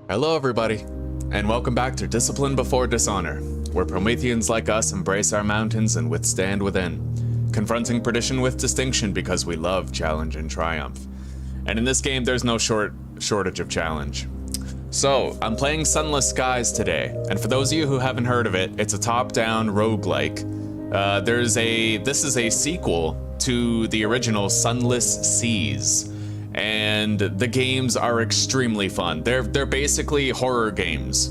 Hello everybody, and welcome back to Discipline Before Dishonor, where Prometheans like us embrace our mountains and withstand within, confronting perdition with distinction because we love challenge and triumph. And in this game, there's no shortage of challenge. So, I'm playing Sunless Skies today, and for those of you who haven't heard of it, it's a top-down roguelike. This is a sequel to the original Sunless Seas. And the games are extremely fun. They're basically horror games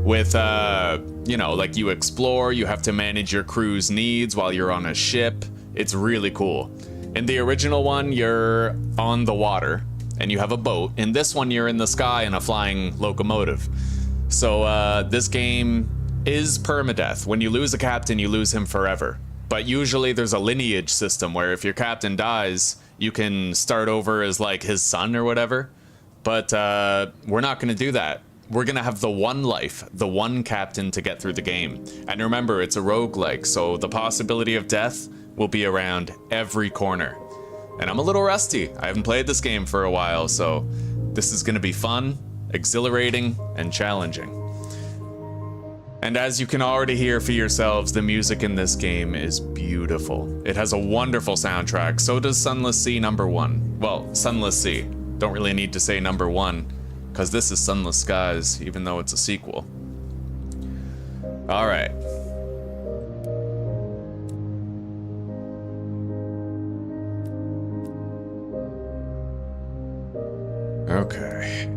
with, like you explore, you have to manage your crew's needs while you're on a ship. It's really cool. In the original one, you're on the water and you have a boat. In this one, you're in the sky in a flying locomotive. So this game is permadeath. When you lose a captain, you lose him forever. But usually there's a lineage system where if your captain dies, you can start over as like his son or whatever, but we're not going to do that. We're going to have the one life, the one captain to get through the game. And remember, it's a roguelike, so the possibility of death will be around every corner. And I'm a little rusty. I haven't played this game for a while, so this is going to be fun, exhilarating, and challenging. And as you can already hear for yourselves, the music in this game is beautiful. It has a wonderful soundtrack, so does Sunless Sea #1. Well, Sunless Sea. Don't really need to say #1, because this is Sunless Skies, even though it's a sequel. Alright. Okay.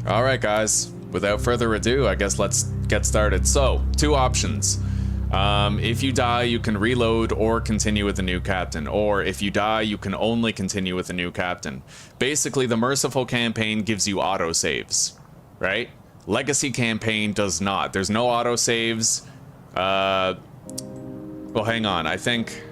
Alright guys, without further ado, I guess let's get started. So, two options. If you die, you can reload or continue with a new captain. Or if you die, you can only continue with a new captain. Basically, the Merciful campaign gives you autosaves, right? Legacy campaign does not. There's no autosaves. Well, hang on, I think...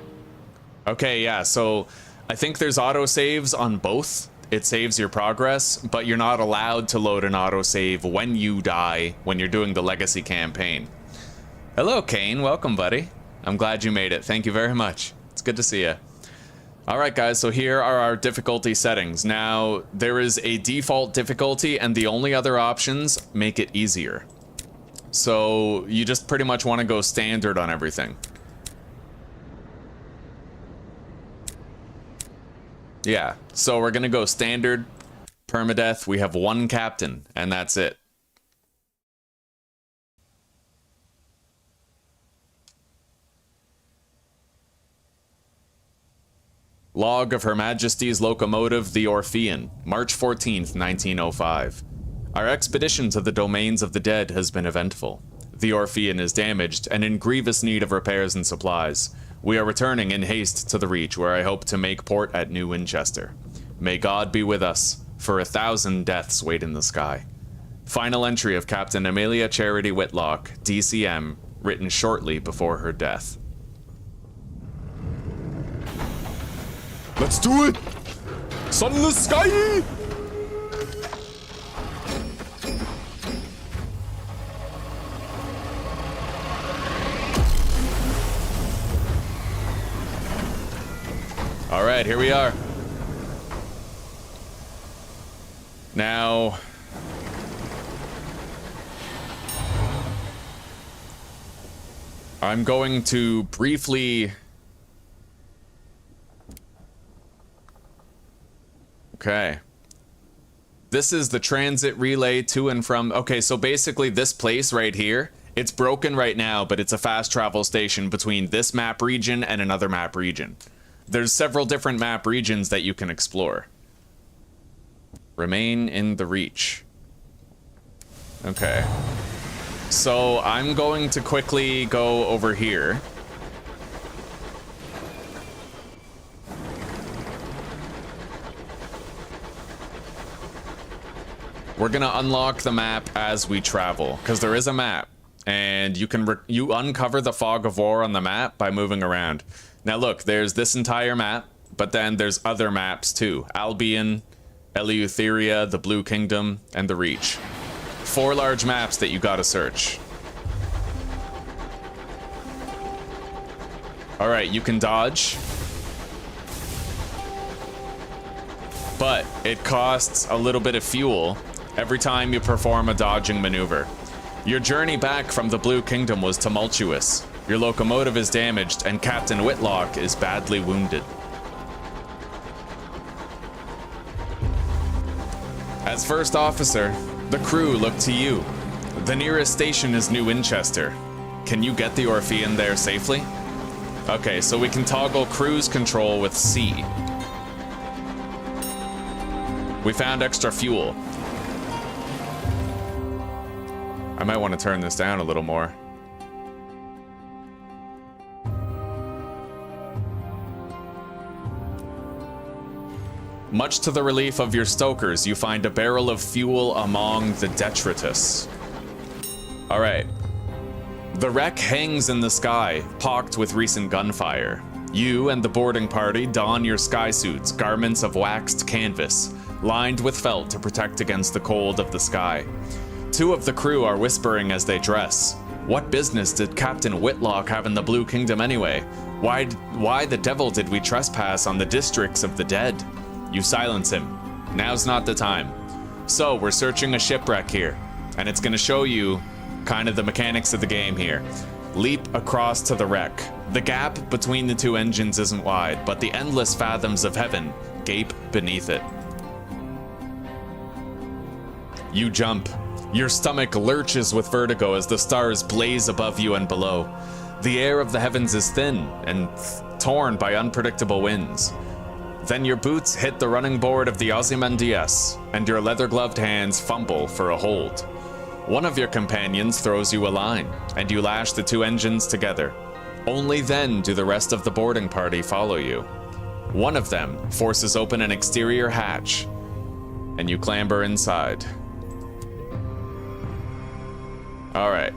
Okay, yeah, so I think there's autosaves on both. It saves your progress, but you're not allowed to load an autosave when you die when you're doing the Legacy campaign. Hello, Kane. Welcome, buddy. I'm glad you made it. Thank you very much. It's good to see you. Alright, guys, so here are our difficulty settings. Now, there is a default difficulty, and the only other options make it easier. So, you just pretty much want to go standard on everything. Yeah, so we're gonna go standard, permadeath, we have one captain, and that's it. Log of Her Majesty's Locomotive, the Orphean, March 14th, 1905. Our expedition to the domains of the dead has been eventful. The Orphean is damaged and in grievous need of repairs and supplies. We are returning in haste to the Reach, where I hope to make port at New Winchester. May God be with us, for 1,000 deaths wait in the sky. Final entry of Captain Amelia Charity Whitlock, DCM, written shortly before her death. Let's do it! Sunless Sky! Alright, here we are. Now... I'm going to briefly... Okay. This is the transit relay to and from... Okay, so basically this place right here, it's broken right now, but it's a fast travel station between this map region and another map region. There's several different map regions that you can explore. Remain in the Reach. Okay. So I'm going to quickly go over here. We're gonna unlock the map as we travel, because there is a map. And you can you uncover the fog of war on the map by moving around. Now look, there's this entire map, but then there's other maps too. Albion, Eleutheria, the Blue Kingdom, and the Reach. 4 large maps that you gotta search. Alright, you can dodge. But it costs a little bit of fuel every time you perform a dodging maneuver. Your journey back from the Blue Kingdom was tumultuous. Your locomotive is damaged, and Captain Whitlock is badly wounded. As first officer, the crew look to you. The nearest station is New Winchester. Can you get the Orphean there safely? Okay, so we can toggle cruise control with C. We found extra fuel. I might want to turn this down a little more. Much to the relief of your stokers, you find a barrel of fuel among the detritus. Alright. The wreck hangs in the sky, pocked with recent gunfire. You and the boarding party don your sky suits, garments of waxed canvas, lined with felt to protect against the cold of the sky. 2 of the crew are whispering as they dress. What business did Captain Whitlock have in the Blue Kingdom anyway? Why the devil did we trespass on the districts of the dead? You silence him. Now's not the time. So, we're searching a shipwreck here, and it's gonna show you kind of the mechanics of the game here. Leap across to the wreck. The gap between the 2 engines isn't wide, but the endless fathoms of heaven gape beneath it. You jump. Your stomach lurches with vertigo as the stars blaze above you and below. The air of the heavens is thin and torn by unpredictable winds. Then your boots hit the running board of the Ozymandias, and your leather-gloved hands fumble for a hold. One of your companions throws you a line, and you lash the 2 engines together. Only then do the rest of the boarding party follow you. One of them forces open an exterior hatch, and you clamber inside. Alright.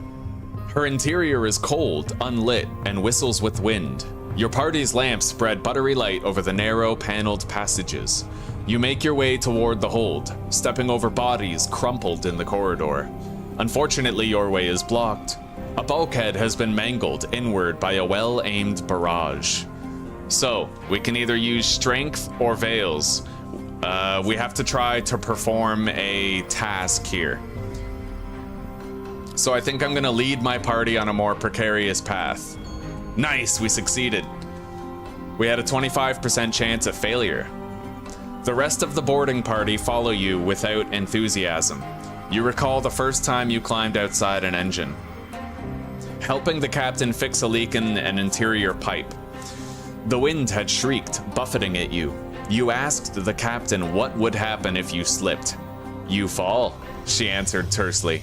Her interior is cold, unlit, and whistles with wind. Your party's lamps spread buttery light over the narrow, paneled passages. You make your way toward the hold, stepping over bodies crumpled in the corridor. Unfortunately, your way is blocked. A bulkhead has been mangled inward by a well-aimed barrage. So, we can either use strength or veils. We have to try to perform a task here. So I think I'm gonna lead my party on a more precarious path. Nice, we succeeded. We had a 25% chance of failure. The rest of the boarding party follow you without enthusiasm. You recall the first time you climbed outside an engine, helping the captain fix a leak in an interior pipe. The wind had shrieked, buffeting at you. You asked the captain what would happen if you slipped. You fall, she answered tersely.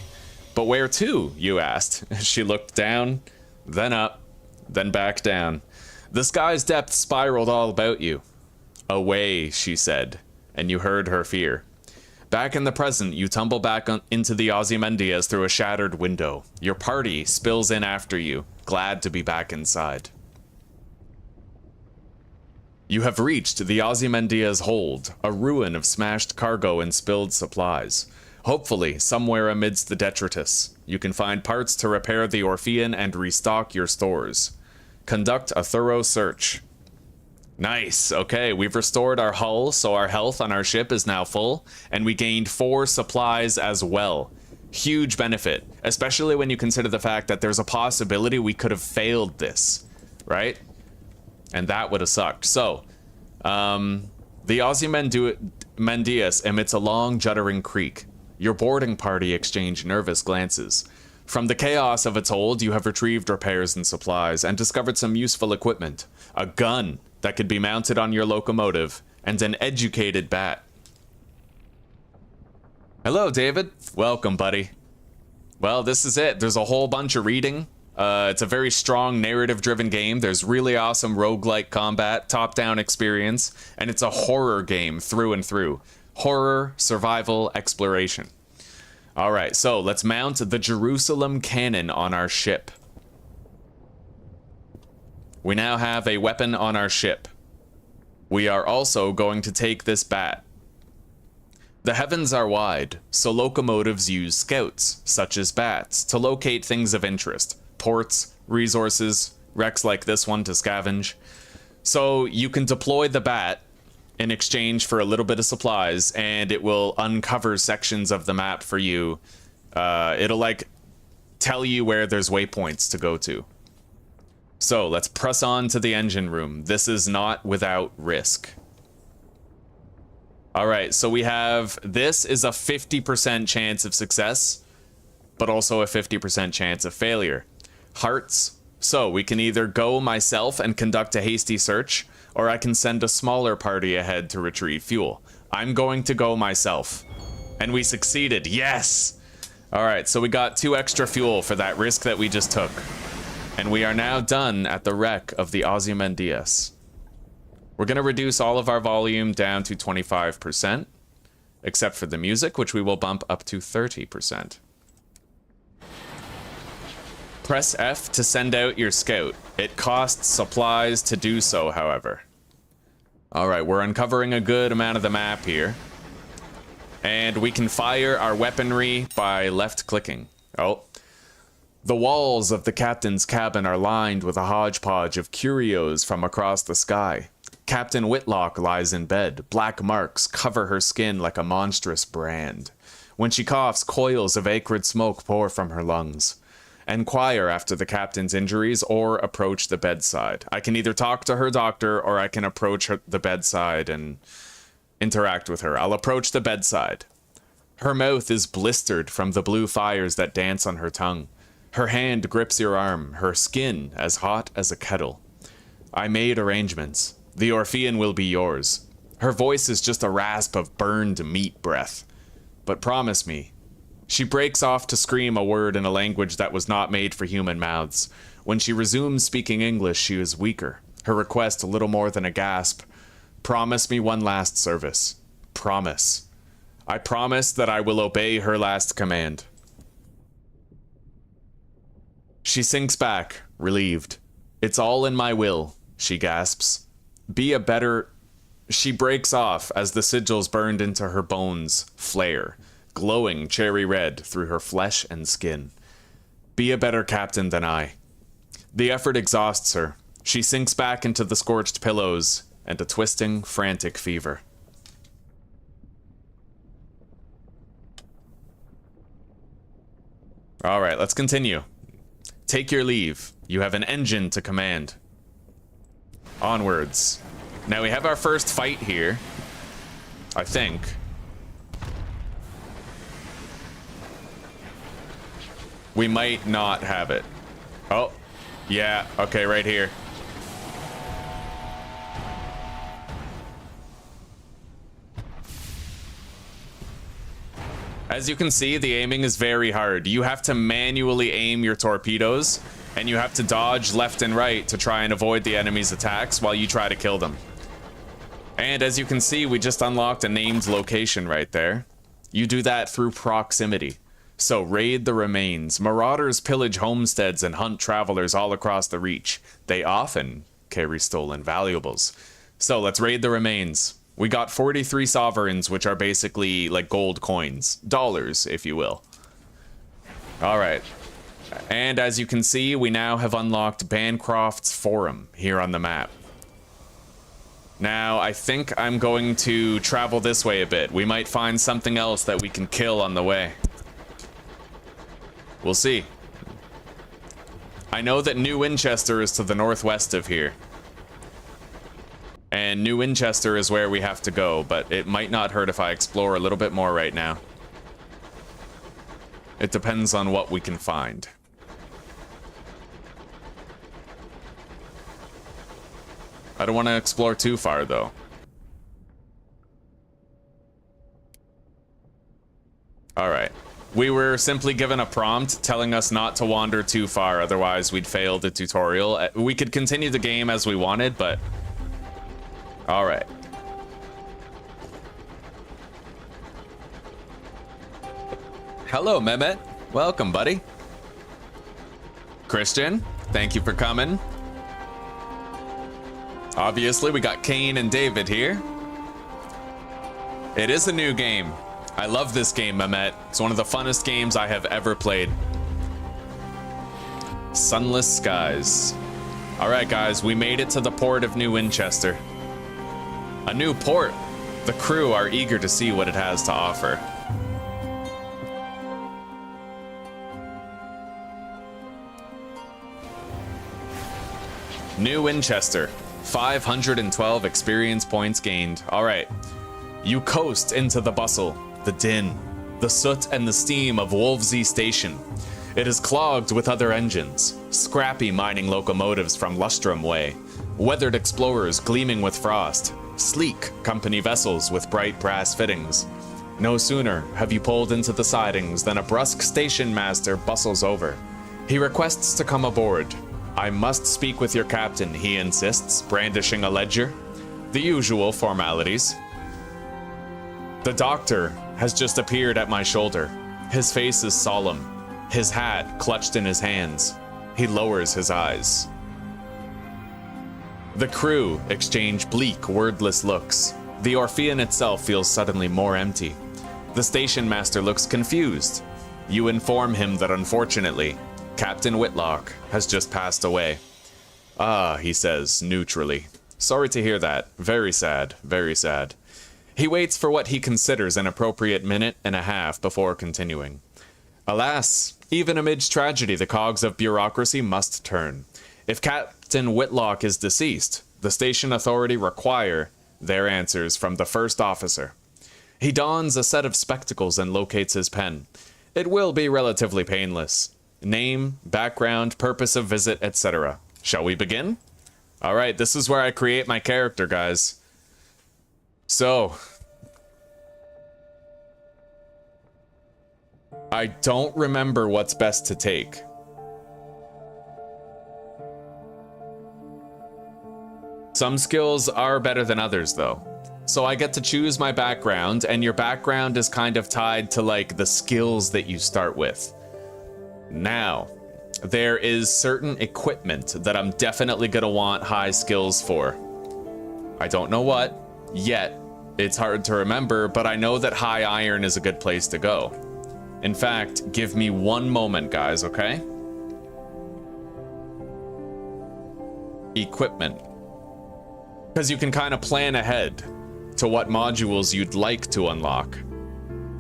But where to, you asked. She looked down, then up, then back down. The sky's depths spiraled all about you. Away, she said, and you heard her fear. Back in the present, you tumble back into the Ozymandias through a shattered window. Your party spills in after you, glad to be back inside. You have reached the Ozymandias' hold, a ruin of smashed cargo and spilled supplies. Hopefully, somewhere amidst the detritus, you can find parts to repair the Orphean and restock your stores. Conduct a thorough search. Nice, okay, we've restored our hull, so our health on our ship is now full, and we gained 4 supplies as well. Huge benefit, especially when you consider the fact that there's a possibility we could have failed this, right? And that would have sucked. So, the Ozymandias emits a long, juddering creak. Your boarding party exchange nervous glances. From the chaos of its hold, you have retrieved repairs and supplies, and discovered some useful equipment. A gun that could be mounted on your locomotive, and an educated bat. Hello, David. Welcome, buddy. Well, this is it. There's a whole bunch of reading. It's a very strong narrative-driven game. There's really awesome roguelike combat, top-down experience, and it's a horror game through and through. Horror, survival, exploration. Alright, so let's mount the Jerusalem cannon on our ship. We now have a weapon on our ship. We are also going to take this bat. The heavens are wide, so locomotives use scouts, such as bats, to locate things of interest. Ports, resources, wrecks like this one to scavenge. So you can deploy the bat in exchange for a little bit of supplies, and it will uncover sections of the map for you. It'll like tell you where there's waypoints to go to. So let's press on to the engine room. This is not without risk. All right, so we have, this is a 50% chance of success, but also a 50% chance of failure. Hearts. So we can either go myself and conduct a hasty search, or I can send a smaller party ahead to retrieve fuel. I'm going to go myself. And we succeeded, yes! All right, so we got 2 extra fuel for that risk that we just took. And we are now done at the wreck of the Ozymandias. We're gonna reduce all of our volume down to 25%, except for the music, which we will bump up to 30%. Press F to send out your scout. It costs supplies to do so, however. All right, we're uncovering a good amount of the map here. And we can fire our weaponry by left-clicking. Oh. The walls of the captain's cabin are lined with a hodgepodge of curios from across the sky. Captain Whitlock lies in bed. Black marks cover her skin like a monstrous brand. When she coughs, coils of acrid smoke pour from her lungs. Enquire after the captain's injuries or approach the bedside. I can either talk to her doctor or I can approach the bedside and interact with her. I'll approach the bedside. Her mouth is blistered from the blue fires that dance on her tongue. Her hand grips your arm, her skin as hot as a kettle. I made arrangements. The Orphean will be yours. Her voice is just a rasp of burned meat breath. But promise me. She breaks off to scream a word in a language that was not made for human mouths. When she resumes speaking English, she is weaker. Her request a little more than a gasp. Promise me one last service. Promise. I promise that I will obey her last command. She sinks back, relieved. It's all in my will, she gasps. Be a better... She breaks off as the sigils burned into her bones flare, glowing cherry red through her flesh and skin. Be a better captain than I. The effort exhausts her. She sinks back into the scorched pillows and a twisting, frantic fever. All right, let's continue. Take your leave. You have an engine to command. Onwards. Now we have our first fight here. I think. We might not have it. Oh, yeah, okay, right here. As you can see, the aiming is very hard. You have to manually aim your torpedoes, and you have to dodge left and right to try and avoid the enemy's attacks while you try to kill them. And as you can see, we just unlocked a named location right there. You do that through proximity. So raid the remains. Marauders pillage homesteads and hunt travelers all across the Reach. They often carry stolen valuables. So let's raid the remains. We got 43 sovereigns, which are basically like gold coins. Dollars, if you will. All right. And as you can see, we now have unlocked Bancroft's Forum here on the map. Now, I think I'm going to travel this way a bit. We might find something else that we can kill on the way. We'll see. I know that New Winchester is to the northwest of here. And New Winchester is where we have to go, but it might not hurt if I explore a little bit more right now. It depends on what we can find. I don't want to explore too far, though. Alright. We were simply given a prompt telling us not to wander too far, otherwise we'd fail the tutorial. We could continue the game as we wanted, but... Alright. Hello, Mehmet. Welcome, buddy. Christian, thank you for coming. Obviously, we got Kane and David here. It is a new game. I love this game, Mehmet. It's one of the funnest games I have ever played. Sunless Skies. All right, guys, we made it to the port of New Winchester. A new port. The crew are eager to see what it has to offer. New Winchester. 512 experience points gained. All right. You coast into the bustle, the din, the soot and the steam of Wolvesey Station. It is clogged with other engines, scrappy mining locomotives from Lustrum Way, weathered explorers gleaming with frost, sleek company vessels with bright brass fittings. No sooner have you pulled into the sidings than a brusque station master bustles over. He requests to come aboard. I must speak with your captain, he insists, brandishing a ledger. The usual formalities. The doctor has just appeared at my shoulder. His face is solemn, his hat clutched in his hands. He lowers his eyes. The crew exchange bleak, wordless looks. The Orphean itself feels suddenly more empty. The station master looks confused. You inform him that unfortunately, Captain Whitlock has just passed away. Ah, he says, neutrally. Sorry to hear that. Very sad, very sad. He waits for what he considers an appropriate minute and a half before continuing. Alas, even amidst tragedy, the cogs of bureaucracy must turn. If Captain Whitlock is deceased, the station authority require their answers from the first officer. He dons a set of spectacles and locates his pen. It will be relatively painless. Name, background, purpose of visit, etc. Shall we begin? All right, this is where I create my character, guys. So, I don't remember what's best to take. Some skills are better than others, though. So I get to choose my background, and your background is kind of tied to, like, the skills that you start with. Now, there is certain equipment that I'm definitely gonna want high skills for. I don't know what yet. It's hard to remember, but I know that high iron is a good place to go. In fact, give me one moment, guys, okay? Equipment. Because you can kind of plan ahead to what modules you'd like to unlock.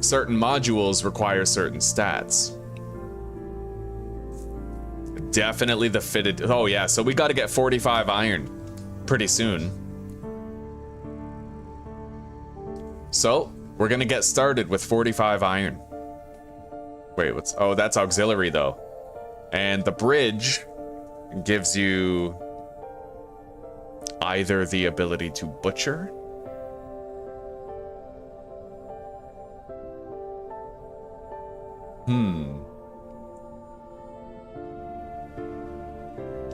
Certain modules require certain stats. Definitely the fitted. Oh yeah, so we got to get 45 iron pretty soon. So we're gonna get started with 45 iron. Wait, what's? Oh, that's auxiliary though. And the bridge gives you either the ability to butcher.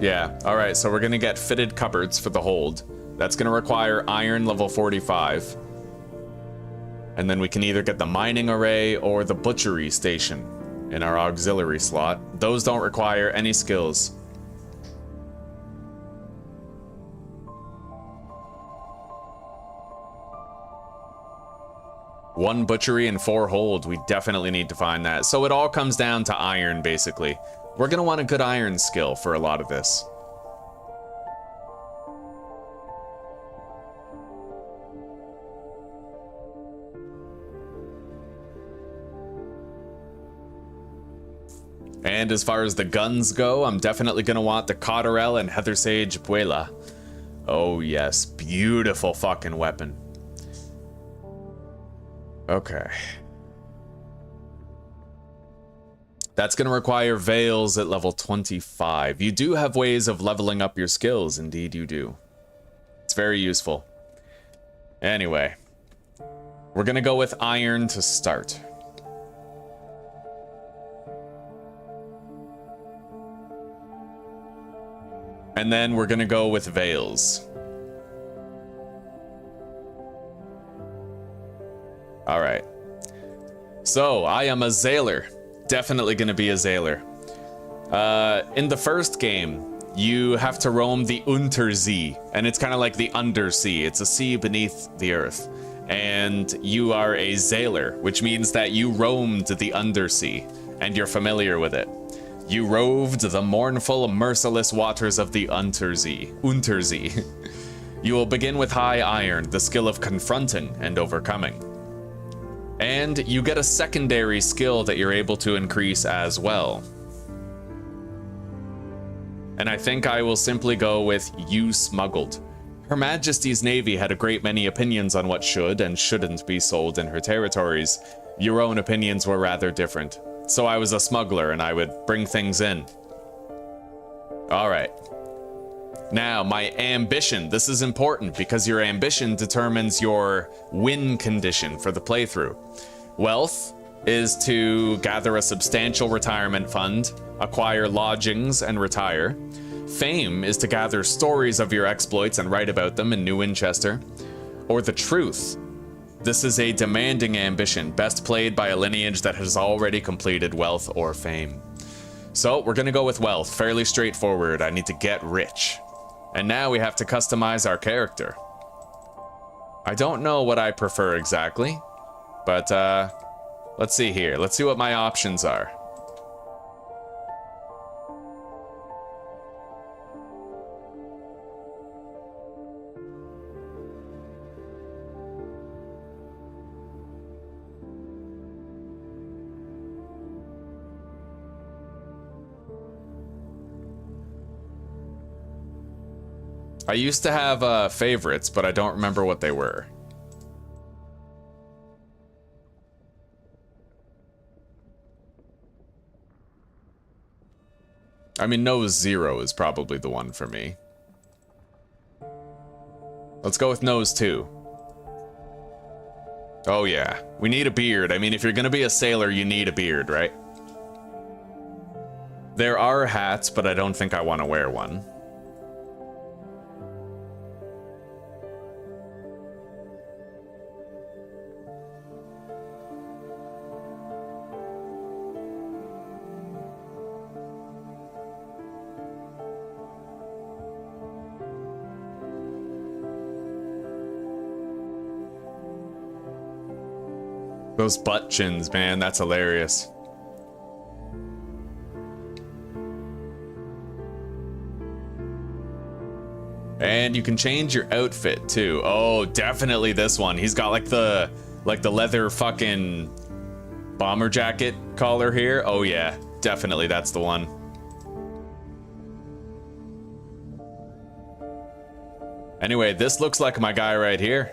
Yeah, all right, so we're gonna get fitted cupboards for the hold. That's gonna require iron level 45. And then we can either get the mining array or the butchery station in our auxiliary slot. Those don't require any skills. One butchery and 4 hold, we definitely need to find that. So it all comes down to iron, basically. We're gonna want a good iron skill for a lot of this. And as far as the guns go, I'm definitely gonna want the Cotterell and Heather Sage Buela. Oh yes, beautiful fucking weapon. Okay. That's going to require Veils at level 25. You do have ways of leveling up your skills, indeed you do. It's very useful. Anyway, we're going to go with Iron to start. And then we're going to go with Veils. All right. So, I am a Zailer. Definitely gonna be a Zailer. In the first game, you have to roam the Untersee, and it's kind of like the undersea. It's a sea beneath the earth. and you are a sailor, which means that you roamed the undersea, and you're familiar with it. You roved the mournful, merciless waters of the Untersee. You will begin with high iron, the skill of confronting and overcoming. And you get a secondary skill that you're able to increase as well. And I think I will simply go with you smuggled. Her Majesty's Navy had a great many opinions on what should and shouldn't be sold in her territories. Your own opinions were rather different. So I was a smuggler and I would bring things in. Alright. Now, my ambition. This is important because your ambition determines your win condition for the playthrough. Wealth is to gather a substantial retirement fund, acquire lodgings, and retire. Fame is to gather stories of your exploits and write about them in New Winchester. Or the truth. This is a demanding ambition, best played by a lineage that has already completed wealth or fame. So we're gonna go with wealth, fairly straightforward. I need to get rich. And now we have to customize our character. I don't know what I prefer exactly, but let's see here. Let's see what my options are. I used to have favorites, but I don't remember what they were. I mean, Nose 0 is probably the one for me. Let's go with Nose 2. Oh yeah, we need a beard. I mean, if you're gonna be a sailor, you need a beard, right? There are hats, but I don't think I want to wear one. Those butt chins, man, that's hilarious. And you can change your outfit too. Oh, definitely this one. He's got like the leather fucking bomber jacket collar here. Oh yeah, definitely that's the one. Anyway, this looks like my guy right here.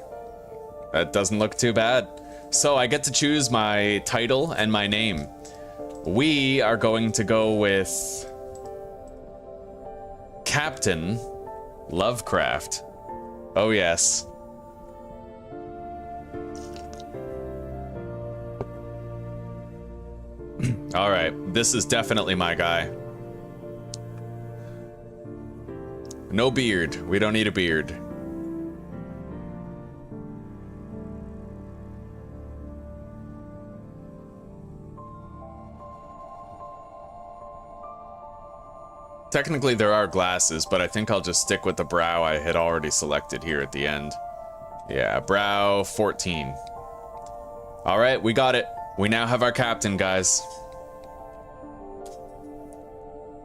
That doesn't look too bad. So I get to choose my title and my name. We are going to go with Captain Lovecraft. Oh yes. All right, this is definitely my guy. No beard. We don't need a beard. Technically there are glasses, but I think I'll just stick with the brow I had already selected here at the end. Yeah, brow 14. All right, we got it. We now have our captain, guys.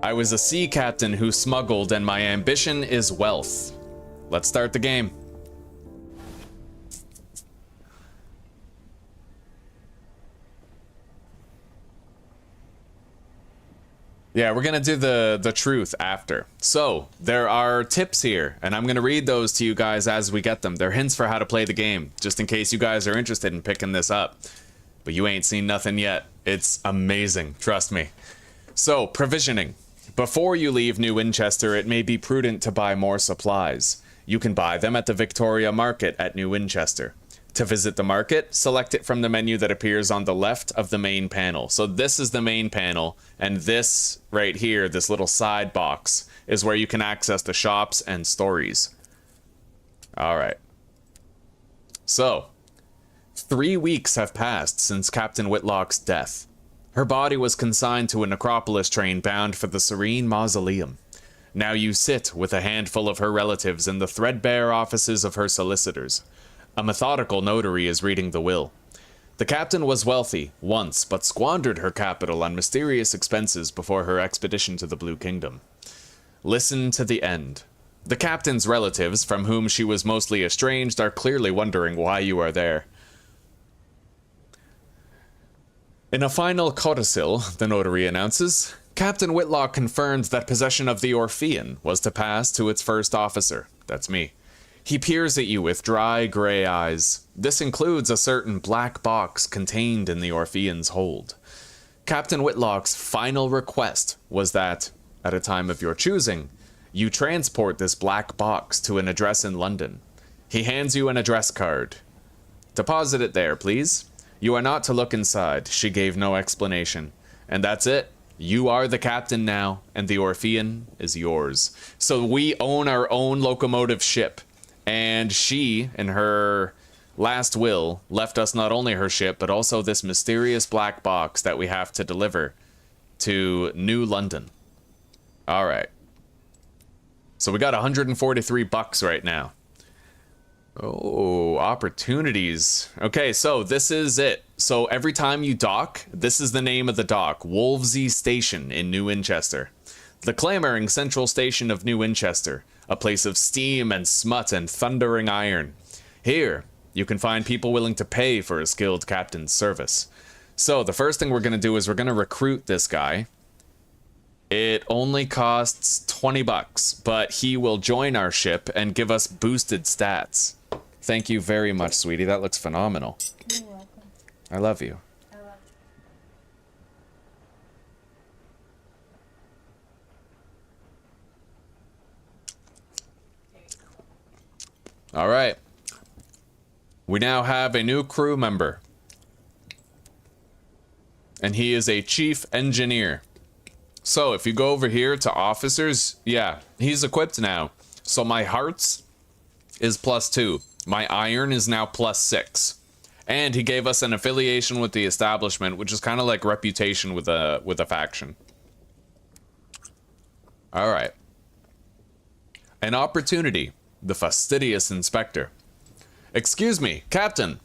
I was a sea captain who smuggled, and my ambition is wealth. Let's start the game. Yeah, we're gonna do the truth after. So, there are tips here, and I'm gonna read those to you guys as we get them. They're hints for how to play the game, just in case you guys are interested in picking this up. But you ain't seen nothing yet. It's amazing, trust me. So, provisioning. Before you leave New Winchester, it may be prudent to buy more supplies. You can buy them at the Victoria Market at New Winchester. To visit the market, select it from the menu that appears on the left of the main panel. So this is the main panel, and this right here, this little side box, is where you can access the shops and stories. All right. So, 3 weeks have passed since Captain Whitlock's death. Her body was consigned to a necropolis train bound for the Serene Mausoleum. Now you sit with a handful of her relatives in the threadbare offices of her solicitors. A methodical notary is reading the will. The captain was wealthy once, but squandered her capital on mysterious expenses before her expedition to the Blue Kingdom. Listen to the end. The captain's relatives, from whom she was mostly estranged, are clearly wondering why you are there. In a final codicil, the notary announces, Captain Whitlock confirmed that possession of the Orphean was to pass to its first officer. That's me. He peers at you with dry, grey eyes. This includes a certain black box contained in the Orphean's hold. Captain Whitlock's final request was that, at a time of your choosing, you transport this black box to an address in London. He hands you an address card. Deposit it there, please. You are not to look inside. She gave no explanation. And that's it. You are the captain now, and the Orphean is yours. So we own our own locomotive ship. And she, in her last will, left us not only her ship, but also this mysterious black box that we have to deliver to New London. All right. So we got 143 bucks right now. Oh, opportunities. Okay, so this is it. So every time you dock, this is the name of the dock, Wolvesey Station in New Winchester. The clamoring central station of New Winchester, a place of steam and smut and thundering iron. Here, you can find people willing to pay for a skilled captain's service. So the first thing we're going to do is we're going to recruit this guy. It only costs 20 bucks, but he will join our ship and give us boosted stats. Thank you very much, sweetie. That looks phenomenal. You're welcome. I love you. I love you. All right. We now have a new crew member. And he is a chief engineer. So if you go over here to officers, yeah, he's equipped now. So my hearts is +2. My iron is now +6. And he gave us an affiliation with the establishment, which is kind of like reputation with a faction. All right. An opportunity. The fastidious inspector. Excuse me, Captain.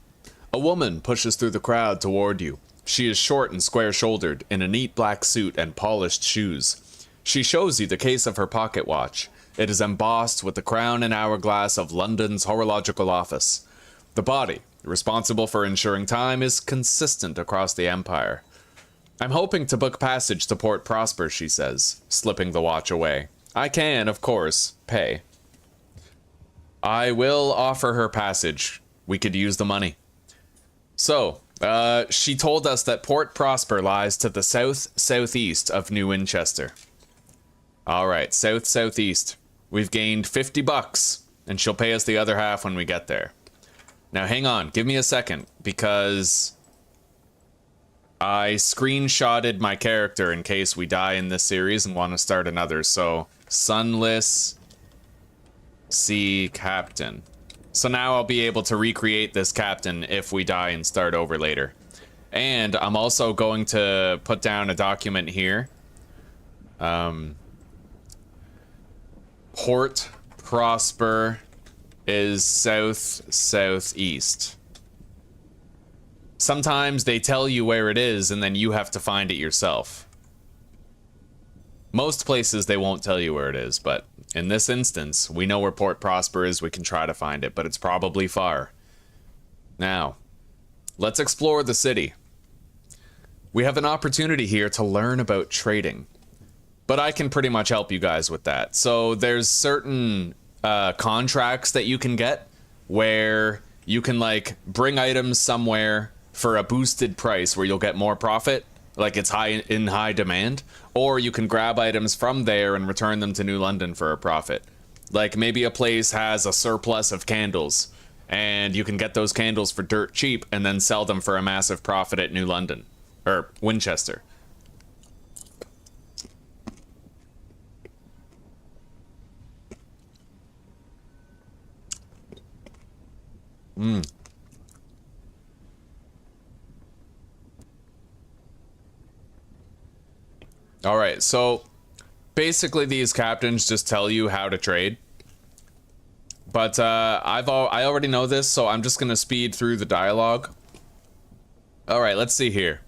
A woman pushes through the crowd toward you. She is short and square-shouldered, in a neat black suit and polished shoes. She shows you the case of her pocket watch. It is embossed with the crown and hourglass of London's Horological Office. The body, responsible for ensuring time, is consistent across the empire. I'm hoping to book passage to Port Prosper, she says, slipping the watch away. I can, of course, pay. I will offer her passage. We could use the money. So, she told us that Port Prosper lies to the south-southeast of New Winchester. Alright, south-southeast. We've gained 50 bucks, and she'll pay us the other half when we get there. Now hang on, give me a second, because I screenshotted my character in case we die in this series and want to start another. So, Sunless Sea Captain. So now I'll be able to recreate this captain if we die and start over later. And I'm also going to put down a document here. Port Prosper is south-southeast. Sometimes they tell you where it is and then you have to find it yourself. Most places they won't tell you where it is, but in this instance, we know where Port Prosper is, we can try to find it, but it's probably far. Now, let's explore the city. We have an opportunity here to learn about trading, but I can pretty much help you guys with that. So there's certain contracts that you can get where you can like bring items somewhere for a boosted price where you'll get more profit, like it's in high demand, or you can grab items from there and return them to New London for a profit. Like maybe a place has a surplus of candles and you can get those candles for dirt cheap and then sell them for a massive profit at New London or Winchester. All right, so basically these captains just tell you how to trade. But I already know this, so I'm just gonna speed through the dialogue. All right, let's see here.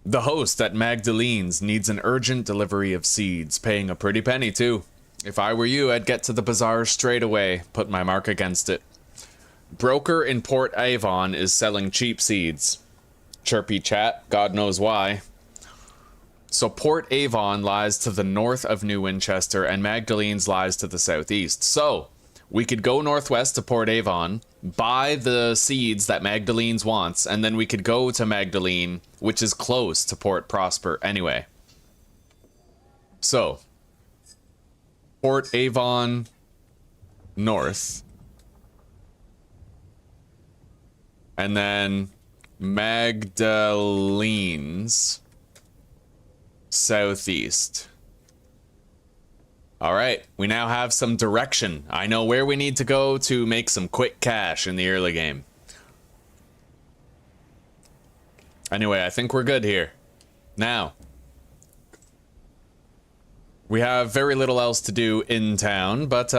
The host at Magdalene's needs an urgent delivery of seeds, paying a pretty penny too. If I were you, I'd get to the bazaar straight away, put my mark against it. Broker in Port Avon is selling cheap seeds. Chirpy chat, God knows why. So Port Avon lies to the north of New Winchester, and Magdalene's lies to the southeast. So we could go northwest to Port Avon, buy the seeds that Magdalene's wants, and then we could go to Magdalene, which is close to Port Prosper anyway. So, Port Avon north. And then Magdalene's southeast. All right, we now have some direction. I know where we need to go to make some quick cash in the early game. Anyway, I think we're good here. Now, we have very little else to do in town, but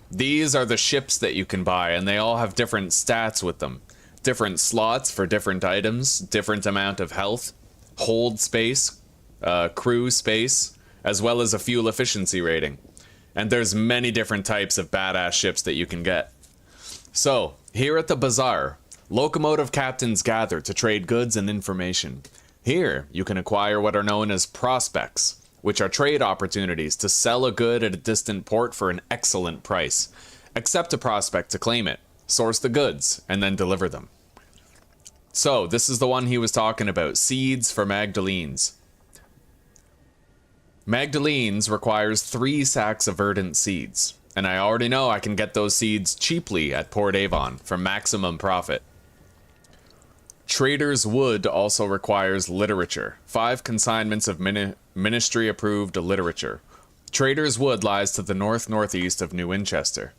these are the ships that you can buy, and they all have different stats with them. Different slots for different items, different amount of health, hold space, crew space, as well as a fuel efficiency rating. And there's many different types of badass ships that you can get. So, here at the bazaar, locomotive captains gather to trade goods and information. Here, you can acquire what are known as prospects, which are trade opportunities to sell a good at a distant port for an excellent price. Accept a prospect to claim it, source the goods, and then deliver them. So, this is the one he was talking about, seeds for Magdalene's. Magdalene's requires 3 sacks of verdant seeds, and I already know I can get those seeds cheaply at Port Avon for maximum profit. Trader's Wood also requires literature, 5 consignments of ministry-approved literature. Trader's Wood lies to the north-northeast of New Winchester.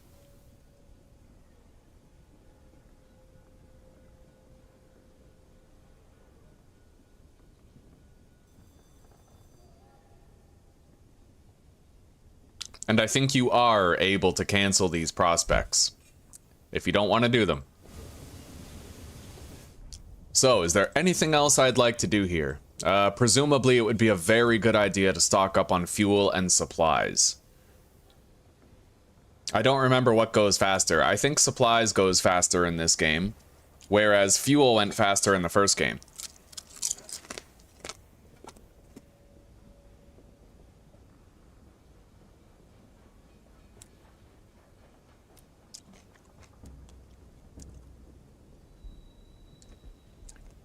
And I think you are able to cancel these prospects if you don't want to do them. So, is there anything else I'd like to do here? Presumably it would be a very good idea to stock up on fuel and supplies. I don't remember what goes faster. I think supplies goes faster in this game, whereas fuel went faster in the first game.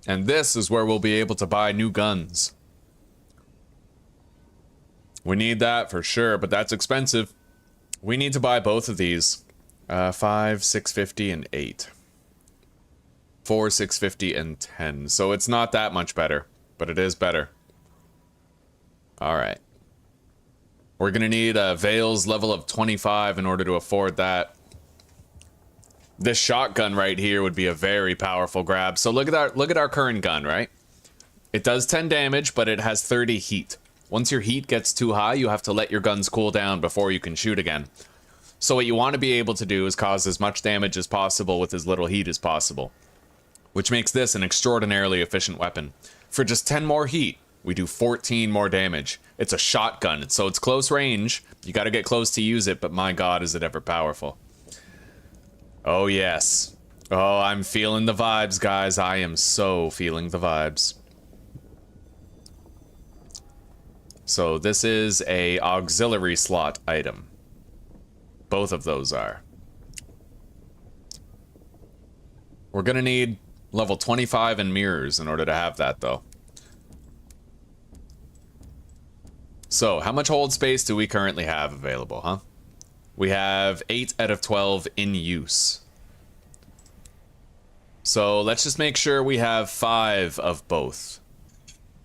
And this is where we'll be able to buy new guns. We need that for sure, but that's expensive. We need to buy both of these. 5, 650, and 8. 4, 650, and 10. So it's not that much better, but it is better. Alright. We're gonna need a Vale's level of 25 in order to afford that. This shotgun right here would be a very powerful grab. So look at our current gun, right? It does 10 damage, but it has 30 heat. Once your heat gets too high, you have to let your guns cool down before you can shoot again. So what you want to be able to do is cause as much damage as possible with as little heat as possible, which makes this an extraordinarily efficient weapon. For just 10 more heat, we do 14 more damage. It's a shotgun, so it's close range. You got to get close to use it, but my god, is it ever powerful. Oh, yes. Oh, I'm feeling the vibes, guys. I am so feeling the vibes. So this is a auxiliary slot item. Both of those are. We're gonna need level 25 in mirrors in order to have that, though. So, how much hold space do we currently have available, huh? We have 8 out of 12 in use. So let's just make sure we have 5 of both.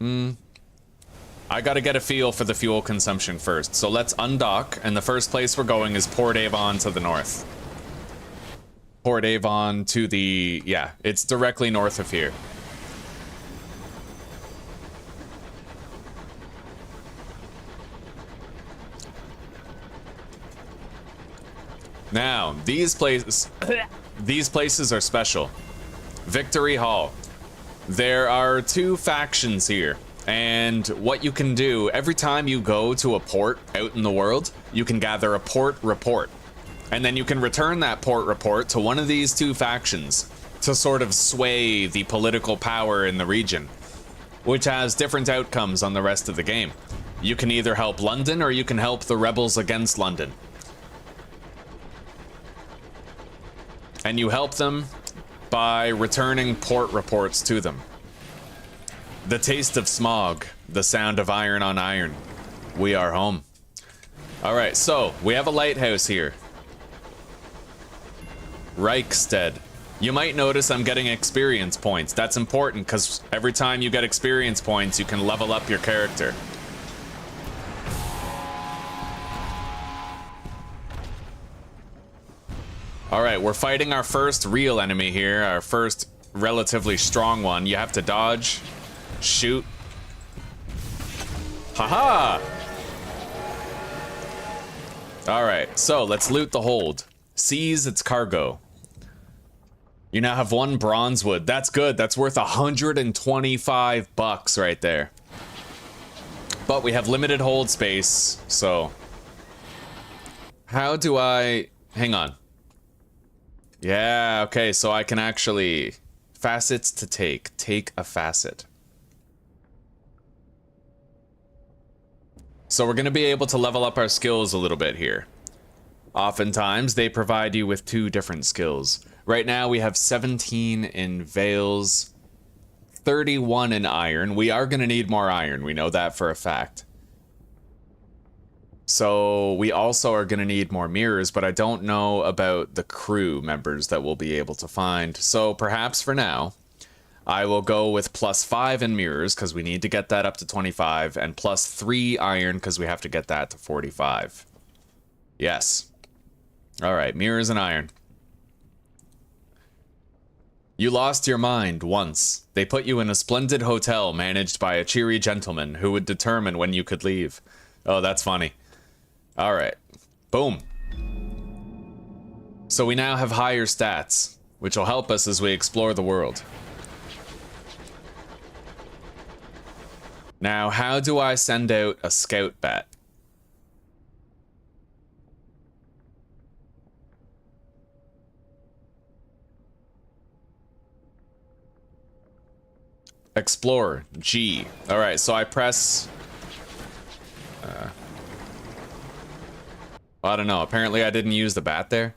I gotta get a feel for the fuel consumption first. So let's undock, and the first place we're going is Port Avon to the north. Port Avon to the... yeah, it's directly north of here. Now, these places are special. Victory Hall. There are 2 factions here, and what you can do every time you go to a port out in the world, you can gather a port report, and then you can return that port report to one of these 2 factions to sort of sway the political power in the region, which has different outcomes on the rest of the game. You can either help London or you can help the rebels against London. And you help them by returning port reports to them. The taste of smog, the sound of iron on iron. We are home. All right, so we have a lighthouse here. Reichstead. You might notice I'm getting experience points. That's important because every time you get experience points, you can level up your character. All right, we're fighting our first real enemy here, our first relatively strong one. You have to dodge, shoot. Haha! All right, so let's loot the hold. Seize its cargo. You now have 1 bronze wood. That's good. That's worth 125 bucks right there. But we have limited hold space, so how do I... Hang on. Yeah, okay, so I can actually... Facets to take. Take a facet. So we're going to be able to level up our skills a little bit here. Oftentimes, they provide you with 2 different skills. Right now, we have 17 in veils, 31 in iron. We are going to need more iron. We know that for a fact. So we also are going to need more mirrors, but I don't know about the crew members that we'll be able to find. So perhaps for now, I will go with +5 in mirrors because we need to get that up to 25, and +3 iron because we have to get that to 45. Yes. All right, mirrors and iron. You lost your mind once. They put you in a splendid hotel managed by a cheery gentleman who would determine when you could leave. Oh, that's funny. All right. Boom. So we now have higher stats, which will help us as we explore the world. Now, how do I send out a scout bat? Explore, G. All right, so I press... I don't know, apparently I didn't use the bat there.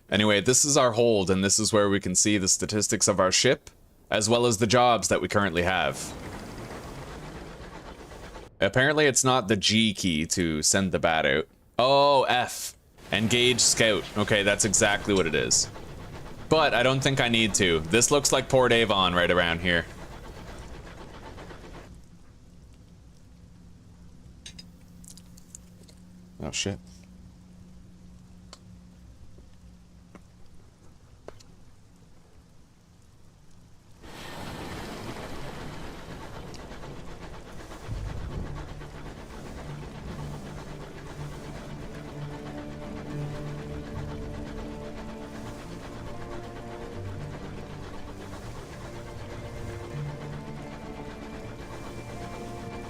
Anyway, this is our hold, and this is where we can see the statistics of our ship, as well as the jobs that we currently have. Apparently it's not the G key to send the bat out. Oh, F. Engage scout. Okay, that's exactly what it is. But I don't think I need to. This looks like Ste Vaughan right around here. Oh, shit.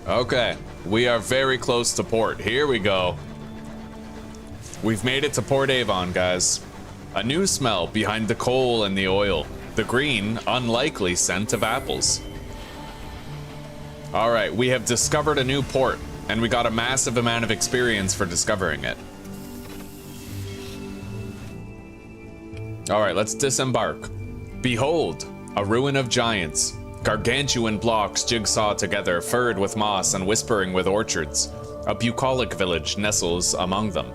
Okay, we are very close to port. Here we go. We've made it to Ste Vaughan, guys. A new smell behind the coal and the oil. The green, unlikely scent of apples. All right, we have discovered a new port, and we got a massive amount of experience for discovering it. All right, let's disembark. Behold, a ruin of giants. Gargantuan blocks jigsaw together, furred with moss and whispering with orchards. A bucolic village nestles among them.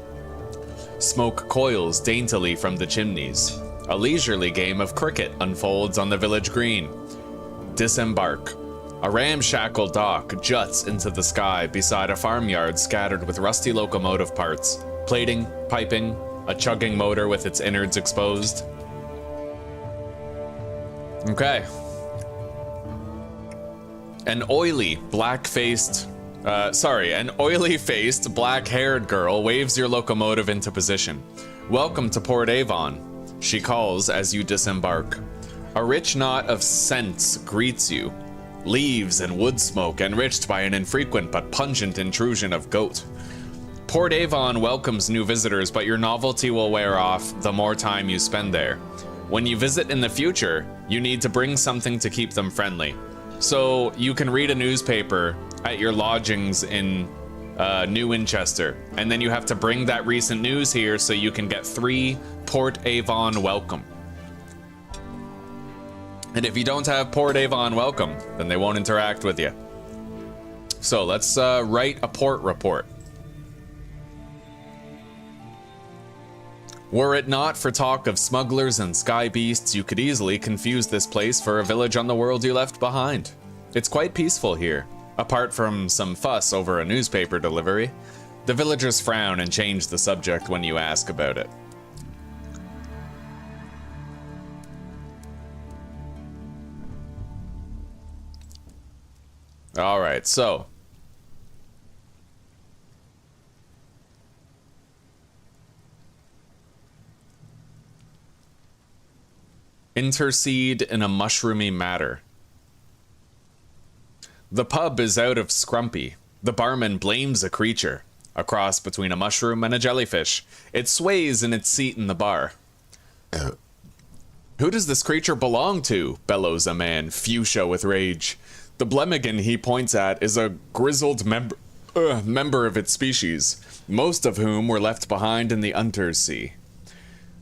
Smoke coils daintily from the chimneys. A leisurely game of cricket unfolds on the village green. Disembark. A ramshackle dock juts into the sky beside a farmyard scattered with rusty locomotive parts. Plating, piping, a chugging motor with its innards exposed. Okay. An oily, black-faced Sorry, an oily-faced, black-haired girl waves your locomotive into position. Welcome to Port Avon, she calls as you disembark. A rich knot of scents greets you. Leaves and wood smoke enriched by an infrequent but pungent intrusion of goat. Port Avon welcomes new visitors, but your novelty will wear off the more time you spend there. When you visit in the future, you need to bring something to keep them friendly. So you can read a newspaper at your lodgings in New Winchester, and then you have to bring that recent news here so you can get 3 Port Avon welcome. And if you don't have Port Avon welcome, then they won't interact with you. So let's write a port report. Were it not for talk of smugglers and sky beasts, you could easily confuse this place for a village on the world you left behind. It's quite peaceful here, apart from some fuss over a newspaper delivery. The villagers frown and change the subject when you ask about it. All right, so intercede in a mushroomy matter. The pub is out of scrumpy. The barman blames a creature, a cross between a mushroom and a jellyfish. It sways in its seat in the bar. Who does this creature belong to? Bellows a man, fuchsia with rage. The Blemigan he points at is a grizzled member of its species, most of whom were left behind in the Untersea.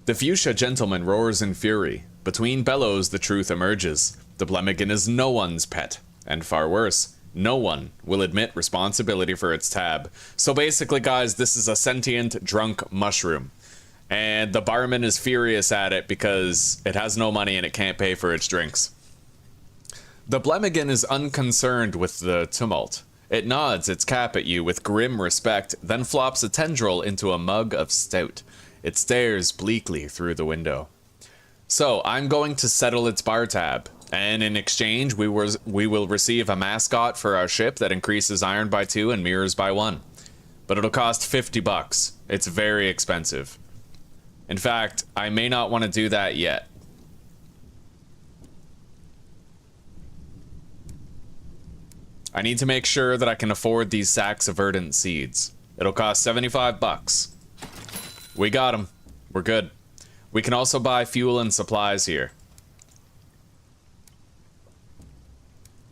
The fuchsia gentleman roars in fury. Between bellows, the truth emerges. The Blemigan is no one's pet, and far worse, no one will admit responsibility for its tab. So basically, guys, this is a sentient, drunk mushroom. And the barman is furious at it because it has no money and it can't pay for its drinks. The Blemigan is unconcerned with the tumult. It nods its cap at you with grim respect, then flops a tendril into a mug of stout. It stares bleakly through the window. So, I'm going to settle its bar tab, and in exchange, we will receive a mascot for our ship that increases iron by 2 and mirrors by 1. But it'll cost $50. It's very expensive. In fact, I may not want to do that yet. I need to make sure that I can afford these sacks of verdant seeds. It'll cost $75. We got them. We're good. We can also buy fuel and supplies here.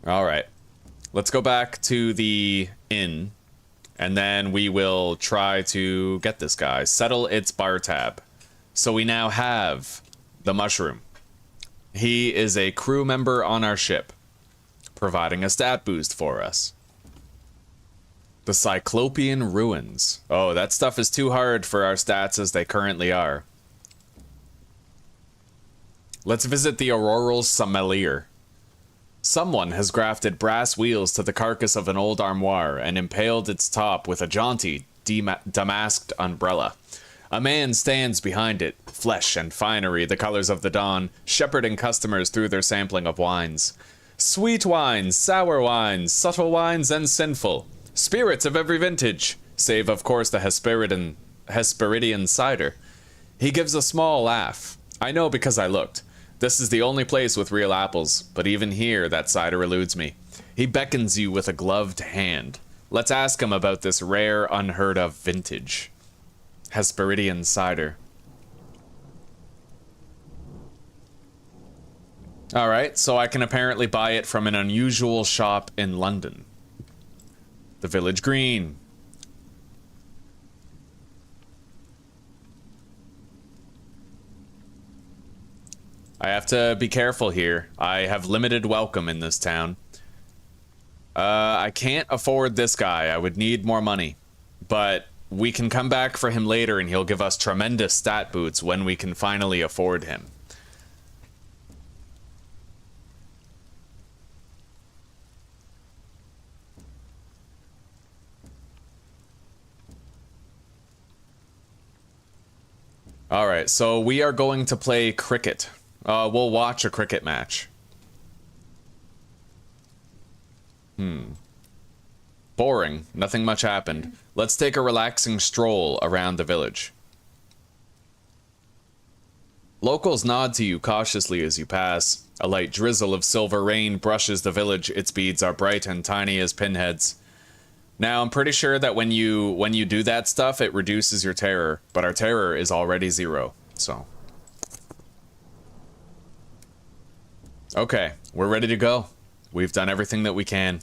Alright. Let's go back to the inn. And then we will try to get this guy. Settle its bar tab. So we now have the mushroom. He is a crew member on our ship, providing a stat boost for us. The Cyclopean Ruins. Oh, that stuff is too hard for our stats as they currently are. Let's visit the Auroral Sommelier. Someone has grafted brass wheels to the carcass of an old armoire and impaled its top with a jaunty, damasked umbrella. A man stands behind it, flesh and finery, the colors of the dawn, shepherding customers through their sampling of wines. Sweet wines, sour wines, subtle wines, and sinful. Spirits of every vintage, save of course the Hesperidian cider. He gives a small laugh. I know because I looked. This is the only place with real apples, but even here that cider eludes me. He beckons you with a gloved hand. Let's ask him about this rare, unheard of vintage. Hesperidian cider. Alright, so I can apparently buy it from an unusual shop in London. The Village Green. I have to be careful here. I have limited welcome in this town. I can't afford this guy. I would need more money. But we can come back for him later and he'll give us tremendous stat boots when we can finally afford him. Alright, so we are going to play cricket. We'll watch a cricket match. Boring. Nothing much happened. Let's take a relaxing stroll around the village. Locals nod to you cautiously as you pass. A light drizzle of silver rain brushes the village. Its beads are bright and tiny as pinheads. Now, I'm pretty sure that when you do that stuff, it reduces your terror. But our terror is already 0, so... Okay, we're ready to go. We've done everything that we can.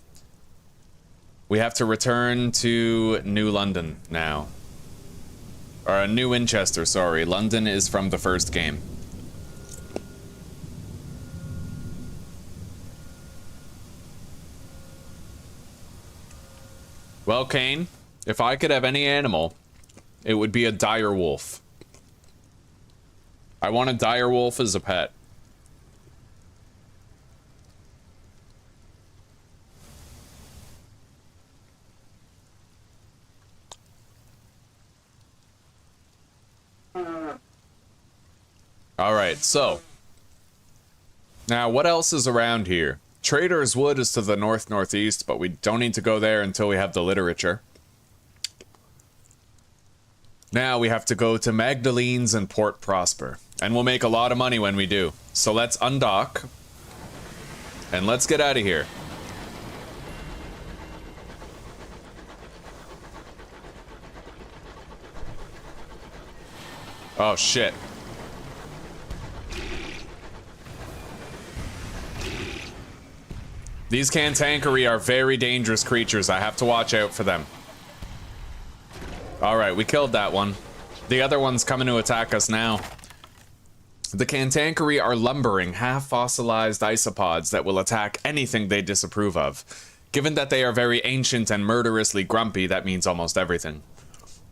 We have to return to New London now. Or New Winchester, sorry. London is from the first game. Well, Kane, if I could have any animal, it would be a dire wolf. I want a dire wolf as a pet. Alright, so. Now, what else is around here? Trader's Wood is to the north-northeast, but we don't need to go there until we have the literature. Now we have to go to Magdalene's and Port Prosper. And we'll make a lot of money when we do. So let's undock. And let's get out of here. Oh, shit. These cantankerous are very dangerous creatures. I have to watch out for them. Alright, we killed that one. The other one's coming to attack us now. The cantankerous are lumbering, half-fossilized isopods that will attack anything they disapprove of. Given that they are very ancient and murderously grumpy, that means almost everything.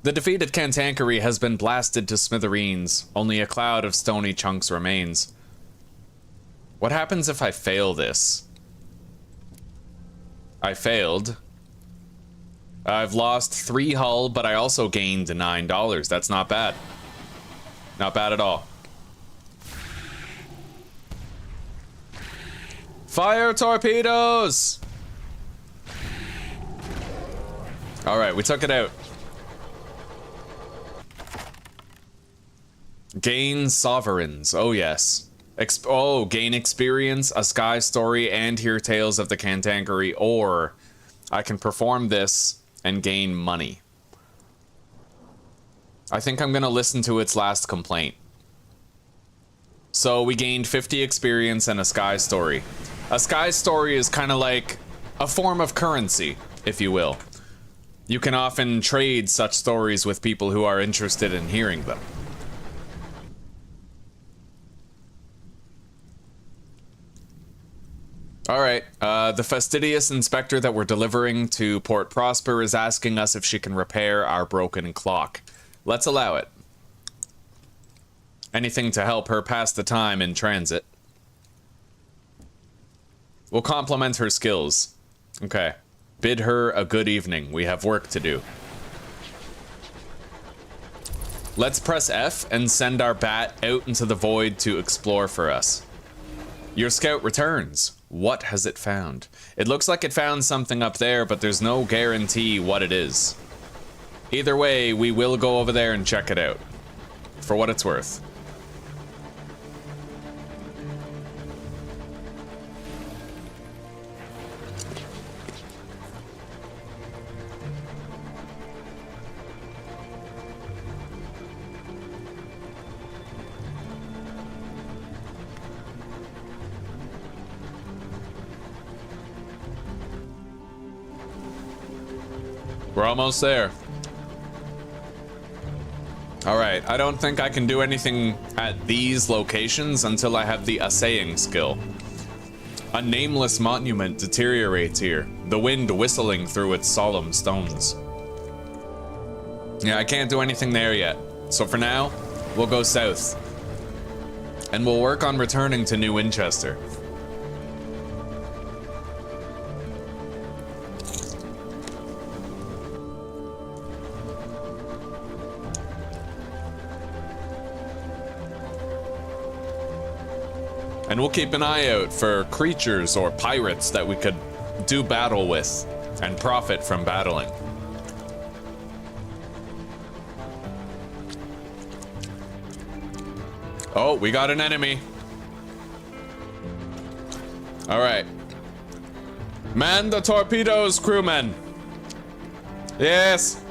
The defeated cantankerous has been blasted to smithereens. Only a cloud of stony chunks remains. What happens if I fail this? I failed. I've lost 3 hull, but I also gained $9. That's not bad. Not bad at all. Fire torpedoes! Alright, we took it out. Gain sovereigns. Oh, yes. Gain experience, a sky story, and hear tales of the cantankerous, or I can perform this and gain money. I think I'm gonna listen to its last complaint. So we gained 50 experience and a sky story. A sky story is kind of like a form of currency, if you will. You can often trade such stories with people who are interested in hearing them. Alright, the fastidious inspector that we're delivering to Port Prosper is asking us if she can repair our broken clock. Let's allow it. Anything to help her pass the time in transit. We'll compliment her skills. Okay. Bid her a good evening. We have work to do. Let's press F and send our bat out into the void to explore for us. Your scout returns. What has it found? It looks like it found something up there, but there's no guarantee what it is. Either way, we will go over there and check it out. For what it's worth. We're almost there. Alright, I don't think I can do anything at these locations until I have the assaying skill. A nameless monument deteriorates here, the wind whistling through its solemn stones. Yeah, I can't do anything there yet. So for now, we'll go south. And we'll work on returning to New Winchester. And we'll keep an eye out for creatures or pirates that we could do battle with. and profit from battling. Oh, we got an enemy. All right. Man the torpedoes, crewmen. Yes.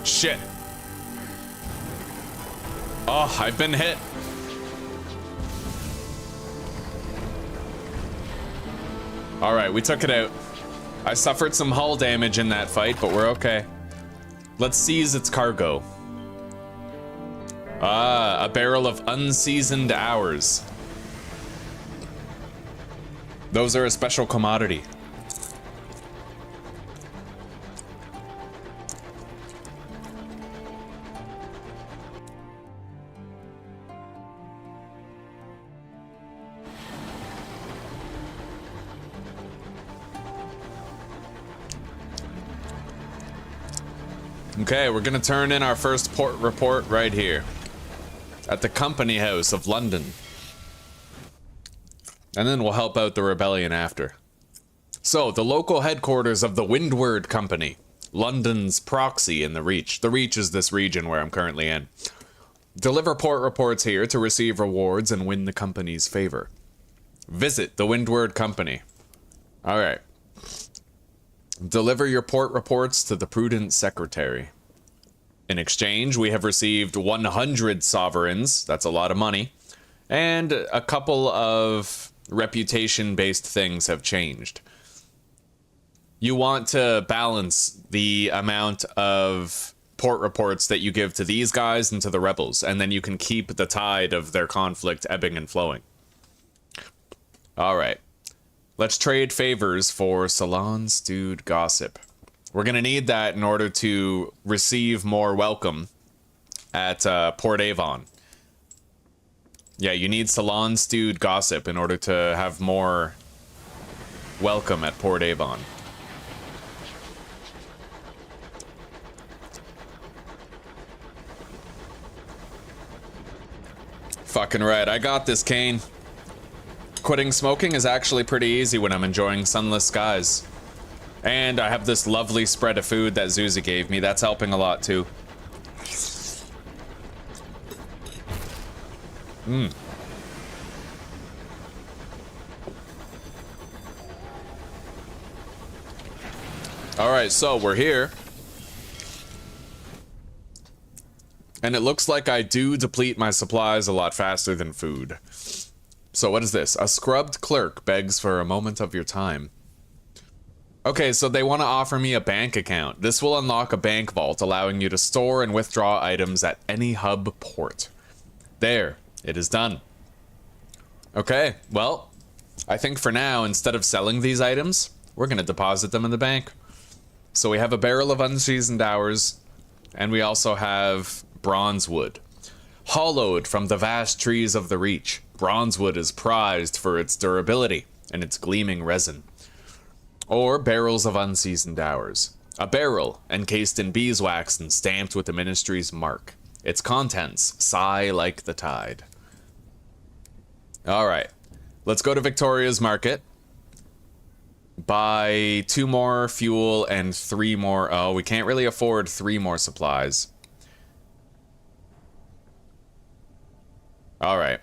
Shit. Oh, I've been hit. All right, we took it out. I suffered some hull damage in that fight, but we're okay. Let's seize its cargo. Ah, a barrel of unseasoned hours. Those are a special commodity. Okay, we're gonna turn in our first port report right here at the Company House of London. And then we'll help out the rebellion after. So, the local headquarters of the Windward Company, London's proxy in the Reach. The Reach is this region where I'm currently in. Deliver port reports here to receive rewards and win the company's favor. Visit the Windward Company. Alright. Deliver your port reports to the Prudent Secretary. In exchange, we have received 100 sovereigns, that's a lot of money, and a couple of reputation-based things have changed. You want to balance the amount of port reports that you give to these guys and to the rebels, and then you can keep the tide of their conflict ebbing and flowing. Alright. Let's trade favors for Salon Stewed Gossip. We're going to need that in order to receive more welcome at Port Avon. Yeah, you need Salon Stewed Gossip in order to have more welcome at Port Avon. Fucking right, I got this, Kane. Quitting smoking is actually pretty easy when I'm enjoying Sunless Skies. And I have this lovely spread of food that Zuzi gave me. That's helping a lot, too. Alright, so we're here. And it looks like I do deplete my supplies a lot faster than food. So what is this? A scrubbed clerk begs for a moment of your time. Okay, so they want to offer me a bank account. This will unlock a bank vault, allowing you to store and withdraw items at any hub port. There, it is done. Okay, well, I think for now, instead of selling these items, we're going to deposit them in the bank. So we have a barrel of unseasoned hours, and we also have bronze wood. Hollowed from the vast trees of the Reach, bronze wood is prized for its durability and its gleaming resin. Or barrels of unseasoned hours. A barrel encased in beeswax and stamped with the ministry's mark. Its contents sigh like the tide. Alright, let's go to Victoria's Market. Buy 2 more fuel and 3 more... Oh, we can't really afford 3 more supplies. Alright.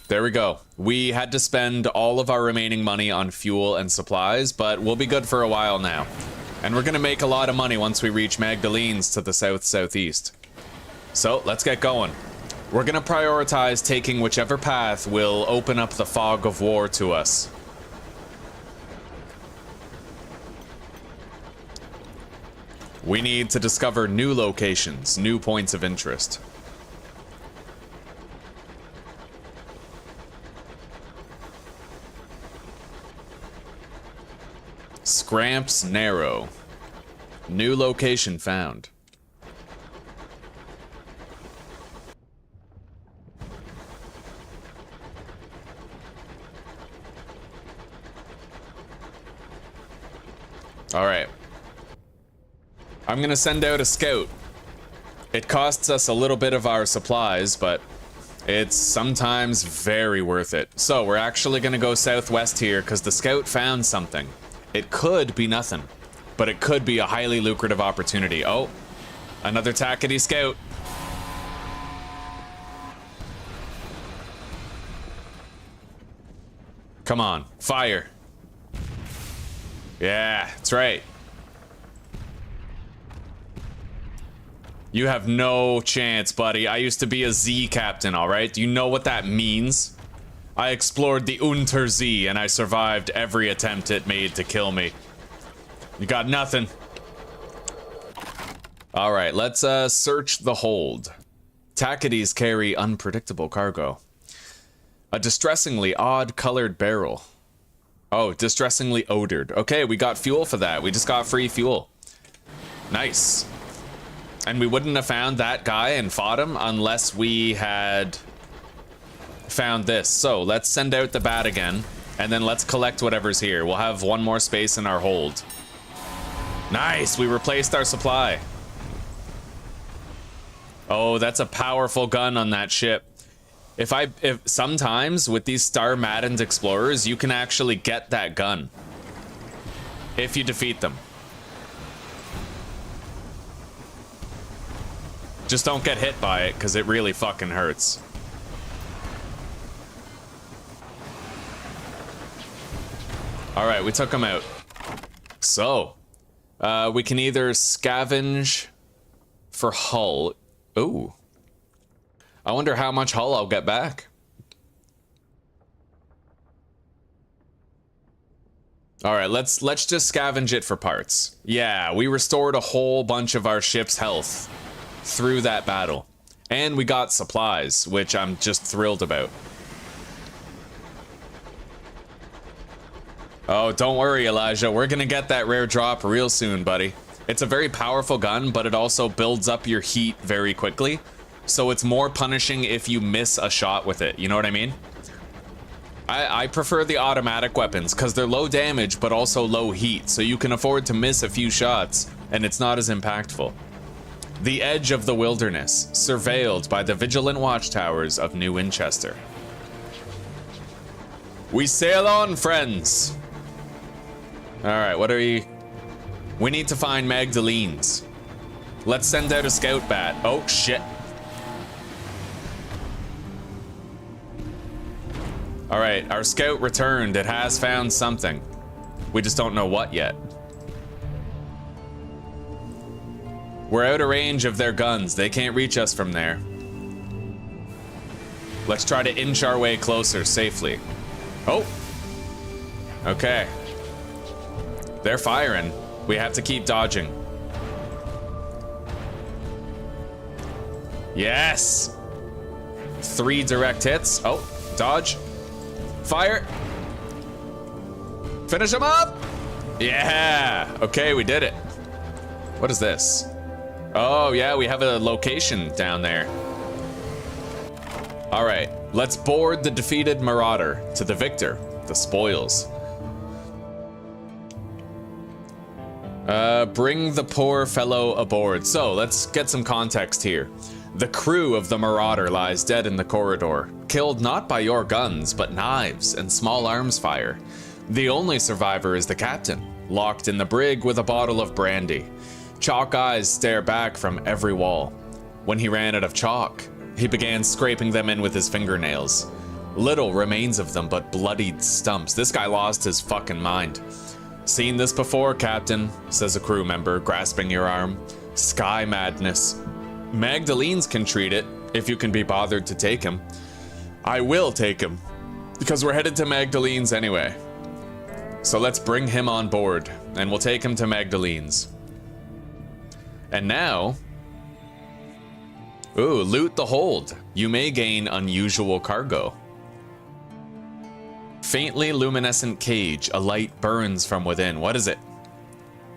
There we go. We had to spend all of our remaining money on fuel and supplies, but we'll be good for a while now. And we're gonna make a lot of money once we reach Magdalene's to the south-southeast. So, let's get going. We're gonna prioritize taking whichever path will open up the fog of war to us. We need to discover new locations, new points of interest. Scramps Narrow. New location found. Alright. I'm gonna send out a scout It costs us a little bit of our supplies, but it's sometimes very worth it. So we're actually gonna go southwest here because the scout found something. It could be nothing, but it could be a highly lucrative opportunity. Oh, another tackety scout. Come on, fire. Yeah, that's right. You have no chance, buddy. I used to be a Z captain, all right? Do you know what that means? I explored the Untersee and I survived every attempt it made to kill me. You got nothing. All right, let's search the hold. Tacketies carry unpredictable cargo. A distressingly odd colored barrel. Oh, distressingly odored. Okay, we got fuel for that. We just got free fuel. Nice. And we wouldn't have found that guy and fought him unless we had found this. So let's send out the bat again, and then let's collect whatever's here. We'll have one more space in our hold. Nice, we replaced our supply. Oh, that's a powerful gun on that ship. If sometimes with these star-maddened explorers, you can actually get that gun if you defeat them. Just don't get hit by it, because it really fucking hurts. Alright, we took him out. So, we can either scavenge for hull. Ooh. I wonder how much hull I'll get back. Alright, let's just scavenge it for parts. Yeah, we restored a whole bunch of our ship's health through that battle. And we got supplies, which I'm just thrilled about. Oh, don't worry, Elijah. We're gonna get that rare drop real soon, buddy. It's a very powerful gun, but it also builds up your heat very quickly. So it's more punishing if you miss a shot with it. You know what I mean? I prefer the automatic weapons because they're low damage, but also low heat. So you can afford to miss a few shots, and it's not as impactful. The edge of the wilderness, surveilled by the vigilant watchtowers of New Winchester. We sail on, friends. All right, what are we? We need to find Magdalene's. Let's send out a scout bat. Oh, shit. All right, our scout returned. It has found something. We just don't know what yet. We're out of range of their guns. They can't reach us from there. Let's try to inch our way closer safely. Oh. Okay. They're firing. We have to keep dodging. Yes. 3 direct hits. Oh, dodge. Fire. Finish him up. Yeah. Okay, we did it. What is this? Oh, yeah, we have a location down there. All right, let's board the defeated marauder. To the victor, the spoils. Bring the poor fellow aboard. So, let's get some context here. The crew of the marauder lies dead in the corridor, killed not by your guns, but knives and small arms fire. The only survivor is the captain, locked in the brig with a bottle of brandy. Chalk eyes stare back from every wall. When he ran out of chalk, he began scraping them in with his fingernails. Little remains of them but bloodied stumps. This guy lost his fucking mind. Seen this before, Captain, says a crew member, grasping your arm. Sky madness. Magdalene's can treat it, if you can be bothered to take him. I will take him, because we're headed to Magdalene's anyway. So let's bring him on board, and we'll take him to Magdalene's. And now... Ooh, loot the hold. You may gain unusual cargo. Faintly luminescent cage. A light burns from within. What is it?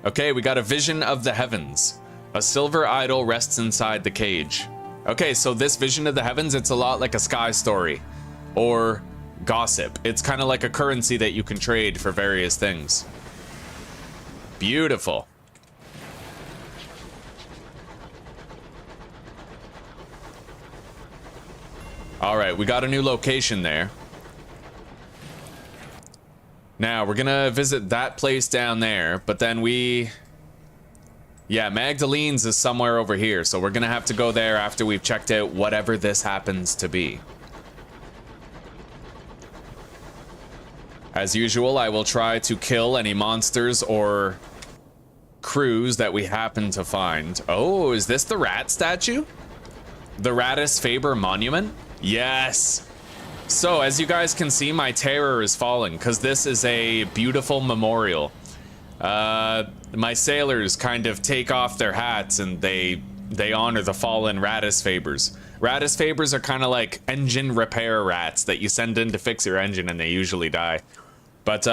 Okay, we got a vision of the heavens. A silver idol rests inside the cage. Okay, so this vision of the heavens, it's a lot like a sky story. Or gossip. It's kind of like a currency that you can trade for various things. Beautiful. All right, we got a new location there. Now, we're gonna visit that place down there, but then yeah, Magdalene's is somewhere over here, so we're gonna have to go there after we've checked out whatever this happens to be. As usual, I will try to kill any monsters or crews that we happen to find. Oh, is this the rat statue? The Ratus Faber monument? Yes! So, as you guys can see, my terror is falling, because this is a beautiful memorial. My sailors kind of take off their hats and they honor the fallen Ratus Fabers. Ratus Fabers are kind of like engine repair rats that you send in to fix your engine and they usually die. But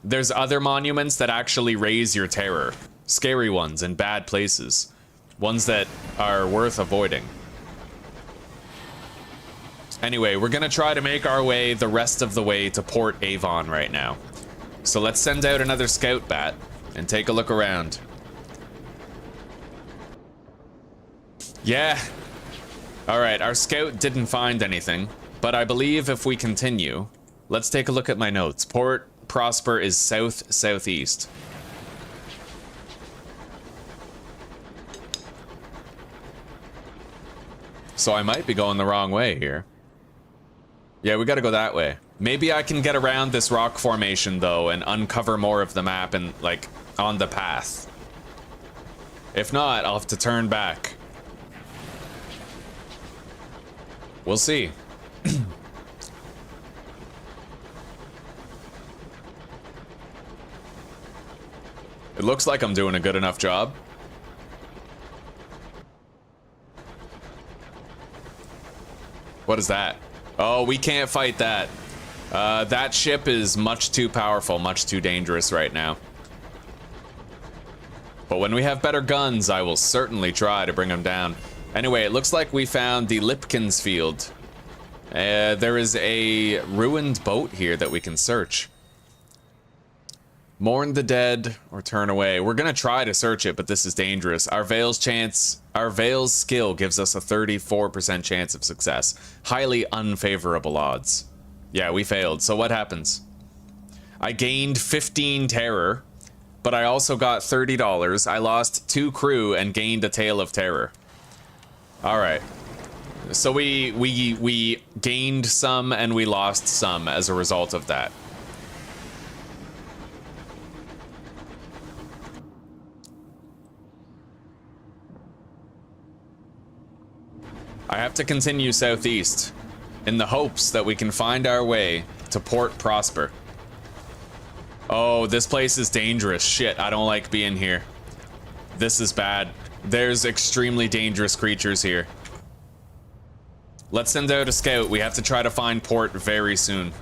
there's other monuments that actually raise your terror. Scary ones in bad places. Ones that are worth avoiding. Anyway, we're gonna try to make our way the rest of the way to Port Avon right now. So let's send out another scout bat and take a look around. Yeah. Alright, our scout didn't find anything, but I believe if we continue, let's take a look at my notes. Port Prosper is south-southeast. So I might be going the wrong way here. Yeah, we gotta go that way. Maybe I can get around this rock formation, though, and uncover more of the map and, like, on the path. If not, I'll have to turn back. We'll see. It looks like I'm doing a good enough job. What is that? Oh, we can't fight that. That ship is much too powerful, much too dangerous right now. But when we have better guns, I will certainly try to bring them down. Anyway, it looks like we found the Lipkins field. There is a ruined boat here that we can search. Mourn the dead or turn away. We're gonna try to search it, but this is dangerous. Our Veil's skill gives us a 34% chance of success. Highly unfavorable odds. Yeah, we failed. So what happens? I gained 15 terror, but I also got $30. I lost 2 crew and gained a tale of terror. All right. So we gained some and we lost some as a result of that. I have to continue southeast in the hopes that we can find our way to Port Prosper. Oh, this place is dangerous. Shit, I don't like being here. This is bad. There's extremely dangerous creatures here. Let's send out a scout. We have to try to find port very soon.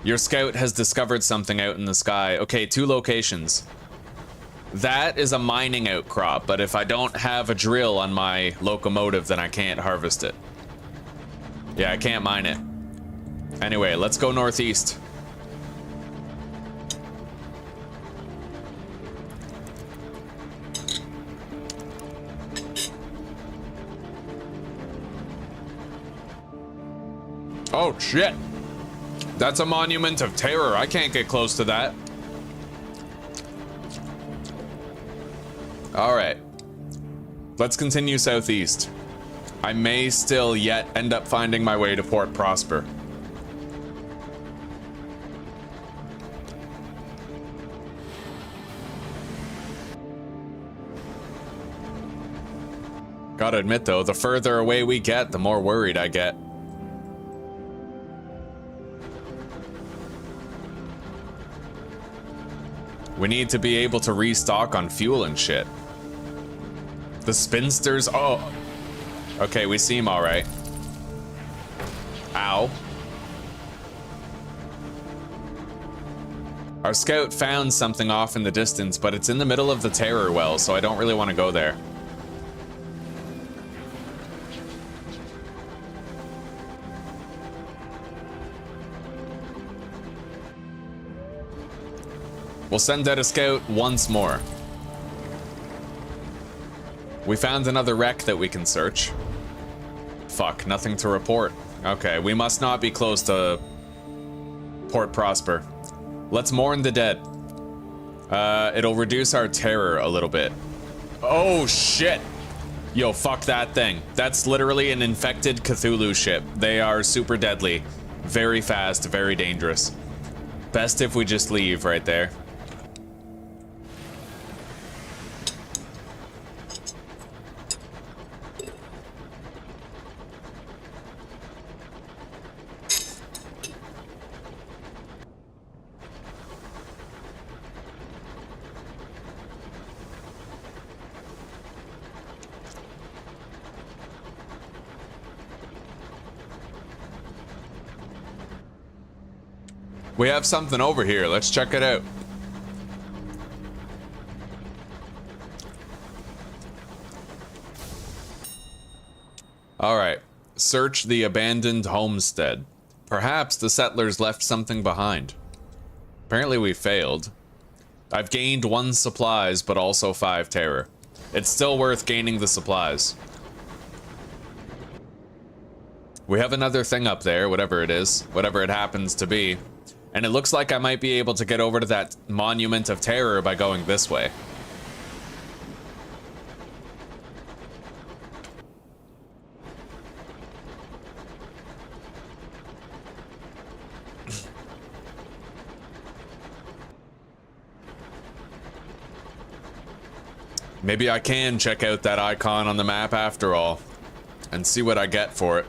Your scout has discovered something out in the sky. Okay, 2 locations. That is a mining outcrop, but if I don't have a drill on my locomotive, then I can't harvest it. Yeah, I can't mine it. Anyway, let's go northeast. Oh, shit. That's a monument of terror. I can't get close to that. All right, let's continue southeast. I may still yet end up finding my way to Port Prosper. Gotta admit though, the further away we get, the more worried I get. We need to be able to restock on fuel and shit. The spinsters, oh. Okay, we seem all right. Ow. Our scout found something off in the distance, but it's in the middle of the terror well, so I don't really want to go there. We'll send out a scout once more. We found another wreck that we can search. fuck, nothing to report. Okay, we must not be close to Port Prosper. Let's mourn the dead. It'll reduce our terror a little bit. Oh shit! Yo, fuck that thing. That's literally an infected Cthulhu ship. They are super deadly. Very fast, very dangerous. Best if we just leave right there. We have something over here. Let's check it out. All right. Search the abandoned homestead. Perhaps the settlers left something behind. Apparently we failed. I've gained 1 supplies, but also 5 terror. It's still worth gaining the supplies. We have another thing up there, whatever it is, whatever it happens to be. And it looks like I might be able to get over to that Monument of Terror by going this way. Maybe I can check out that icon on the map after all, and see what I get for it.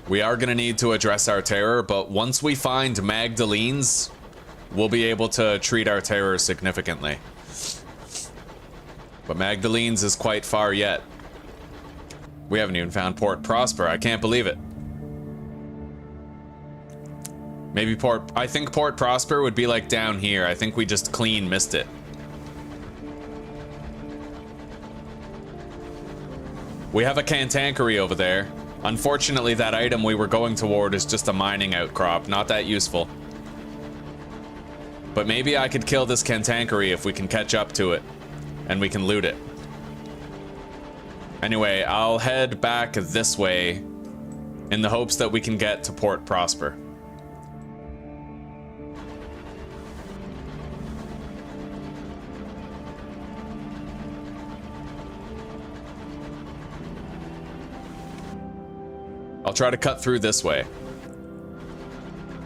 We are gonna need to address our terror, but once we find Magdalene's, we'll be able to treat our terror significantly. But Magdalene's is quite far yet. We haven't even found Port Prosper. I can't believe it. Maybe I think Port Prosper would be like down here. I think we just clean missed it. We have a cantankery over there. Unfortunately, that item we were going toward is just a mining outcrop, not that useful. But maybe I could kill this cantankery if we can catch up to it, and we can loot it. Anyway, I'll head back this way in the hopes that we can get to Port Prosper. I'll try to cut through this way,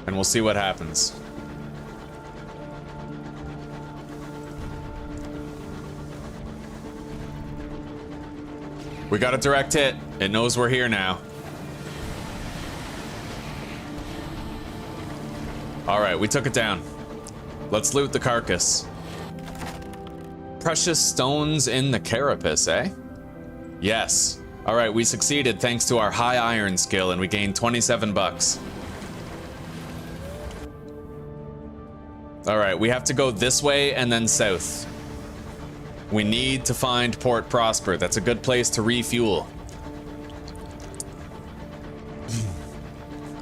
and we'll see what happens. We got a direct hit. It knows we're here now. All right, we took it down. Let's loot the carcass. Precious stones in the carapace, eh? Yes. All right, we succeeded thanks to our high iron skill, and we gained 27 bucks. All right, we have to go this way and then south. We need to find Port Prosper. That's a good place to refuel.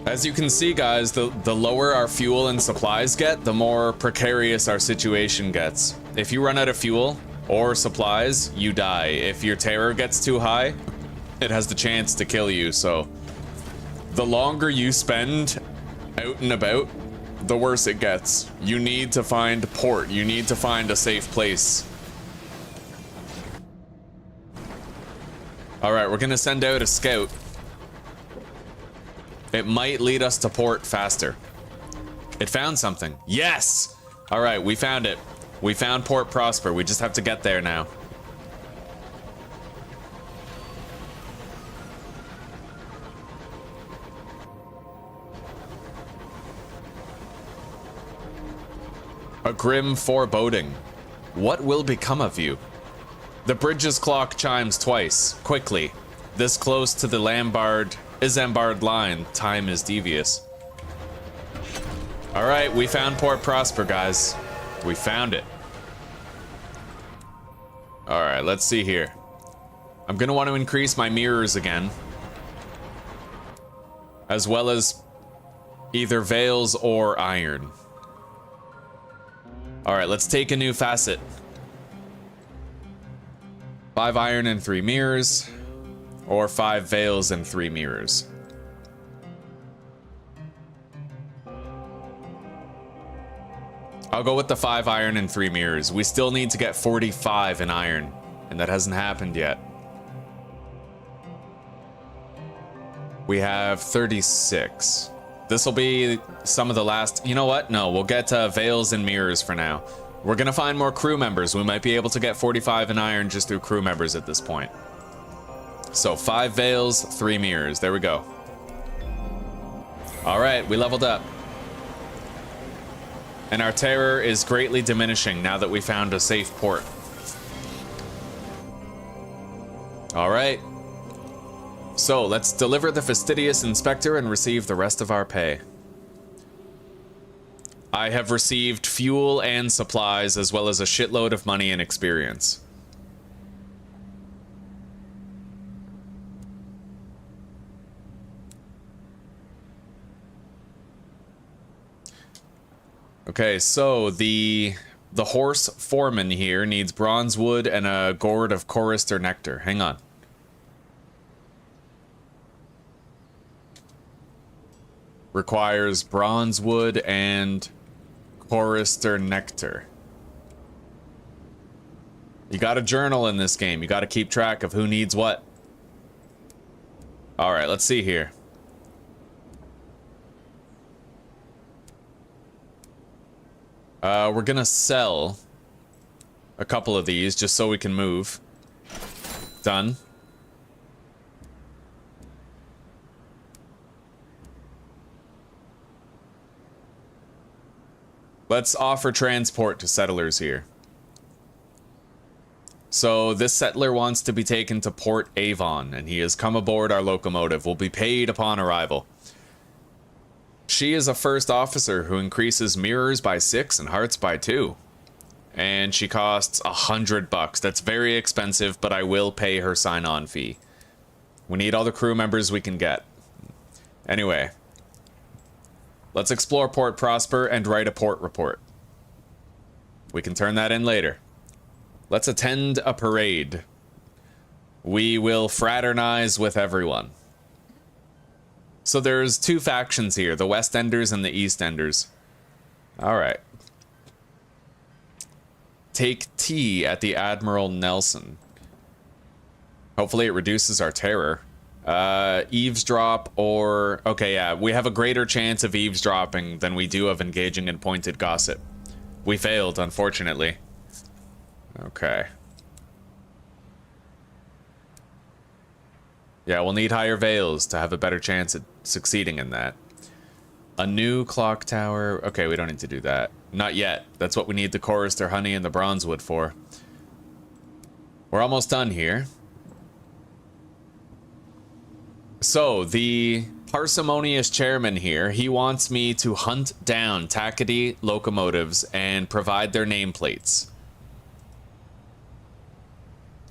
As you can see, guys, the lower our fuel and supplies get, the more precarious our situation gets. If you run out of fuel or supplies, you die. If your terror gets too high, it has the chance to kill you, so the longer you spend out and about, the worse it gets. You need to find port. You need to find a safe place. All right, we're gonna send out a scout. It might lead us to port faster. It found something. Yes! All right, we found it. We found Port Prosper. We just have to get there now. A grim foreboding. What will become of you? The bridge's clock chimes twice, quickly. This close to the Isambard line, time is devious. All right, we found Port Prosper, guys. We found it. All right, let's see here. I'm gonna want to increase my mirrors again, as well as either veils or iron. All right, let's take a new facet. 5 iron and 3 mirrors, or 5 veils and 3 mirrors. I'll go with the 5 iron and 3 mirrors. We still need to get 45 in iron, and that hasn't happened yet. We have 36. This will be some of the last... You know what? No, we'll get veils and mirrors for now. We're gonna find more crew members. We might be able to get 45 in iron just through crew members at this point. So 5 veils, 3 mirrors. There we go. All right, we leveled up. And our terror is greatly diminishing now that we found a safe port. All right. So let's deliver the fastidious inspector and receive the rest of our pay. I have received fuel and supplies, as well as a shitload of money and experience. Okay, so the horse foreman here needs bronze wood and a gourd of chorister nectar. Hang on. Requires bronze wood and chorister nectar. You got a journal in this game. You got to keep track of who needs what. All right, let's see here. We're gonna sell a couple of these just so we can move. Done. Let's offer transport to settlers here. So this settler wants to be taken to Port Avon, and he has come aboard our locomotive. Will be paid upon arrival. She is a first officer who increases mirrors by 6 and hearts by 2. And she costs $100. That's very expensive, but I will pay her sign-on fee. We need all the crew members we can get. Anyway. Let's explore Port Prosper and write a port report. We can turn that in later. Let's attend a parade. We will fraternize with everyone. So there's 2 factions here, the West Enders and the East Enders. All right. Take tea at the Admiral Nelson. Hopefully it reduces our terror. Eavesdrop or... Okay, yeah, we have a greater chance of eavesdropping than we do of engaging in pointed gossip. We failed, unfortunately. Okay. Yeah, we'll need higher veils to have a better chance at succeeding in that. A new clock tower. Okay, we don't need to do that. Not yet. That's what we need the chorister honey and the bronze wood for. We're almost done here. So, the parsimonious chairman here, he wants me to hunt down Takati locomotives and provide their nameplates.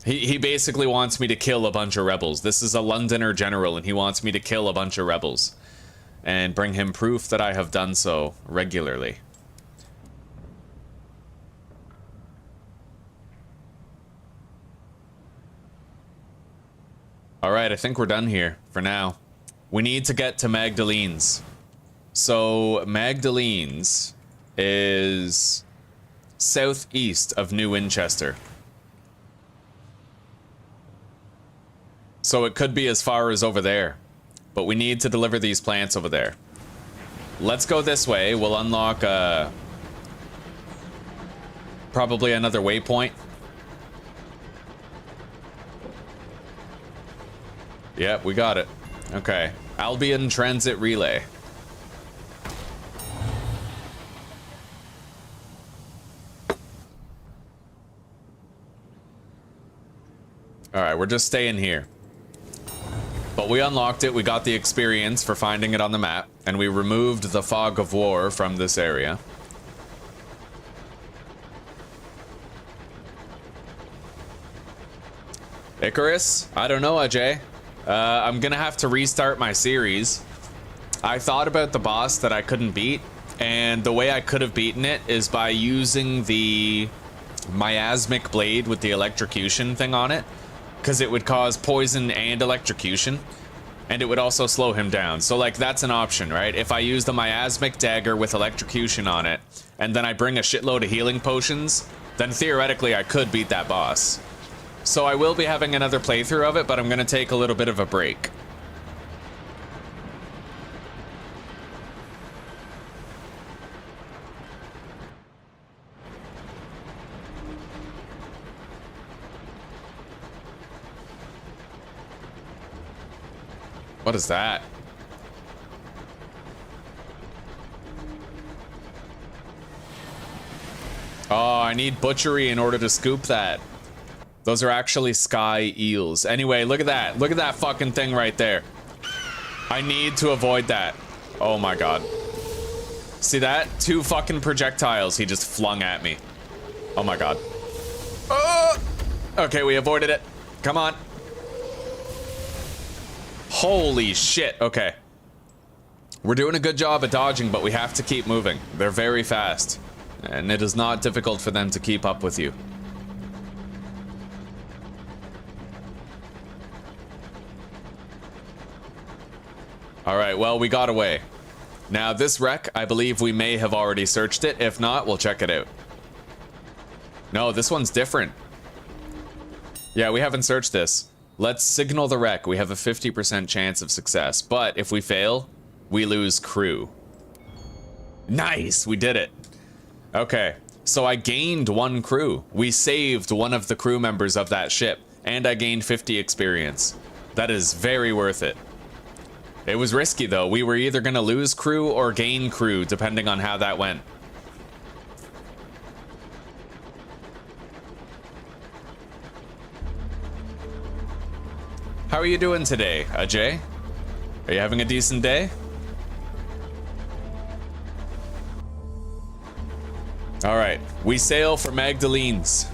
He basically wants me to kill a bunch of rebels. This is a Londoner general, and he wants me to kill a bunch of rebels. And bring him proof that I have done so regularly. Alright, I think we're done here for now. We need to get to Magdalene's. So, Magdalene's is southeast of New Winchester. So it could be as far as over there. But we need to deliver these plants over there. Let's go this way. We'll unlock probably another waypoint. Yep, we got it. Okay. Albion Transit Relay. Alright, we're just staying here. But we unlocked it, we got the experience for finding it on the map, and we removed the fog of war from this area. Icarus? I don't know, Ajay. I'm gonna have to restart my series. I thought about the boss that I couldn't beat, and the way I could have beaten it is by using the miasmic blade with the electrocution thing on it, because it would cause poison and electrocution, and it would also slow him down. So like that's an option, right? If I use the miasmic dagger with electrocution on it, and then I bring a shitload of healing potions, then theoretically I could beat that boss. So I will be having another playthrough of it, but I'm gonna take a little bit of a break. What is that? Oh, I need butchery in order to scoop that. Those are actually sky eels. Anyway, look at that. Look at that fucking thing right there. I need to avoid that. Oh my god. See that? 2 fucking projectiles he just flung at me. Oh my god. Oh! Okay, we avoided it. Come on. Holy shit. Okay. We're doing a good job at dodging, but we have to keep moving. They're very fast, and it is not difficult for them to keep up with you. Alright, well, we got away. Now, this wreck, I believe we may have already searched it. If not, we'll check it out. No, this one's different. Yeah, we haven't searched this. Let's signal the wreck. We have a 50% chance of success, but if we fail, we lose crew. Nice, we did it. Okay, so I gained 1 crew. We saved one of the crew members of that ship, and I gained 50 experience. That is very worth it. It was risky though. We were either gonna lose crew or gain crew, depending on how that went. How are you doing today, Ajay? Are you having a decent day? Alright, we sail for Magdalene's.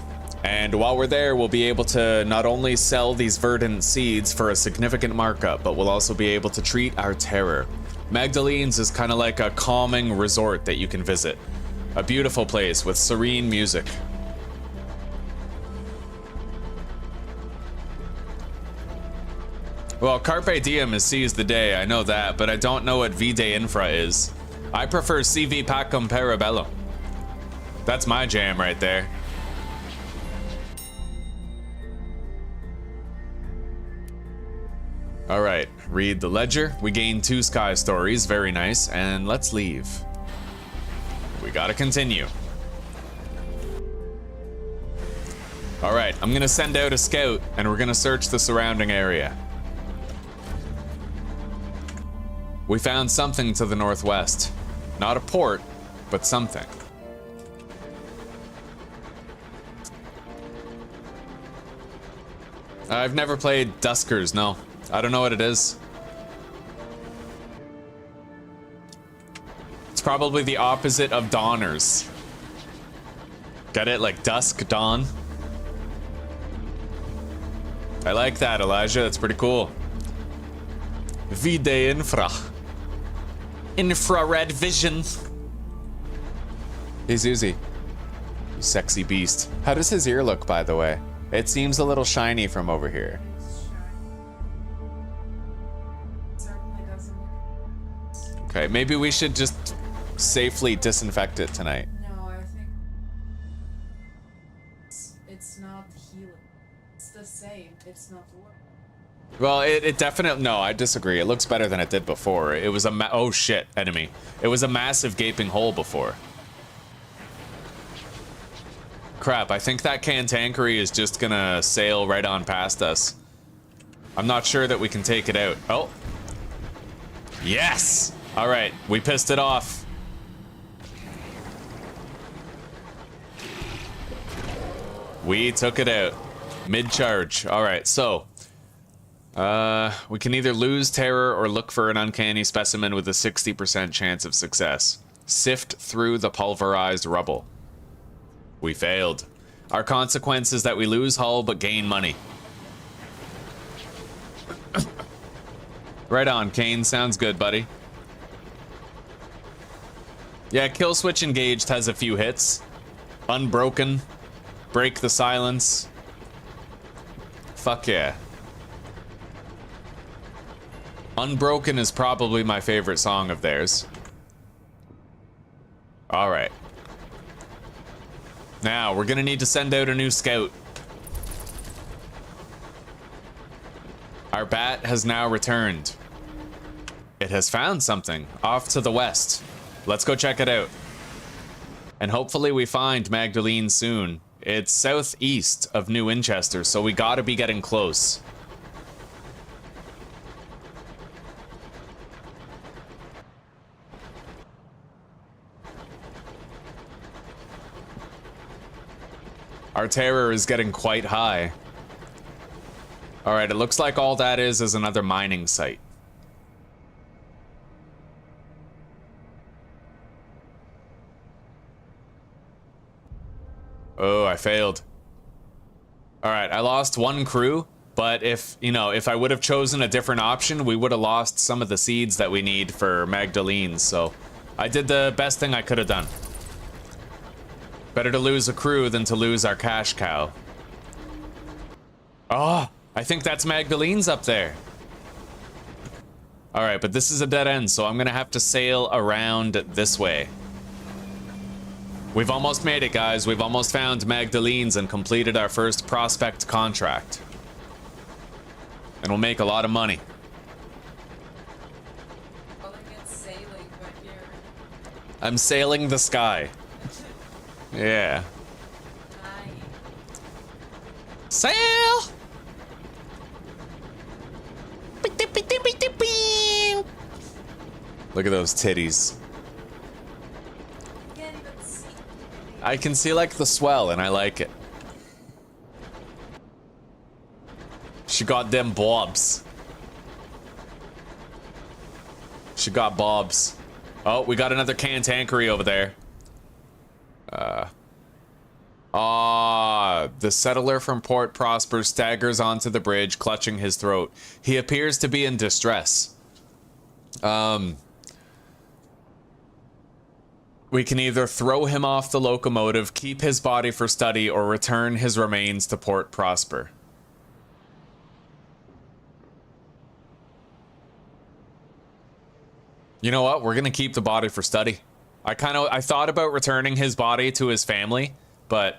And while we're there, we'll be able to not only sell these verdant seeds for a significant markup, but we'll also be able to treat our terror. Magdalene's is kind of like a calming resort that you can visit. A beautiful place with serene music. Well, Carpe Diem is seize the day, I know that, but I don't know what Vide Infra is. I prefer CV Pacum Parabellum. That's my jam right there. Alright, read the ledger. We gained 2 sky stories, very nice, and let's leave. We gotta continue. Alright, I'm gonna send out a scout, and we're gonna search the surrounding area. We found something to the northwest. Not a port, but something. I've never played Duskers, no. I don't know what it is. It's probably the opposite of Dawners. Get it? Like dusk, dawn? I like that, Elijah. That's pretty cool. Vide Infra. Infrared vision. Hey, Zuzi. You sexy beast. How does his ear look, by the way? It seems a little shiny from over here. Okay, maybe we should just safely disinfect it tonight. No, I think it's not healing. It's the same. It's not working. Well, it definitely... No, I disagree. It looks better than it did before. It was a oh shit, enemy. It was a massive gaping hole before. Crap, I think that cantankery is just gonna sail right on past us. I'm not sure that we can take it out. Oh. Yes! Alright, we pissed it off. We took it out. Mid-charge. Alright, so... we can either lose terror or look for an uncanny specimen with a 60% chance of success. Sift through the pulverized rubble. We failed. Our consequence is that we lose hull but gain money. Right on, Kane. Sounds good, buddy. Yeah, kill switch engaged has a few hits. Unbroken. Break the silence. Fuck yeah. Unbroken is probably my favorite song of theirs. Alright. Now, we're gonna need to send out a new scout. Our bat has now returned. It has found something off to the west. Let's go check it out. And hopefully we find Magdalene soon. It's southeast of New Winchester, so we gotta be getting close. Our terror is getting quite high. Alright, it looks like all that is another mining site. Oh, I failed. Alright, I lost one crew, but if I would have chosen a different option, we would have lost some of the seeds that we need for Magdalene, so I did the best thing I could have done. Better to lose a crew than to lose our cash cow. Oh, I think that's Magdalene's up there. Alright, but this is a dead end, so I'm gonna have to sail around this way. We've almost made it, guys. We've almost found Magdalene's and completed our first prospect contract. And we'll make a lot of money. Sailing, but you're... I'm sailing the sky. Yeah. Sail! Look at those titties. Can't even see. I can see like the swell and I like it. She got them bobs. She got bobs. Oh, we got another cantankery over there. The settler from Port Prosper staggers onto the bridge, clutching his throat. He appears to be in distress. We can either throw him off the locomotive, keep his body for study, or return his remains to Port Prosper. You know what? We're gonna keep the body for study. I thought about returning his body to his family, but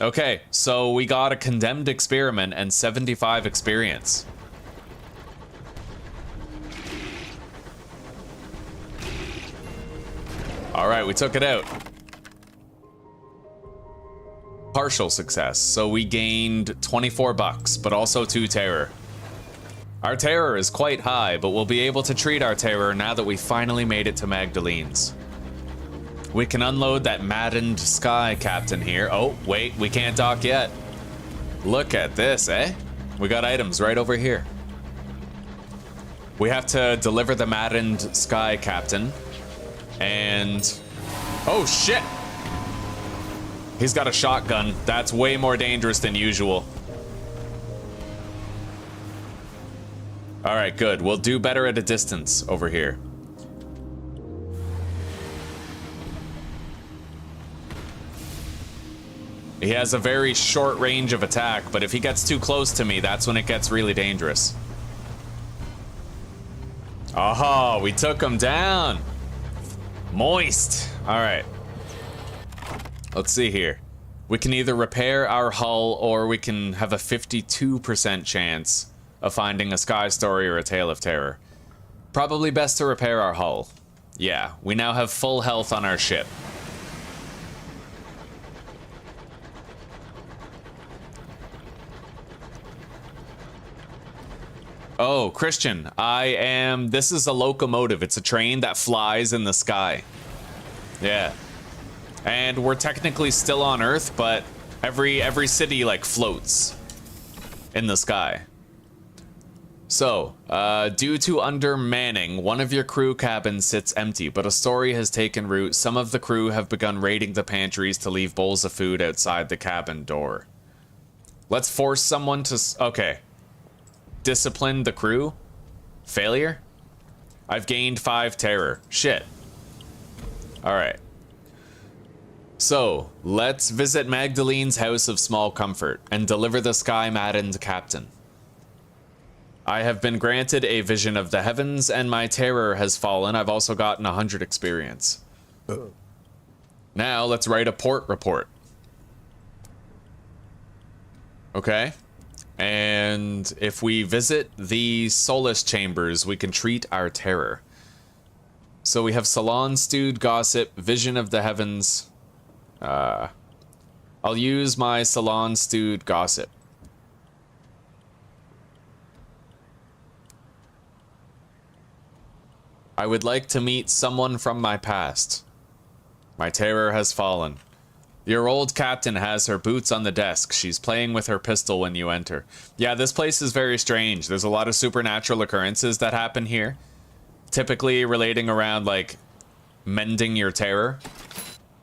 okay, so we got a condemned experiment and 75 experience. Alright, we took it out. Partial success, so we gained 24 bucks, but also 2 terror. Our terror is quite high, but we'll be able to treat our terror now that we finally made it to Magdalene's. We can unload that maddened sky captain here. Oh, wait, we can't dock yet. Look at this, eh? We got items right over here. We have to deliver the maddened sky captain. And... oh, shit! He's got a shotgun. That's way more dangerous than usual. Alright, good. We'll do better at a distance over here. He has a very short range of attack, but if he gets too close to me, that's when it gets really dangerous. Oh, we took him down. Moist. Alright. Let's see here. We can either repair our hull, or we can have a 52% chance of finding a sky story or a tale of terror. Probably best to repair our hull. Yeah, we now have full health on our ship. Oh, Christian, this is a locomotive. It's a train that flies in the sky. Yeah. And we're technically still on Earth, but every city, like, floats in the sky. So, due to undermanning, one of your crew cabins sits empty, but a story has taken root. Some of the crew have begun raiding the pantries to leave bowls of food outside the cabin door. Let's force someone to... okay. Discipline the crew? Failure? I've gained 5 terror. Shit. Alright. So, let's visit Magdalene's house of small comfort and deliver the sky-maddened captain. I have been granted a vision of the heavens and my terror has fallen. I've also gotten 100 experience. Now, let's write a port report. Okay. And if we visit the Solace Chambers, we can treat our terror. So we have Salon, Stewed Gossip, Vision of the Heavens. I'll use my Salon, Stewed Gossip. I would like to meet someone from my past. My terror has fallen. Your old captain has her boots on the desk. She's playing with her pistol when you enter. Yeah, this place is very strange. There's a lot of supernatural occurrences that happen here. Typically relating around, like, mending your terror.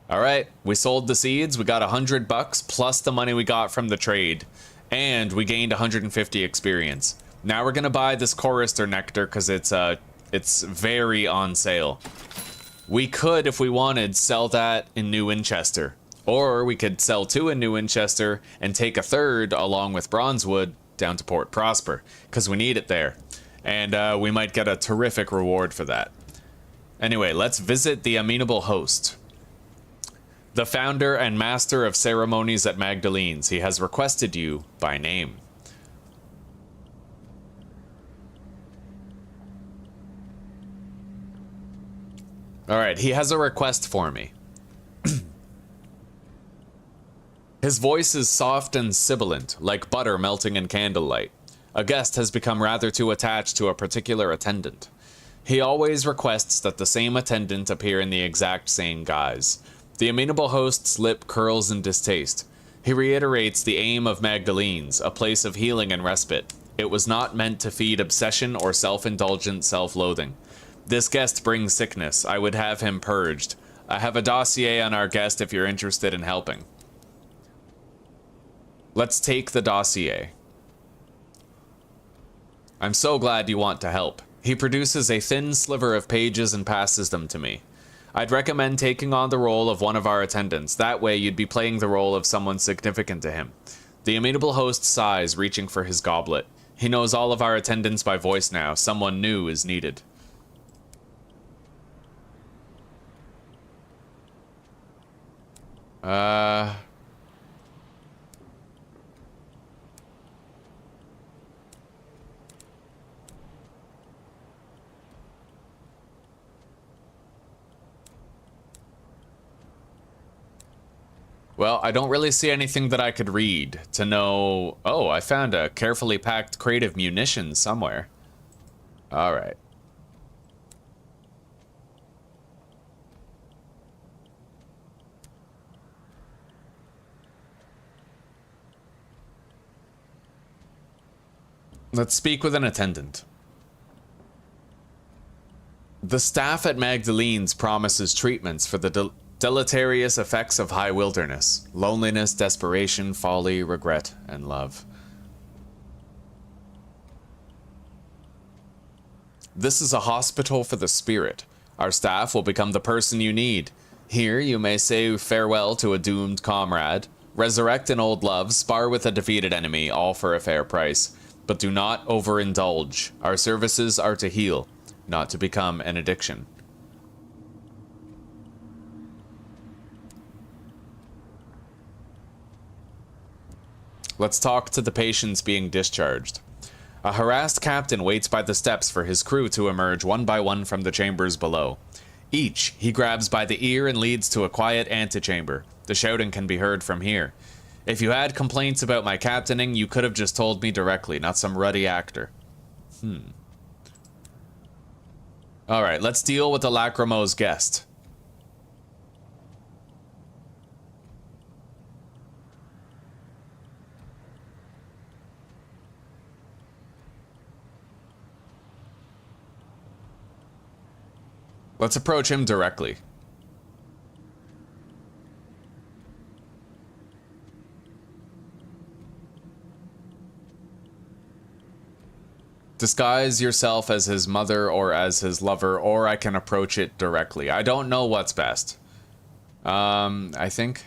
Alright, we sold the seeds. We got $100 plus the money we got from the trade. And we gained 150 experience. Now we're gonna buy this Chorister Nectar because it's very on sale. We could, if we wanted, sell that in New Winchester. Or we could sell two in New Winchester and take a third along with Bronzewood down to Port Prosper, because we need it there. And we might get a terrific reward for that. Anyway, let's visit the amenable host. The founder and master of ceremonies at Magdalene's. He has requested you by name. Alright, he has a request for me. His voice is soft and sibilant, like butter melting in candlelight. A guest has become rather too attached to a particular attendant. He always requests that the same attendant appear in the exact same guise. The amenable host's lip curls in distaste. He reiterates the aim of Magdalene's, a place of healing and respite. It was not meant to feed obsession or self-indulgent self-loathing. This guest brings sickness. I would have him purged. I have a dossier on our guest if you're interested in helping. Let's take the dossier. I'm so glad you want to help. He produces a thin sliver of pages and passes them to me. I'd recommend taking on the role of one of our attendants. That way you'd be playing the role of someone significant to him. The amenable host sighs, reaching for his goblet. He knows all of our attendants by voice now. Someone new is needed. Well, I don't really see anything that I could read to know... Oh, I found a carefully packed crate of munitions somewhere. Alright. Let's speak with an attendant. The staff at Magdalene's promises treatments for the deleterious effects of high wilderness, loneliness, desperation, folly, regret, and love. This is a hospital for the spirit. Our staff will become the person you need. Here you may say farewell to a doomed comrade, resurrect an old love, spar with a defeated enemy, all for a fair price. But do not overindulge. Our services are to heal, not to become an addiction. Let's talk to the patients being discharged. A harassed captain waits by the steps for his crew to emerge one by one from the chambers below. Each he grabs by the ear and leads to a quiet antechamber. The shouting can be heard from here. If you had complaints about my captaining, you could have just told me directly, not some ruddy actor. Alright, let's deal with the Lachrymose guest. Let's approach him directly. Disguise yourself as his mother or as his lover, or I can approach it directly. I don't know what's best. I think.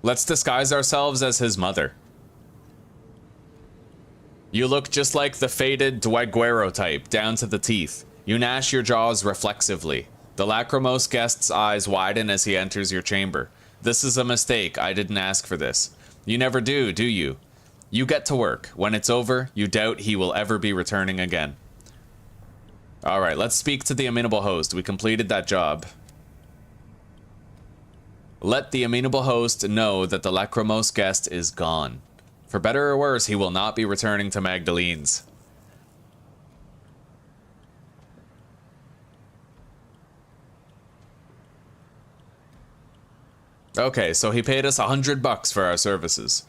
Let's disguise ourselves as his mother. You look just like the faded Dweguero type, down to the teeth. You gnash your jaws reflexively. The lachrymose guest's eyes widen as he enters your chamber. This is a mistake. I didn't ask for this. You never do you? You get to work. When it's over, you doubt he will ever be returning again. Alright, let's speak to the amenable host. We completed that job. Let the amenable host know that the lachrymose guest is gone. For better or worse, he will not be returning to Magdalene's. Okay, so he paid us $100 for our services.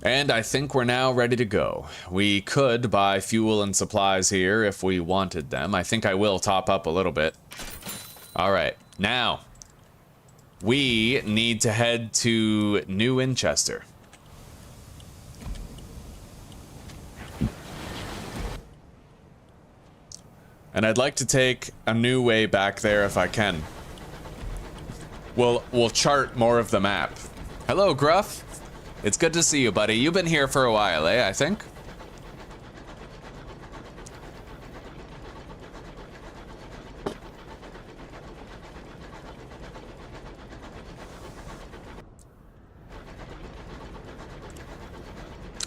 And I think we're now ready to go. We could buy fuel and supplies here if we wanted them. I think I will top up a little bit. Alright, now we need to head to New Winchester. And I'd like to take a new way back there if I can. We'll chart more of the map. Hello, Gruff. It's good to see you, buddy. You've been here for a while, I think?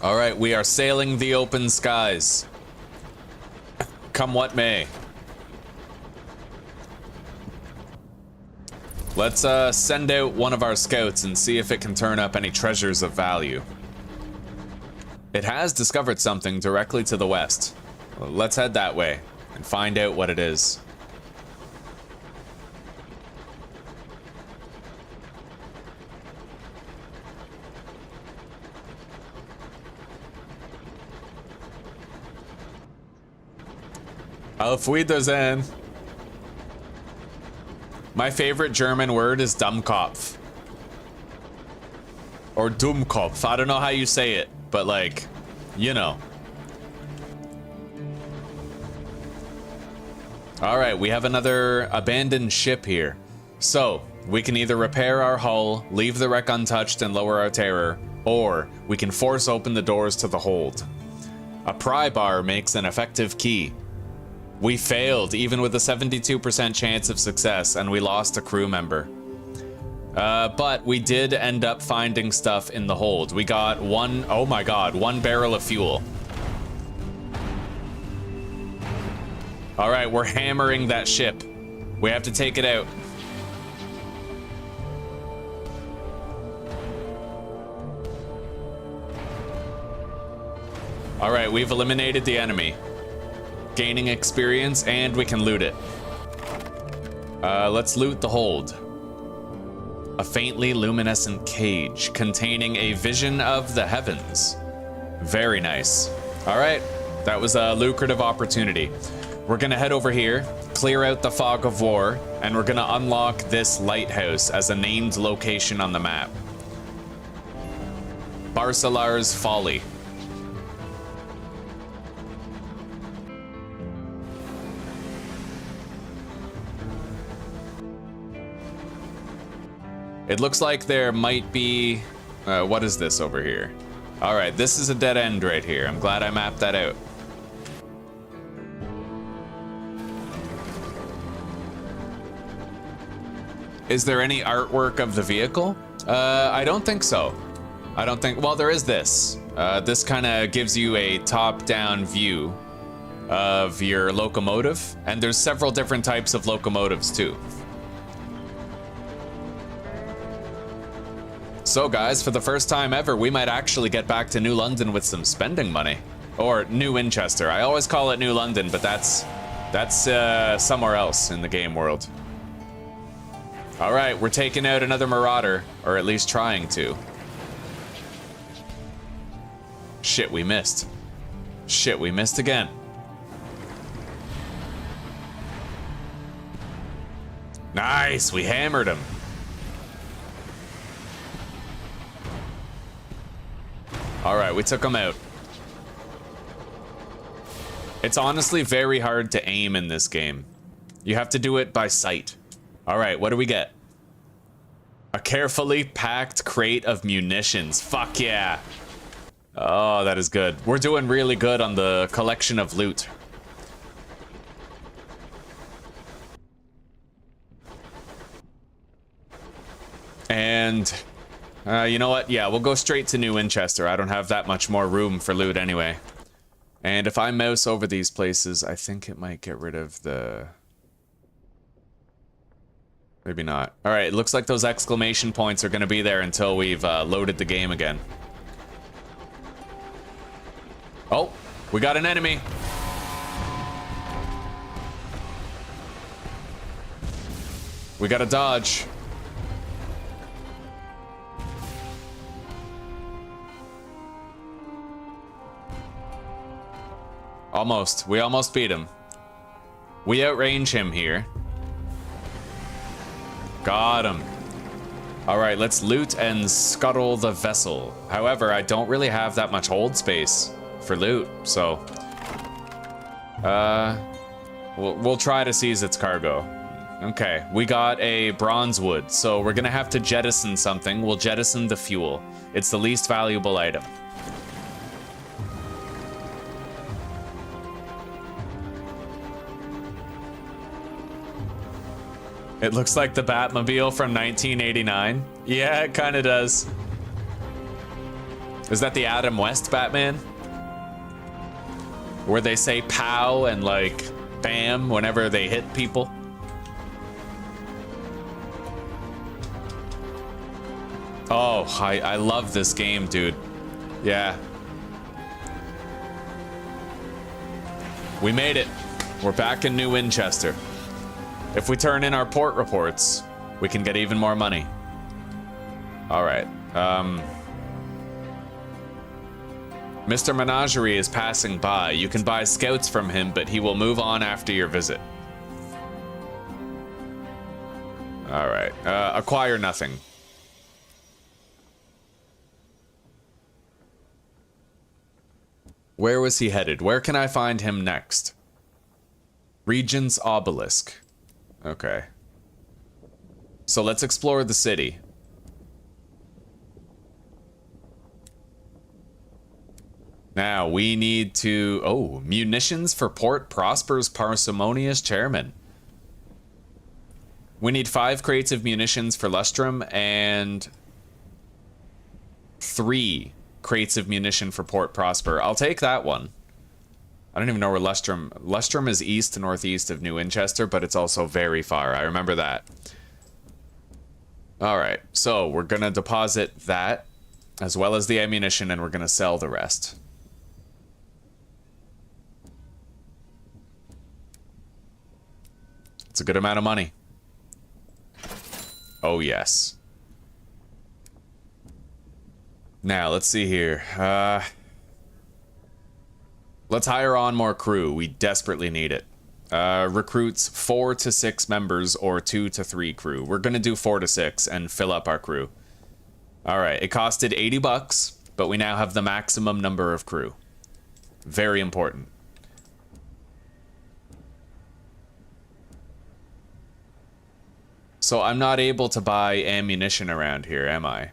All right, we are sailing the open skies. Come what may. Let's send out one of our scouts and see if it can turn up any treasures of value. It has discovered something directly to the west. Let's head that way and find out what it is. Auf Wiedersehen. My favorite German word is Dummkopf. Or Dummkopf. I don't know how you say it, but like, you know. Alright, we have another abandoned ship here. So, we can either repair our hull, leave the wreck untouched and lower our terror, or we can force open the doors to the hold. A pry bar makes an effective key. We failed, even with a 72% chance of success, and we lost a crew member. But we did end up finding stuff in the hold. We got oh my god, 1 barrel of fuel. Alright, we're hammering that ship. We have to take it out. Alright, we've eliminated the enemy. Gaining experience, and we can loot it. Let's loot the hold. A faintly luminescent cage containing a vision of the heavens. Very nice. Alright, that was a lucrative opportunity. We're gonna head over here, clear out the fog of war, and we're gonna unlock this lighthouse as a named location on the map. Barcelar's Folly. It looks like there might be... what is this over here? Alright, this is a dead end right here. I'm glad I mapped that out. Is there any artwork of the vehicle? I don't think so. I don't think... Well, there is this. This kind of gives you a top-down view of your locomotive. And there's several different types of locomotives, too. So guys, for the first time ever, we might actually get back to New London with some spending money. Or New Winchester. I always call it New London, but that's somewhere else in the game world. Alright, we're taking out another marauder, or at least trying to. Shit, we missed. Shit, we missed again. Nice, we hammered him. Alright, we took him out. It's honestly very hard to aim in this game. You have to do it by sight. All right, what do we get? A carefully packed crate of munitions. Fuck yeah. Oh, that is good. We're doing really good on the collection of loot. And, you know what? Yeah, we'll go straight to New Winchester. I don't have that much more room for loot anyway. And if I mouse over these places, I think it might get rid of the... Maybe not. All right, it looks like those exclamation points are going to be there until we've loaded the game again. Oh, we got an enemy. We got to dodge. Almost. We almost beat him. We outrange him here. Got him. All right, let's loot and scuttle the vessel. However, I don't really have that much hold space for loot, so we'll try to seize its cargo. Okay, we got a bronze wood, so we're gonna have to jettison something. We'll jettison the fuel. It's the least valuable item. It looks like the Batmobile from 1989. Yeah, it kind of does. Is that the Adam West Batman? Where they say pow and like bam whenever they hit people? Oh, I love this game, dude. Yeah. We made it. We're back in New Winchester. If we turn in our port reports, we can get even more money. All right. Mr. Menagerie is passing by. You can buy scouts from him, but he will move on after your visit. All right. Acquire nothing. Where was he headed? Where can I find him next? Regent's Obelisk. Okay. So let's explore the city. Now we need to... Oh, munitions for Port Prosper's parsimonious chairman. We need 5 crates of munitions for Lustrum and 3 crates of munition for Port Prosper. I'll take that one. I don't even know where Lustrum... Lustrum is east to northeast of New Winchester, but it's also very far. I remember that. All right, so we're going to deposit that, as well as the ammunition, and we're going to sell the rest. It's a good amount of money. Oh, yes. Now, let's see here. Let's hire on more crew. We desperately need it. Recruits 4 to 6 members or 2 to 3 crew. We're gonna do 4 to 6 and fill up our crew. All right, it costed 80 bucks, but we now have the maximum number of crew. Very important. So I'm not able to buy ammunition around here, am I?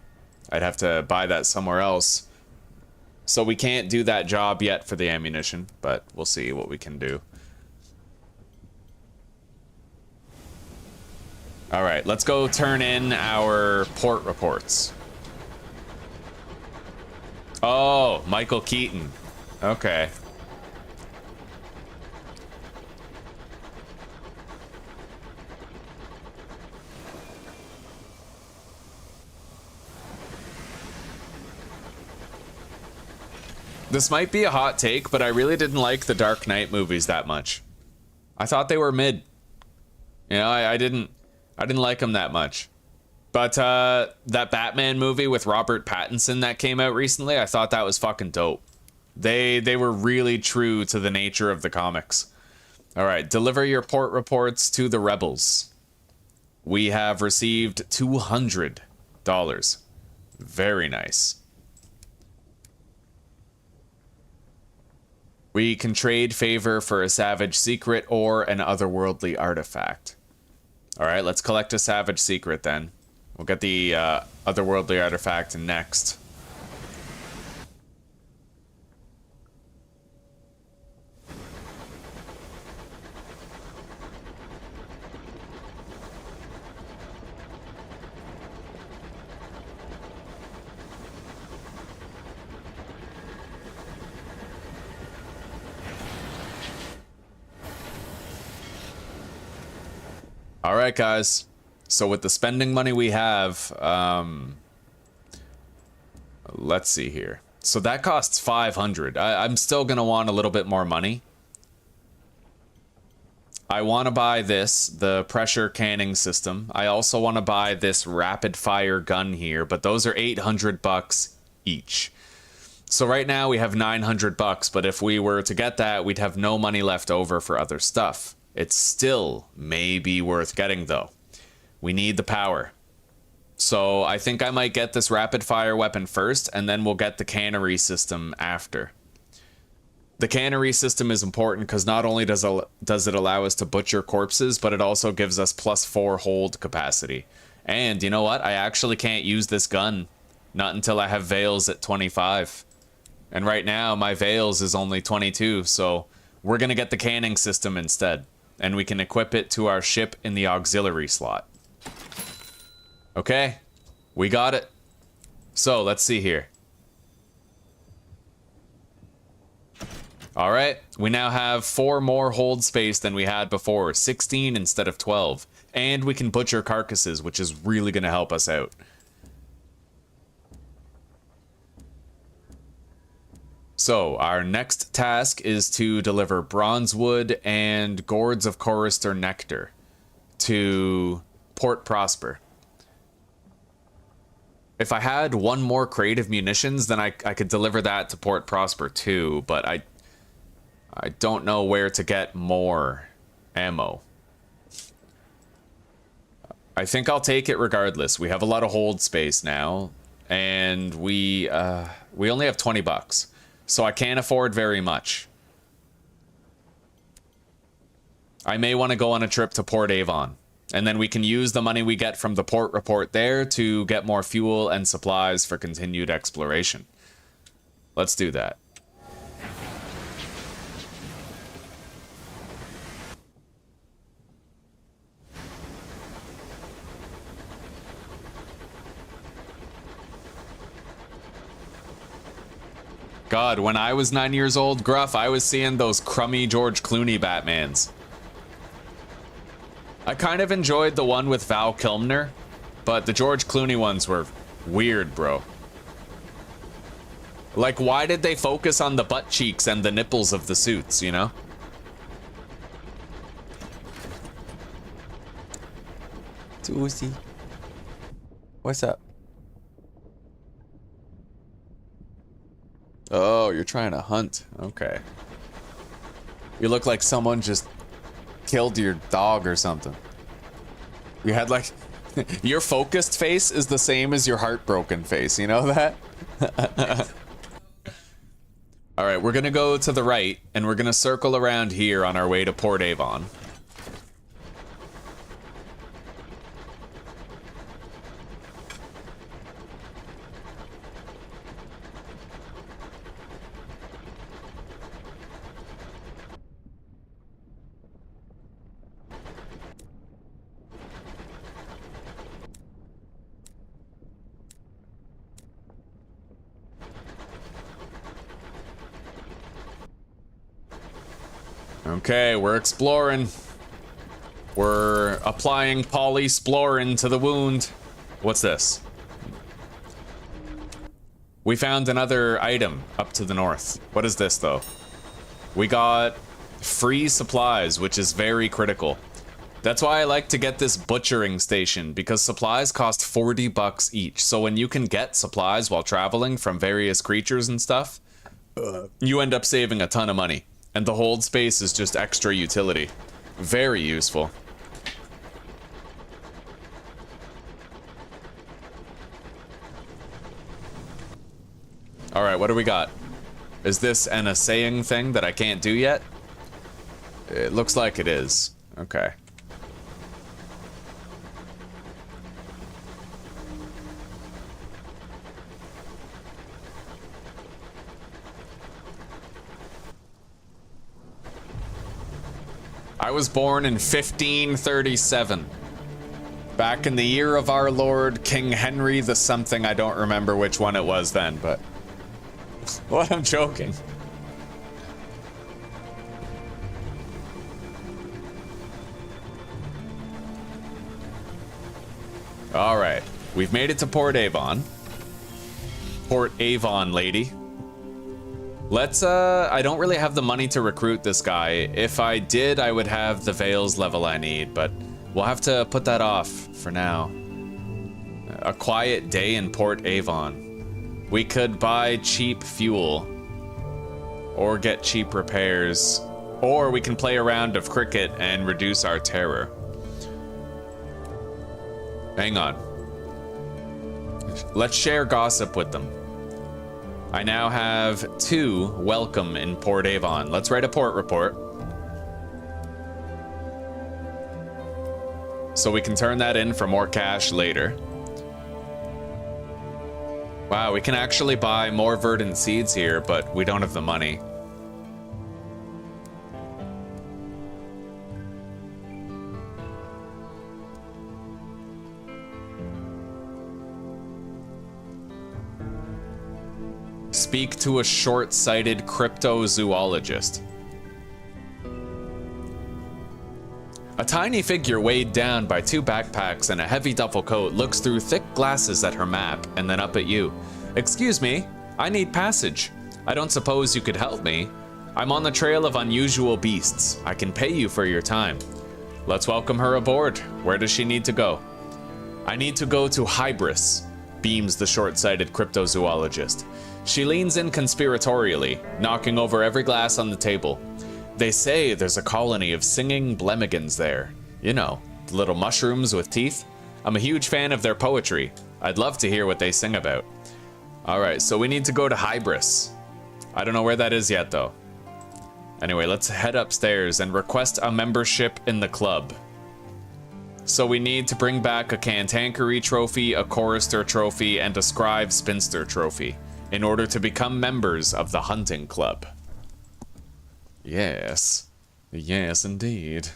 I'd have to buy that somewhere else. So we can't do that job yet for the ammunition, but we'll see what we can do. All right, let's go turn in our port reports. Oh, Michael Keaton. Okay. This might be a hot take, but I really didn't like the Dark Knight movies that much. I thought they were mid. You know, I didn't like them that much. But that Batman movie with Robert Pattinson that came out recently, I thought that was fucking dope. They were really true to the nature of the comics. All right, deliver your port reports to the rebels. We have received $200. Very nice. We can trade favor for a savage secret or an otherworldly artifact. Alright, let's collect a savage secret then. We'll get the otherworldly artifact next. Alright guys, so with the spending money we have, let's see here. So that costs 500. I'm still gonna want a little bit more money. I want to buy this, the pressure canning system. I also want to buy this rapid fire gun here, but those are 800 bucks each. So right now we have 900 bucks, but if we were to get that, we'd have no money left over for other stuff. It's still may be worth getting, though. We need the power. So I think I might get this rapid fire weapon first, and then we'll get the cannery system after. The cannery system is important because not only does it allow us to butcher corpses, but it also gives us +4 hold capacity. And you know what? I actually can't use this gun. Not until I have Veils at 25. And right now, my Veils is only 22, so we're going to get the canning system instead. And we can equip it to our ship in the auxiliary slot. Okay, we got it. So, let's see here. Alright, we now have 4 more hold space than we had before. 16 instead of 12. And we can butcher carcasses, which is really going to help us out. So, our next task is to deliver bronzewood and gourds of chorister nectar to Port Prosper. If I had 1 more crate of munitions, then I could deliver that to Port Prosper too, but I don't know where to get more ammo. I think I'll take it regardless. We have a lot of hold space now, and we only have 20 bucks. So I can't afford very much. I may want to go on a trip to Port Avon. And then we can use the money we get from the port report there to get more fuel and supplies for continued exploration. Let's do that. God, when I was 9 years old, Gruff, I was seeing those crummy George Clooney Batmans. I kind of enjoyed the one with Val Kilmer, but the George Clooney ones were weird, bro. Like, why did they focus on the butt cheeks and the nipples of the suits, you know? Susie. What's up? Oh, you're trying to hunt. Okay. You look like someone just killed your dog or something. You had like... your focused face is the same as your heartbroken face, you know that? Alright, we're gonna go to the right, and we're gonna circle around here on our way to Port Avon. Okay, we're exploring. We're applying polysplorin to the wound. What's this? We found another item up to the north. What is this, though? We got free supplies, which is very critical. That's why I like to get this butchering station, because supplies cost 40 bucks each. So when you can get supplies while traveling from various creatures and stuff, you end up saving a ton of money. And the hold space is just extra utility. Very useful. Alright, what do we got? Is this an assaying thing that I can't do yet? It looks like it is. Okay. I was born in 1537. Back in the year of our Lord, King Henry the something. I don't remember which one it was then, but... What? I'm joking. Alright. We've made it to Port Avon. Port Avon, lady. Let's, I don't really have the money to recruit this guy. If I did, I would have the Veils level I need, but we'll have to put that off for now. A quiet day in Port Avon. We could buy cheap fuel, or get cheap repairs, or we can play a round of cricket and reduce our terror. Hang on. Let's share gossip with them. I now have 2 welcome in Port Avon. Let's write a port report. So we can turn that in for more cash later. Wow, we can actually buy more verdant seeds here, but we don't have the money. Speak to a short-sighted cryptozoologist. A tiny figure weighed down by 2 backpacks and a heavy duffel coat looks through thick glasses at her map and then up at you. Excuse me, I need passage. I don't suppose you could help me. I'm on the trail of unusual beasts. I can pay you for your time. Let's welcome her aboard. Where does she need to go? I need to go to Hybris, beams the short-sighted cryptozoologist. She leans in conspiratorially, knocking over every glass on the table. They say there's a colony of singing blemigans there. You know, the little mushrooms with teeth. I'm a huge fan of their poetry. I'd love to hear what they sing about. Alright, so we need to go to Hybris. I don't know where that is yet, though. Anyway, let's head upstairs and request a membership in the club. So we need to bring back a Cantankery trophy, a Chorister trophy, and a Scribe Spinster trophy in order to become members of the hunting club. Yes. Yes, indeed.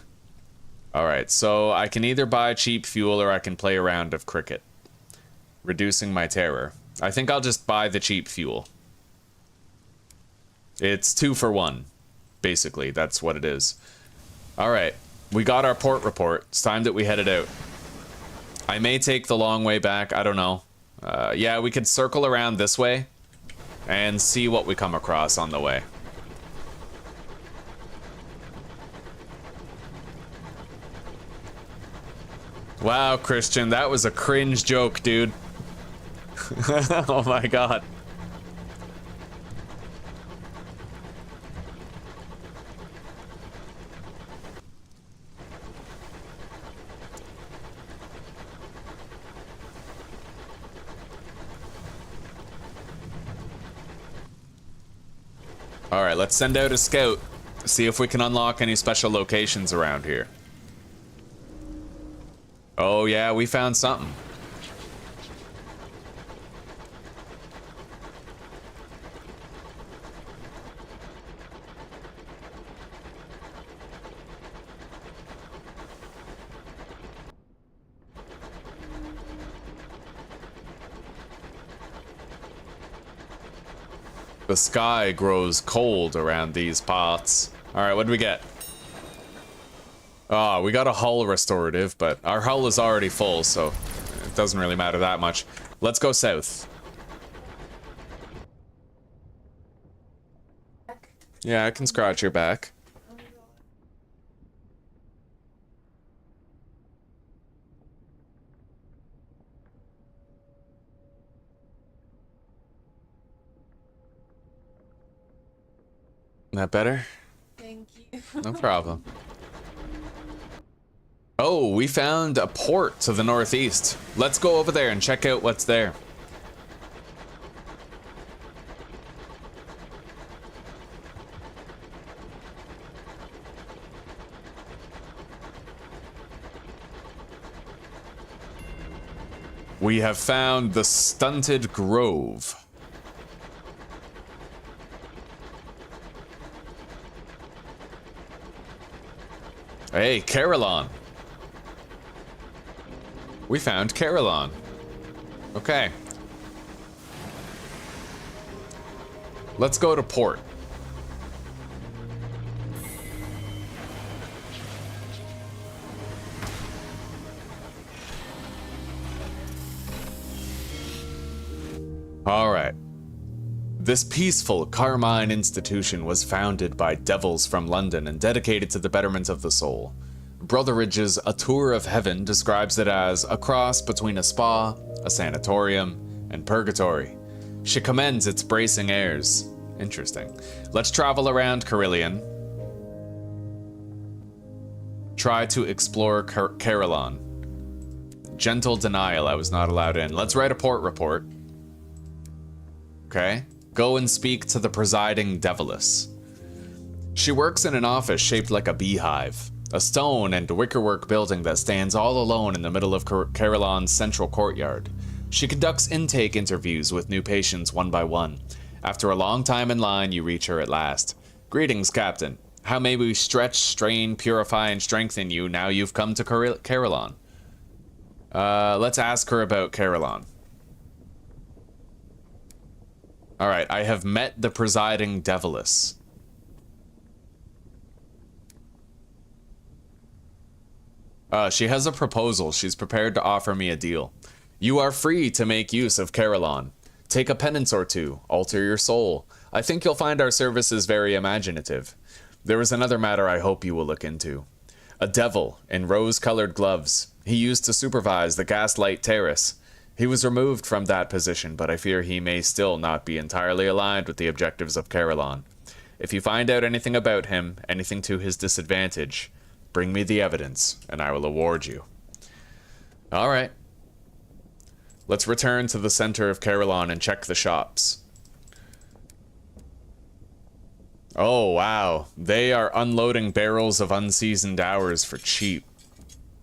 Alright, so I can either buy cheap fuel or I can play a round of cricket. Reducing my terror. I think I'll just buy the cheap fuel. It's 2 for 1. Basically, that's what it is. Alright, we got our port report. It's time that we headed out. I may take the long way back, I don't know. Yeah, we could circle around this way and see what we come across on the way. Wow, Christian, that was a cringe joke, dude. Oh my god. Alright, let's send out a scout. See if we can unlock any special locations around here. Oh yeah, we found something. The sky grows cold around these parts. Alright, what do we get? Oh, we got a hull restorative, but our hull is already full, so it doesn't really matter that much. Let's go south. Yeah, I can scratch your back. That better? Thank you. No problem. Oh, we found a port to the northeast. Let's go over there and check out what's there. We have found the Stunted Grove. Hey, Carillon. We found Carillon. Okay. Let's go to port. All right. This peaceful Carmine institution was founded by devils from London and dedicated to the betterment of the soul. Brotherage's A Tour of Heaven describes it as a cross between a spa, a sanatorium, and purgatory. She commends its bracing airs. Interesting. Let's travel around Carillion. Try to explore Carillon. Gentle denial, I was not allowed in. Let's write a port report. Okay. Go and speak to the presiding deviless. She works in an office shaped like a beehive, a stone and wickerwork building that stands all alone in the middle of Carillon's central courtyard. She conducts intake interviews with new patients one by one. After a long time in line, you reach her at last. Greetings, Captain. How may we stretch, strain, purify, and strengthen you now you've come to Carillon? Let's ask her about Carillon. Alright, I have met the presiding deviless. She has a proposal. She's prepared to offer me a deal. You are free to make use of Carillon. Take a penance or two. Alter your soul. I think you'll find our services very imaginative. There is another matter I hope you will look into. A devil in rose-colored gloves. He used to supervise the Gaslight Terrace. He was removed from that position, but I fear he may still not be entirely aligned with the objectives of Carillon. If you find out anything about him, anything to his disadvantage, bring me the evidence, and I will award you. All right. Let's return to the center of Carillon and check the shops. Oh, wow. They are unloading barrels of unseasoned hours for cheap.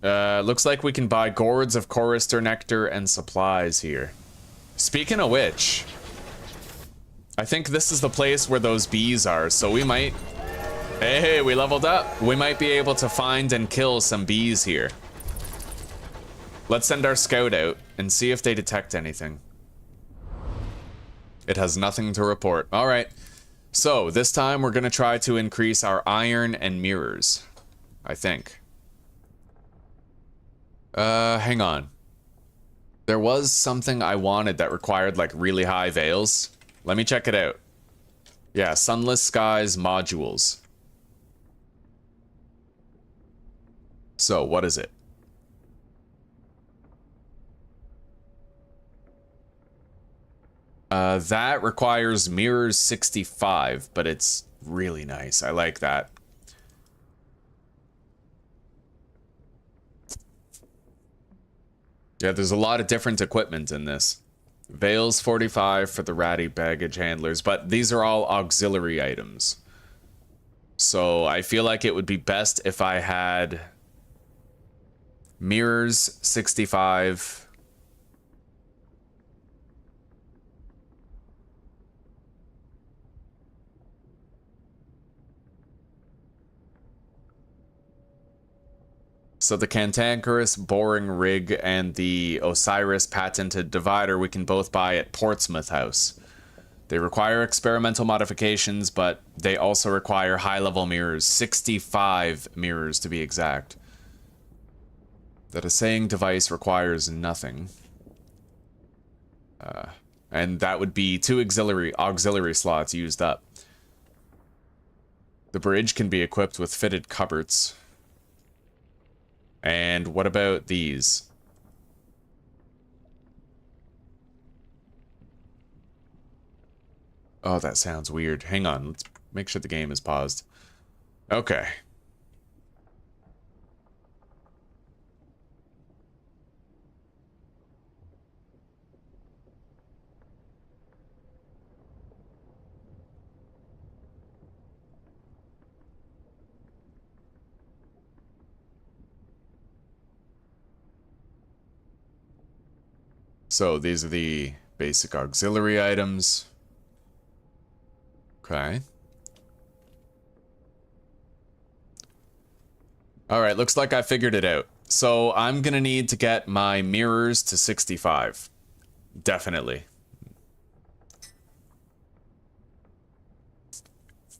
Looks like we can buy gourds of chorister nectar and supplies here. Speaking of which, I think this is the place where those bees are, so we might... Hey, we leveled up. We might be able to find and kill some bees here. Let's send our scout out and see if they detect anything. It has nothing to report. All right. So this time we're going to try to increase our iron and mirrors, I think. Hang on. There was something I wanted that required like really high veils. Let me check it out. Yeah, Sunless Skies modules. So, what is it? That requires mirrors 65, but it's really nice. I like that. Yeah, there's a lot of different equipment in this. Veils 45 for the ratty baggage handlers, but these are all auxiliary items. So I feel like it would be best if I had mirrors 65. So the cantankerous boring rig and the Osiris patented divider we can both buy at Portsmouth House. They require experimental modifications, but they also require high-level mirrors, 65 mirrors to be exact. That assaying device requires nothing. And that would be 2 auxiliary slots used up. The bridge can be equipped with fitted cupboards. And what about these? Oh, that sounds weird. Hang on, let's make sure the game is paused. Okay. So these are the basic auxiliary items. Okay. Alright, looks like I figured it out. So I'm gonna need to get my mirrors to 65. Definitely.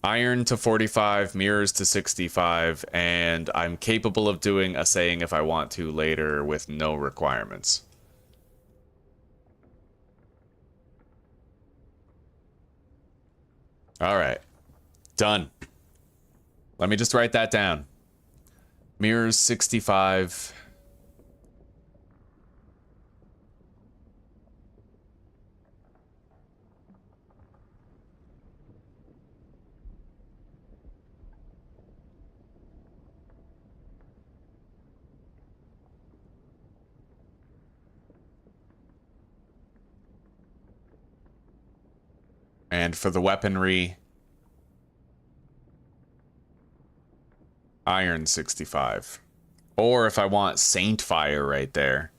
Iron to 45, mirrors to 65, and I'm capable of doing a saying if I want to later with no requirements. Alright. Done. Let me just write that down. Mirrors 65. And for the weaponry, iron 65. Or if I want Saint Fire right there.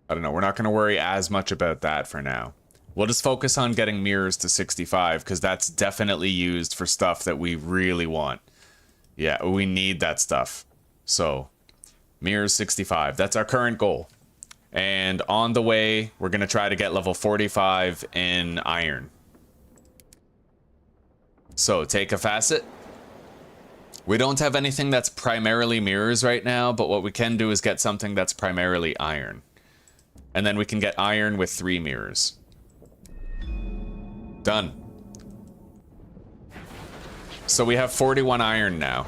I don't know, we're not going to worry as much about that for now. We'll just focus on getting mirrors to 65, because that's definitely used for stuff that we really want. Yeah, we need that stuff. So, mirrors 65, that's our current goal. And on the way, we're going to try to get level 45 in iron. So, take a facet. We don't have anything that's primarily mirrors right now, but what we can do is get something that's primarily iron. And then we can get iron with 3 mirrors. Done. So we have 41 iron now.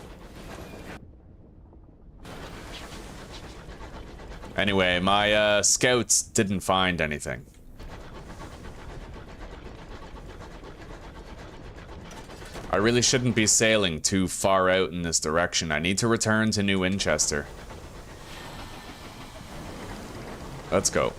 Anyway, my scouts didn't find anything. I really shouldn't be sailing too far out in this direction. I need to return to New Winchester. Let's go.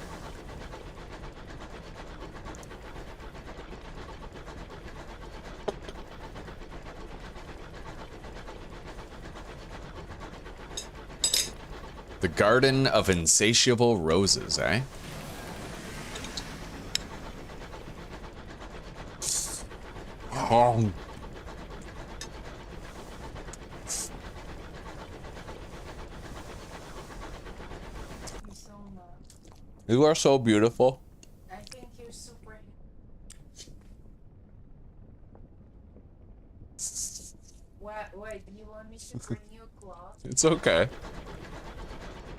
The Garden of Insatiable Roses, eh? Oh. You are so beautiful. I think you're super. Wait, do you want me to bring you a cloth? It's okay.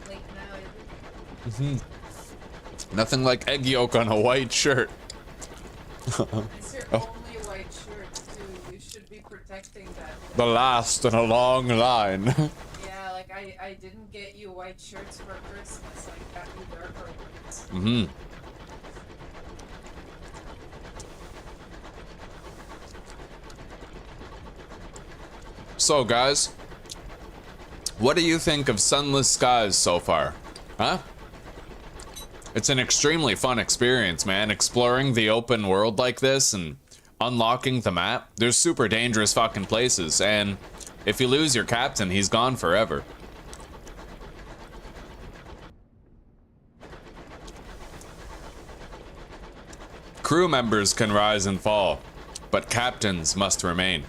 Like now Nothing like egg yolk on a white shirt. it's your only white shirt too. You should be protecting that. The last in a long line. Yeah, like I didn't get you white shirts for Christmas. I got you darker ones. Mm-hmm. So, guys, what do you think of Sunless Skies so far? Huh? It's an extremely fun experience, man. Exploring the open world like this and unlocking the map. There's super dangerous fucking places, and if you lose your captain, he's gone forever. Crew members can rise and fall, but captains must remain.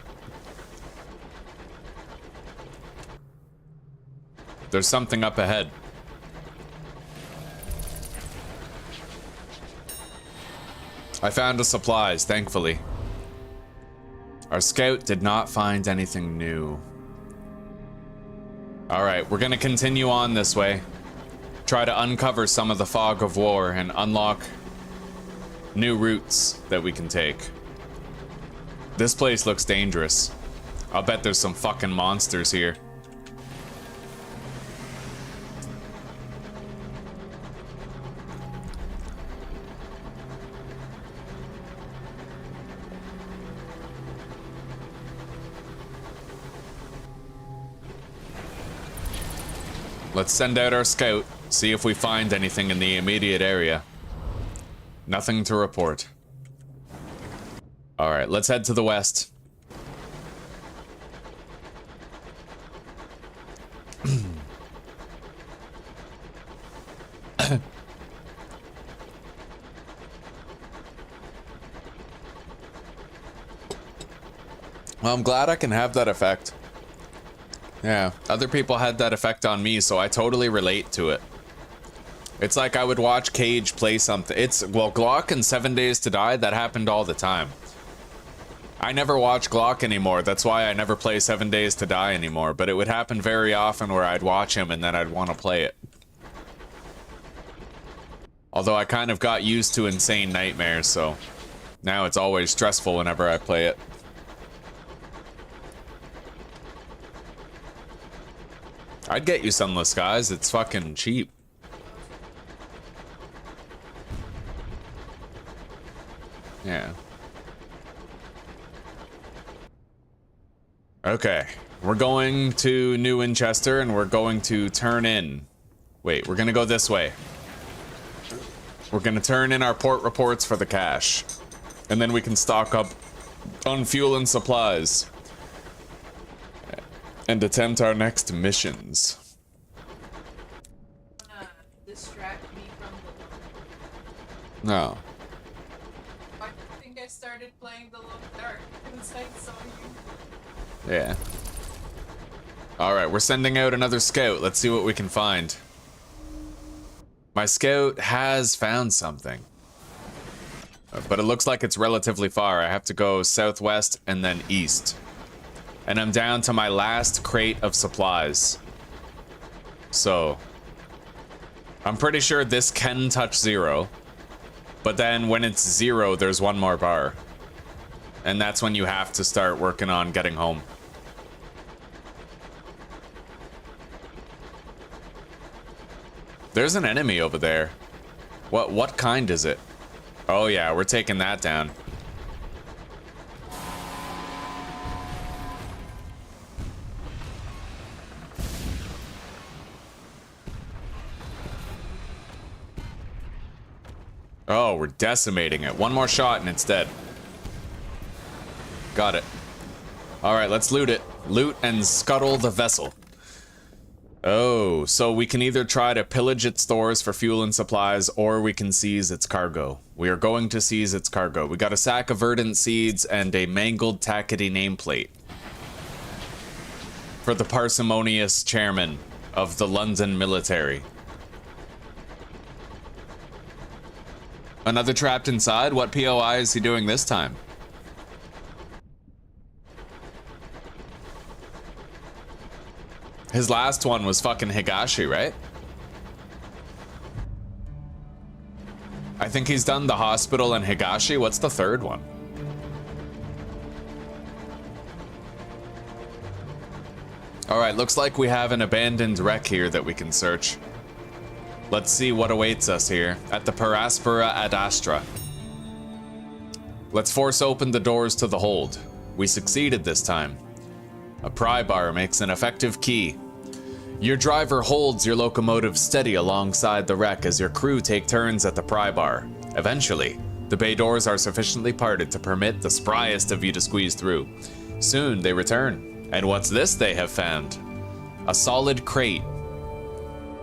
There's something up ahead. I found the supplies, thankfully. Our scout did not find anything new. Alright, we're gonna continue on this way. Try to uncover some of the fog of war and unlock new routes that we can take. This place looks dangerous. I'll bet there's some fucking monsters here. Let's send out our scout, see if we find anything in the immediate area. Nothing to report. Alright, let's head to the west. Well, I'm glad I can have that effect. Yeah, other people had that effect on me, so I totally relate to it. It's like I would watch Cage play something. Well, Glock and 7 Days to Die, that happened all the time. I never watch Glock anymore. That's why I never play 7 Days to Die anymore. But it would happen very often where I'd watch him and then I'd want to play it. Although I kind of got used to Insane Nightmares, so now it's always stressful whenever I play it. I'd get you Sunless Skies. It's fucking cheap. Yeah. Okay, we're going to New Winchester and we're going to turn in. Wait, we're gonna go this way. We're gonna turn in our port reports for the cash. And then we can stock up on fuel and supplies. And attempt our next missions. Distract me from the... No. I think I started playing the Long Dark because I saw you. Yeah. Alright, we're sending out another scout. Let's see what we can find. My scout has found something. But it looks like it's relatively far. I have to go southwest and then east. And I'm down to my last crate of supplies. So I'm pretty sure this can touch 0. But then when it's 0, there's one more bar. And that's when you have to start working on getting home. There's an enemy over there. What kind is it? Oh yeah, we're taking that down. Oh, we're decimating it. One more shot and it's dead. Got it. Alright, let's loot it. Loot and scuttle the vessel. Oh, so we can either try to pillage its stores for fuel and supplies, or we can seize its cargo. We are going to seize its cargo. We got a sack of verdant seeds and a mangled tackety nameplate. For the parsimonious chairman of the London military. Another trapped inside? What POI is he doing this time? His last one was fucking Higashi, right? I think he's done the hospital and Higashi. What's the third one? Alright, looks like we have an abandoned wreck here that we can search. Let's see what awaits us here at the Paraspora ad Astra. Let's force open the doors to the hold. We succeeded this time. A pry bar makes an effective key. Your driver holds your locomotive steady alongside the wreck as your crew take turns at the pry bar. Eventually, the bay doors are sufficiently parted to permit the spryest of you to squeeze through. Soon they return. And what's this they have found? A solid crate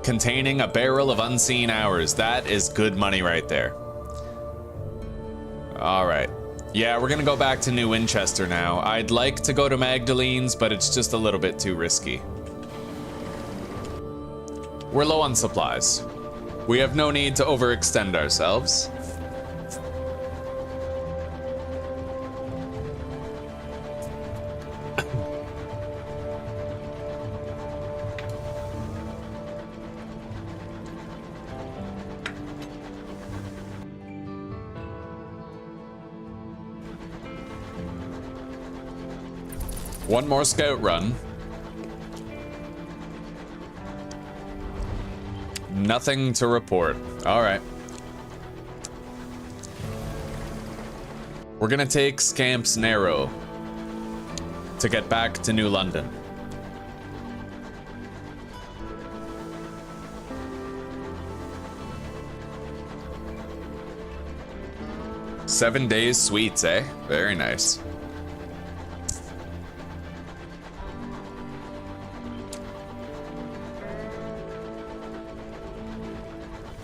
containing a barrel of unseen hours. That is good money right there. Alright. Yeah, we're gonna go back to New Winchester now. I'd like to go to Magdalene's, but it's just a little bit too risky. We're low on supplies. We have no need to overextend ourselves. One more scout run. Nothing to report. All right. We're gonna take Scamp's Narrow to get back to New London. Seven days sweets, eh? Very nice.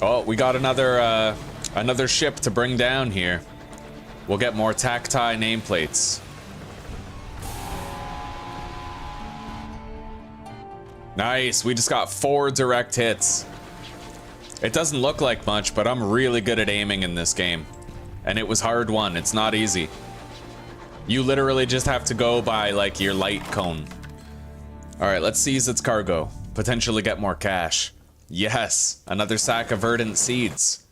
Oh, we got another ship to bring down here. We'll get more Tacti nameplates. Nice, we just got 4 direct hits. It doesn't look like much, but I'm really good at aiming in this game. And it was hard won, it's not easy. You literally just have to go by, like, your light cone. Alright, let's seize its cargo. Potentially get more cash. Yes, another sack of verdant seeds.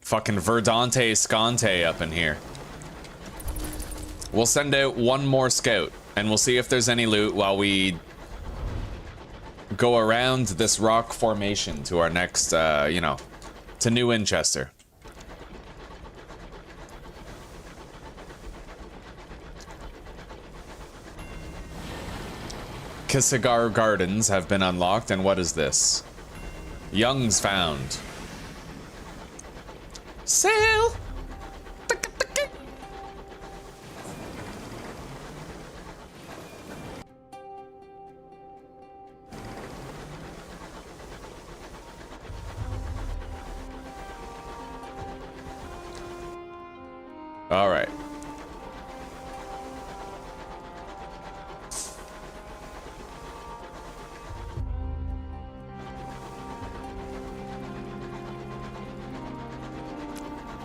Fucking verdante scante up in here. We'll send out one more scout, and we'll see if there's any loot while we go around this rock formation to our next, you know, to New Winchester. Kissigar Gardens have been unlocked, and what is this? Young's found. Sail! All right.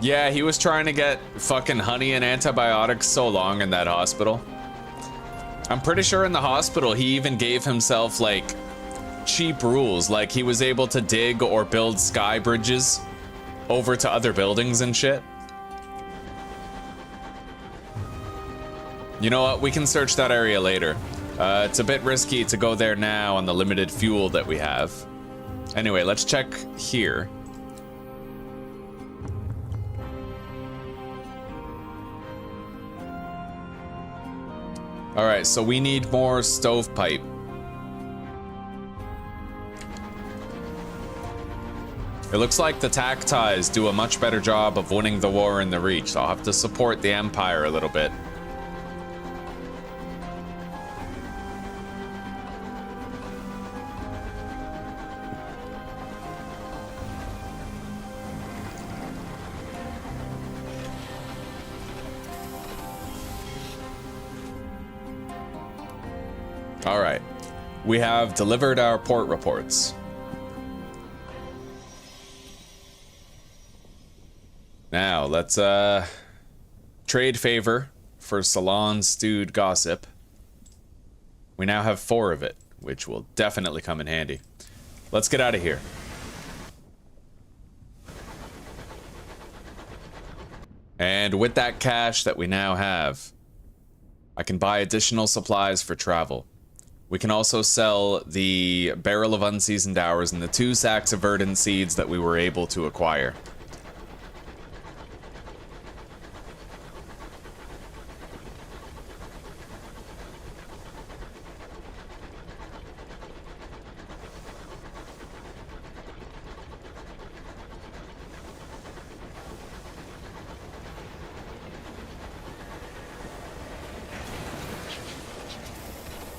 Yeah, he was trying to get fucking honey and antibiotics so long in that hospital. I'm pretty sure in the hospital he even gave himself, like, cheap rules. Like, he was able to dig or build sky bridges over to other buildings and shit. You know what? We can search that area later. It's a bit risky to go there now on the limited fuel that we have. Anyway, let's check here. All right, so we need more stovepipe. It looks like the Tactiles do a much better job of winning the war in the Reach, so I'll have to support the Empire a little bit. All right, we have delivered our port reports. Now, let's trade favor for Salon stewed gossip. We now have 4 of it, which will definitely come in handy. Let's get out of here. And with that cash that we now have, I can buy additional supplies for travel. We can also sell the barrel of unseasoned hours and the 2 sacks of verdant seeds that we were able to acquire.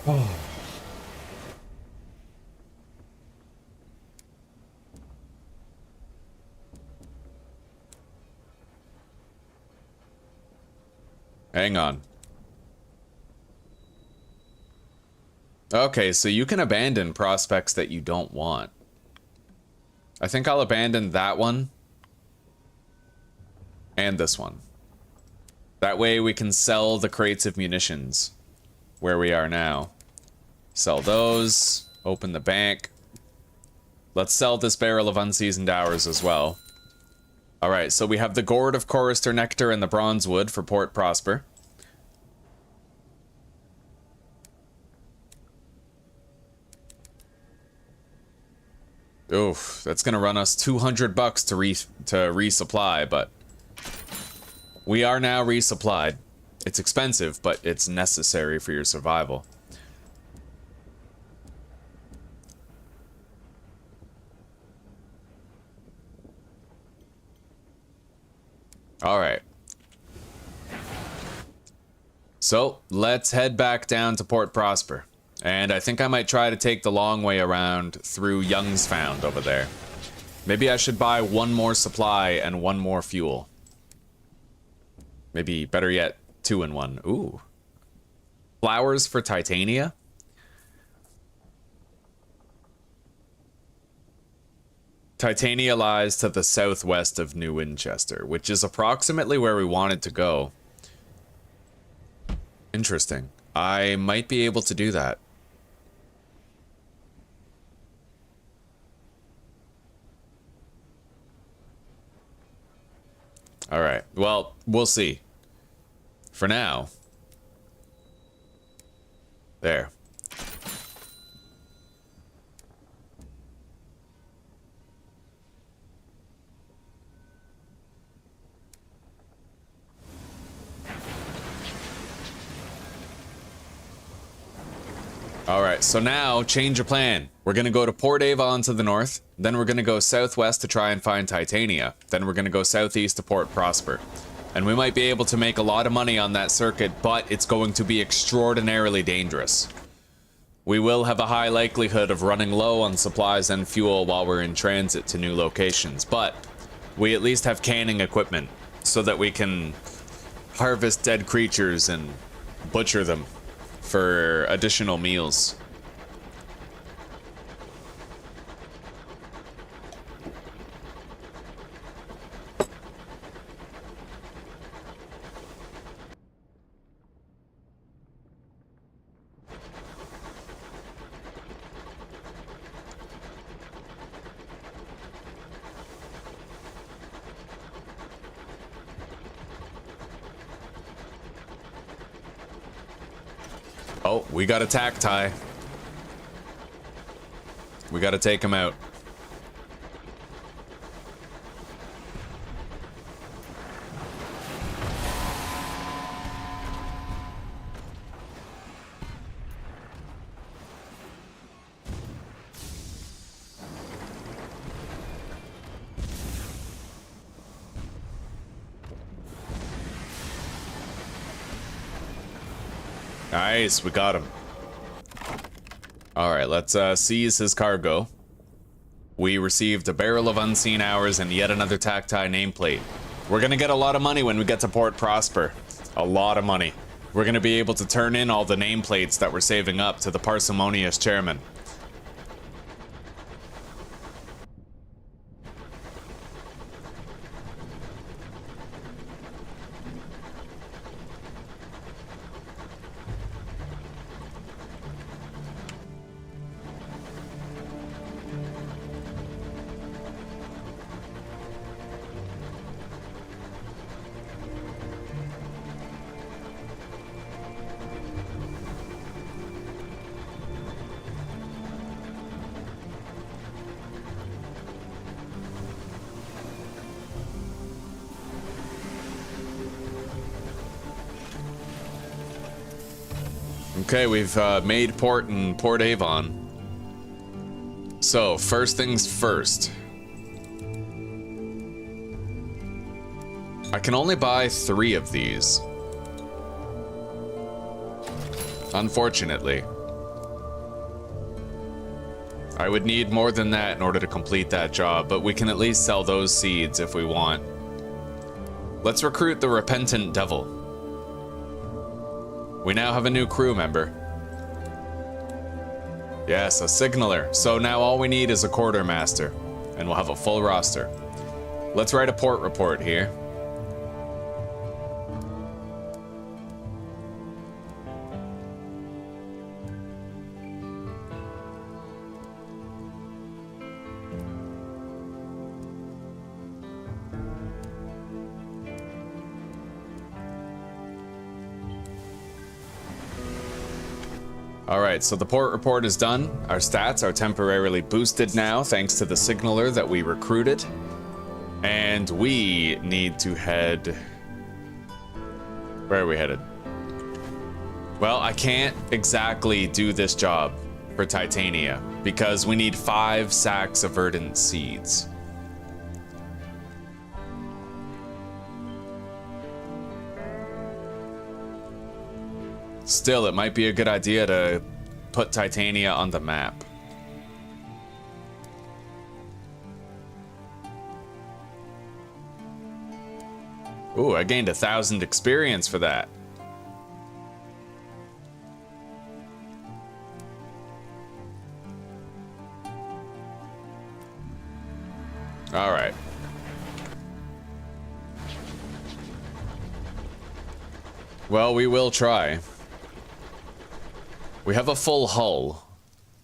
Oh. Hang on. Okay, so you can abandon prospects that you don't want. I think I'll abandon that one. And this one. That way we can sell the crates of munitions where we are now. Sell those. Open the bank. Let's sell this barrel of unseasoned hours as well. Alright, so we have the gourd of chorister nectar and the bronze wood for Port Prosper. Oof, that's gonna run us 200 bucks to resupply, but we are now resupplied. It's expensive, but it's necessary for your survival. All right. So, let's head back down to Port Prosper. And I think I might try to take the long way around through Young's Found over there. Maybe I should buy 1 more supply and 1 more fuel. Maybe, better yet, 2 in 1. Ooh. Flowers for Titania? Titania lies to the southwest of New Winchester, which is approximately where we wanted to go. Interesting. I might be able to do that. Alright, well, we'll see. For now. There. Alright, so now, change of plan. We're gonna go to Port Avon to the north, then we're gonna go southwest to try and find Titania, then we're gonna go southeast to Port Prosper. And we might be able to make a lot of money on that circuit, but it's going to be extraordinarily dangerous. We will have a high likelihood of running low on supplies and fuel while we're in transit to new locations, but we at least have canning equipment so that we can harvest dead creatures and butcher them for additional meals. Oh, we got a tack tie. We gotta take him out. Nice, we got him. Alright, let's seize his cargo. We received a barrel of unseen hours and yet another tack-tie nameplate. We're gonna get a lot of money when we get to Port Prosper. A lot of money. We're gonna be able to turn in all the nameplates that we're saving up to the parsimonious chairman. Okay, we've made port in Port Avon. So, first things first. I can only buy 3 of these. Unfortunately. I would need more than that in order to complete that job, but we can at least sell those seeds if we want. Let's recruit the Repentant Devil. We now have a new crew member. Yes, a signaler. So now all we need is a quartermaster, and we'll have a full roster. Let's write a port report here. Alright, so the port report is done. Our stats are temporarily boosted now thanks to the signaler that we recruited. And we need to head... Where are we headed? Well, I can't exactly do this job for Titania because we need 5 sacks of verdant seeds. Still, it might be a good idea to put Titania on the map. Ooh, I gained 1,000 experience for that. All right. Well, we will try. We have a full hull.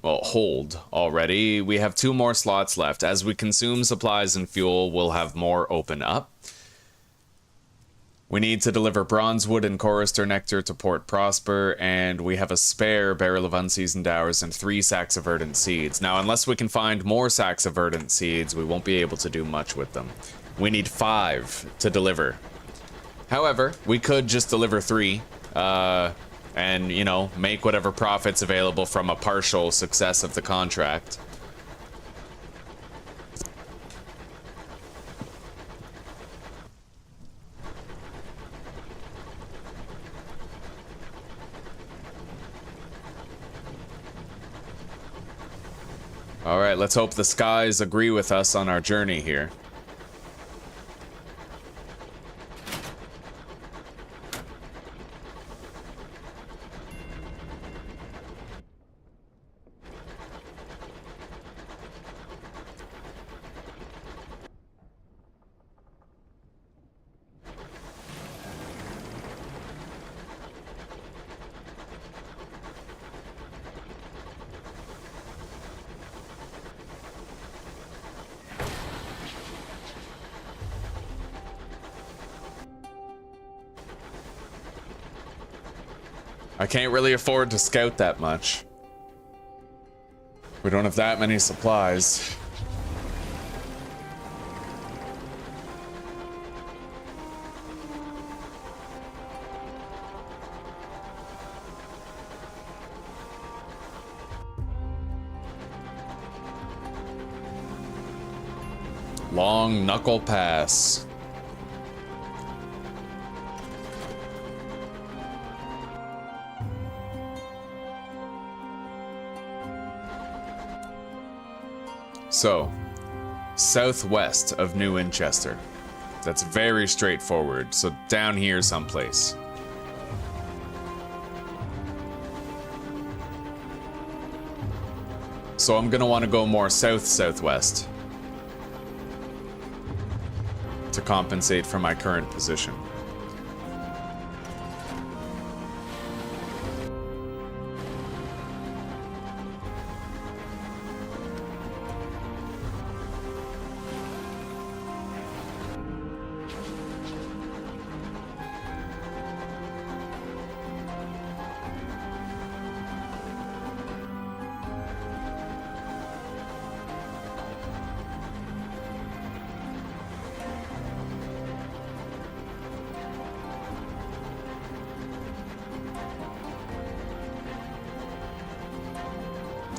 Well, hold already. We have 2 more slots left. As we consume supplies and fuel, we'll have more open up. We need to deliver bronzewood and chorister nectar to Port Prosper, and we have a spare barrel of unseasoned hours and 3 sacks of verdant seeds. Now, unless we can find more sacks of verdant seeds, we won't be able to do much with them. We need 5 to deliver. However, we could just deliver 3, and, you know, make whatever profits available from a partial success of the contract. Alright, let's hope the skies agree with us on our journey here. I can't really afford to scout that much. We don't have that many supplies. Long knuckle pass. So, southwest of New Winchester. That's very straightforward. So down here someplace. So I'm gonna want to go more south-southwest to compensate for my current position.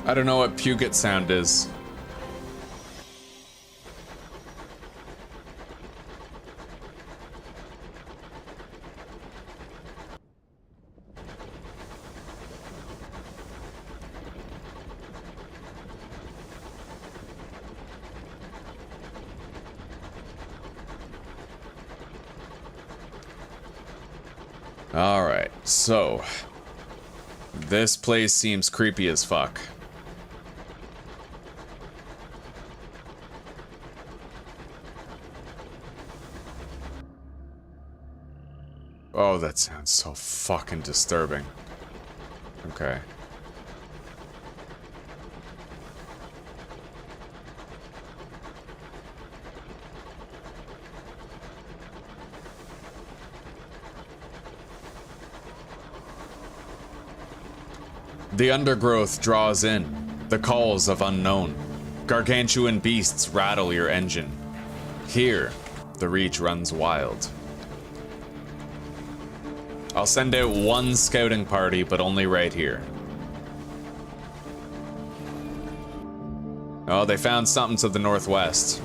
I don't know what Puget Sound is. All right, so this place seems creepy as fuck. Oh, that sounds so fucking disturbing. Okay. The undergrowth draws in, the calls of unknown. Gargantuan beasts rattle your engine. Here, the reach runs wild. I'll send out 1 scouting party, but only right here. Oh, they found something to the northwest.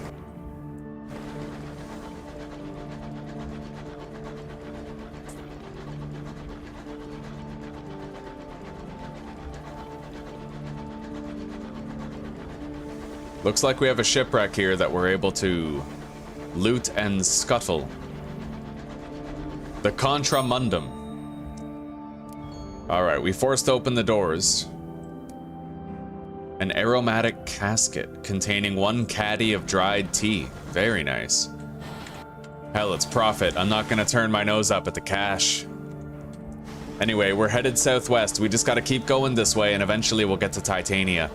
Looks like we have a shipwreck here that we're able to loot and scuttle. The Contramundum. Alright, we forced open the doors. An aromatic casket containing 1 caddy of dried tea. Very nice. Hell, it's profit. I'm not gonna turn my nose up at the cash. Anyway, we're headed southwest. We just gotta keep going this way and eventually we'll get to Titania.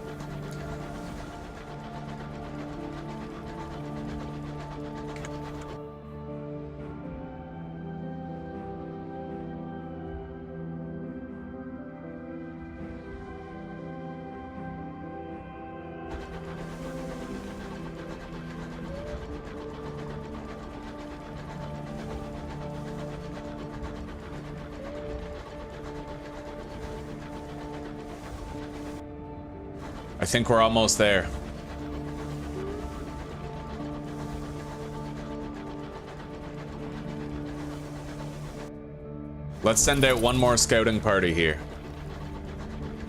I think we're almost there. Let's send out one more scouting party here.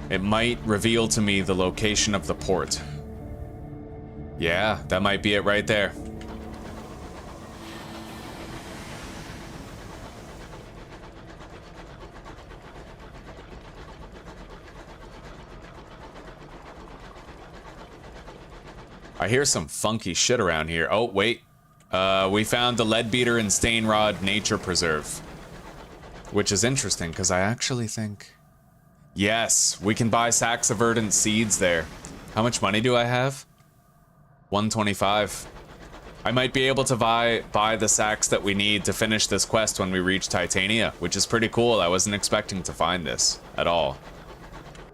It might reveal to me the location of the port. Yeah, that might be it right there. I hear some funky shit around here. Oh, wait. We found the Leadbeater and Stainrod Nature Preserve. Which is interesting, because I actually think... Yes, we can buy sacks of verdant seeds there. How much money do I have? 125. I might be able to buy the sacks that we need to finish this quest when we reach Titania, which is pretty cool. I wasn't expecting to find this at all.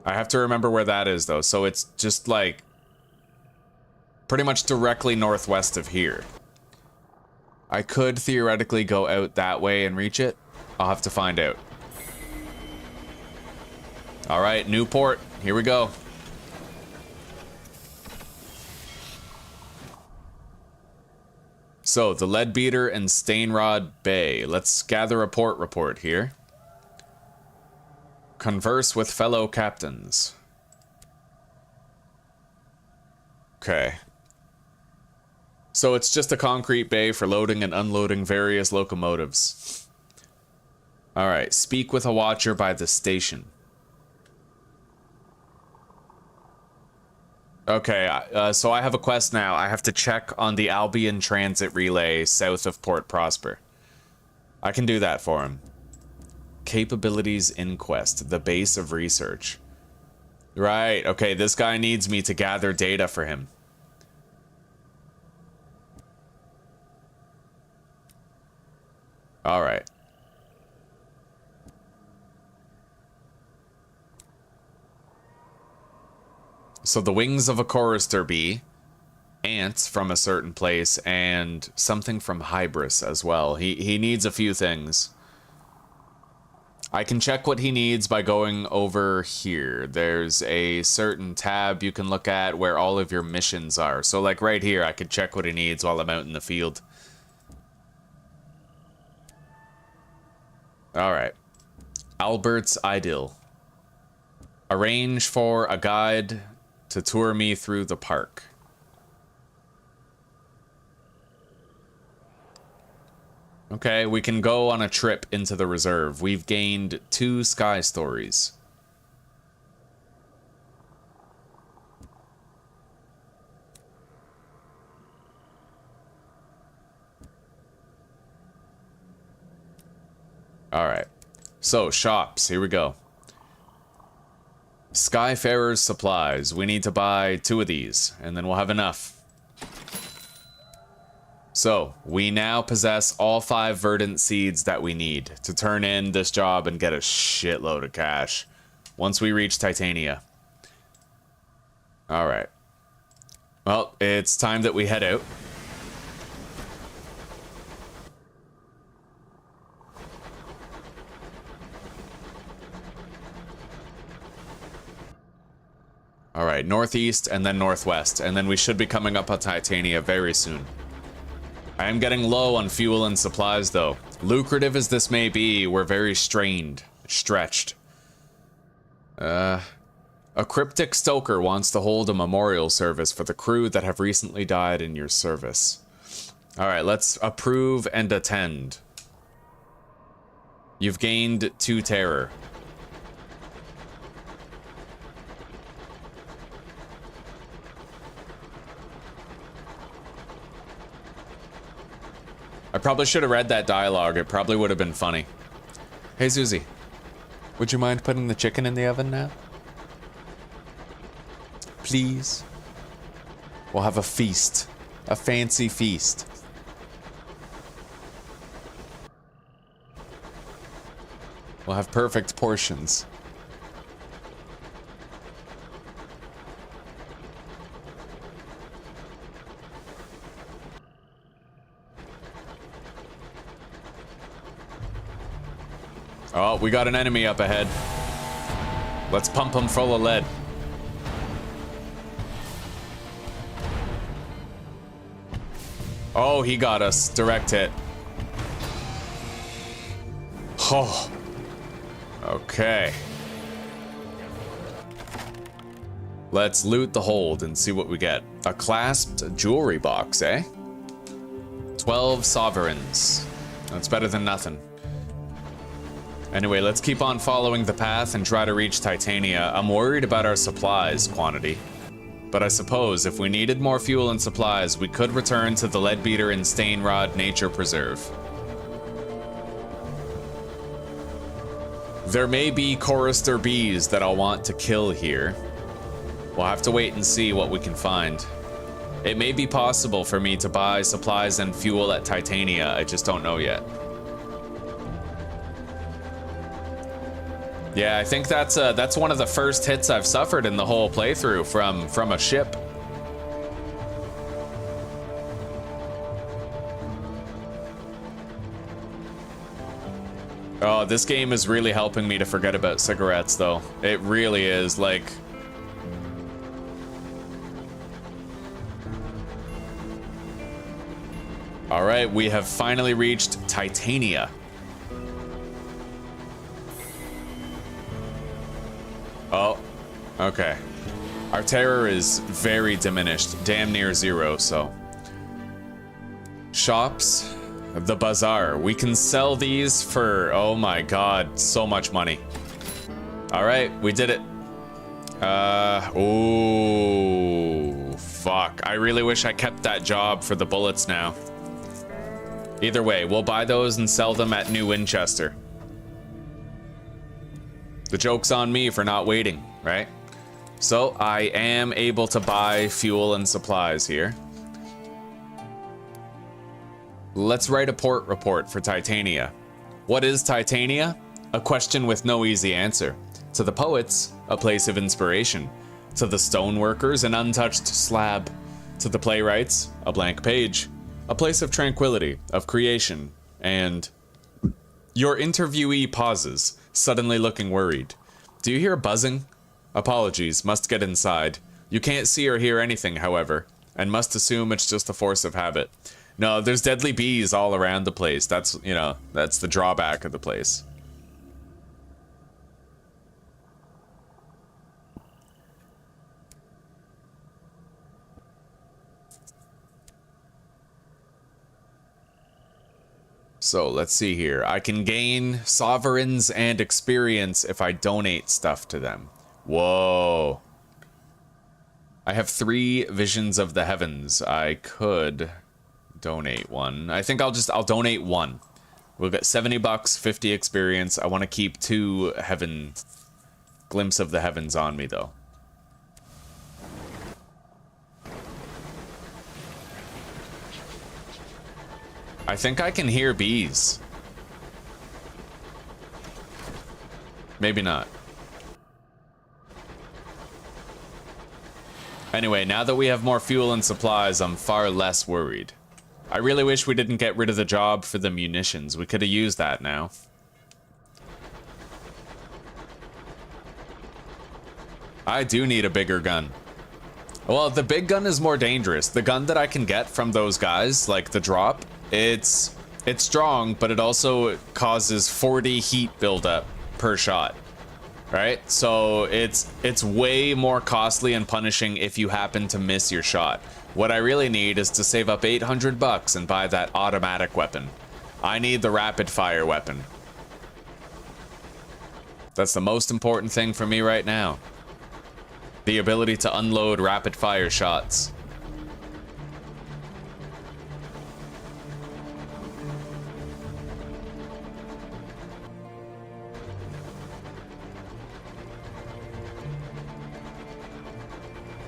I have to remember where that is, though, so it's just like... pretty much directly northwest of here. I could theoretically go out that way and reach it. I'll have to find out. All right, new port. Here we go. So, the Leadbeater and Stainrod Bay. Let's gather a port report here. Converse with fellow captains. Okay. So it's just a concrete bay for loading and unloading various locomotives. Alright, speak with a watcher by the station. Okay, so I have a quest now. I have to check on the Albion Transit Relay south of Port Prosper. I can do that for him. Capabilities Inquest, the base of research. Right, okay, this guy needs me to gather data for him. All right. So the wings of a chorister bee, ants from a certain place, and something from Hybris as well. He needs a few things. I can check what he needs by going over here. There's a certain tab you can look at where all of your missions are. So like right here, I could check what he needs while I'm out in the field. Alright. Albert's Idyll. Arrange for a guide to tour me through the park. Okay, we can go on a trip into the reserve. We've gained 2 sky stories. Alright. So, shops. Here we go. Skyfarer's Supplies. We need to buy 2 of these, and then we'll have enough. So, we now possess all 5 verdant seeds that we need to turn in this job and get a shitload of cash once we reach Titania. Alright. Well, it's time that we head out. Alright, northeast and then northwest, and then we should be coming up on Titania very soon. I am getting low on fuel and supplies, though. Lucrative as this may be, we're very stretched. A cryptic stoker wants to hold a memorial service for the crew that have recently died in your service. Alright, let's approve and attend. You've gained 2 terror. I probably should have read that dialogue. It probably would have been funny. Hey, Susie. Would you mind putting the chicken in the oven now? Please. We'll have a feast. A fancy feast. We'll have perfect portions. Oh, we got an enemy up ahead. Let's pump him full of lead. Oh, he got us. Direct hit. Oh. Okay. Let's loot the hold and see what we get. A clasped jewelry box, eh? 12 sovereigns. That's better than nothing. Anyway, let's keep on following the path and try to reach Titania. I'm worried about our supplies quantity. But I suppose if we needed more fuel and supplies, we could return to the Leadbeater and Stainrod Nature Preserve. There may be chorister bees that I'll want to kill here. We'll have to wait and see what we can find. It may be possible for me to buy supplies and fuel at Titania, I just don't know yet. Yeah, I think that's one of the first hits I've suffered in the whole playthrough from a ship. Oh, this game is really helping me to forget about cigarettes, though. It really is, like... Alright, we have finally reached Titania. Oh, okay. Our terror is very diminished, damn near zero, so. Shops, the bazaar. We can sell these for, oh my god, so much money. All right, we did it. Oh, fuck. I really wish I kept that job for the bullets now. Either way, we'll buy those and sell them at New Winchester. The joke's on me for not waiting, right? So I am able to buy fuel and supplies here. Let's write a port report for Titania. What is Titania? A question with no easy answer. To the poets, a place of inspiration. To the stoneworkers, an untouched slab. To the playwrights, a blank page. A place of tranquility, of creation, and... Your interviewee pauses, suddenly looking worried. Do you hear buzzing? Apologies, must get inside. You can't see or hear anything, however, and must assume it's just a force of habit. No, there's deadly bees all around the place. That's, you know, that's the drawback of the place. So let's see here. I can gain sovereigns and experience if I donate stuff to them. Whoa. I have 3 visions of the heavens. I could donate one. I think I'll donate one. We'll get 70 bucks, 50 experience. I want to keep 2 heaven glimpse of the heavens on me though. I think I can hear bees. Maybe not. Anyway, now that we have more fuel and supplies, I'm far less worried. I really wish we didn't get rid of the job for the munitions. We could have used that now. I do need a bigger gun. Well, the big gun is more dangerous. The gun that I can get from those guys, like the drop, it's strong, but it also causes 40 heat buildup per shot, right? So it's way more costly and punishing if you happen to miss your shot. What I really need is to save up 800 bucks and buy that automatic weapon. I need the rapid fire weapon. That's the most important thing for me right now. The ability to unload rapid fire shots.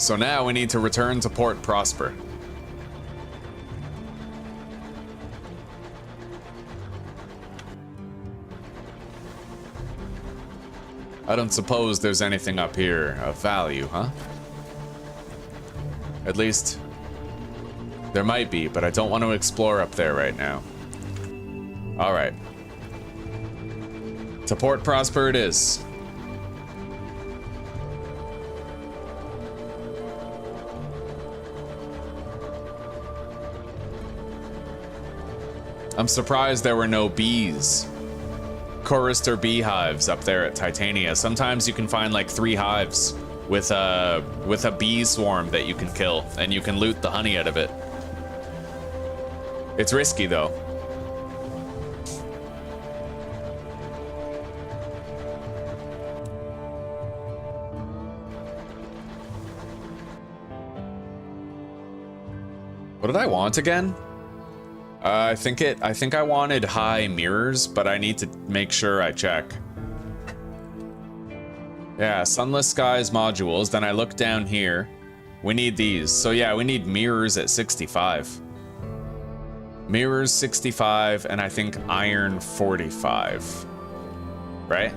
So now we need to return to Port Prosper. I don't suppose there's anything up here of value, huh? At least, there might be, but I don't want to explore up there right now. Alright. To Port Prosper it is. I'm surprised there were no bees. Chorister beehives up there at Titania. Sometimes you can find like 3 hives with a bee swarm that you can kill, and you can loot the honey out of it. It's risky though. What did I want again? I think I wanted high mirrors, but I need to make sure I check. Yeah, Sunless Skies modules. Then I look down here. We need these. So yeah, we need mirrors at 65. Mirrors 65, and I think iron 45. Right?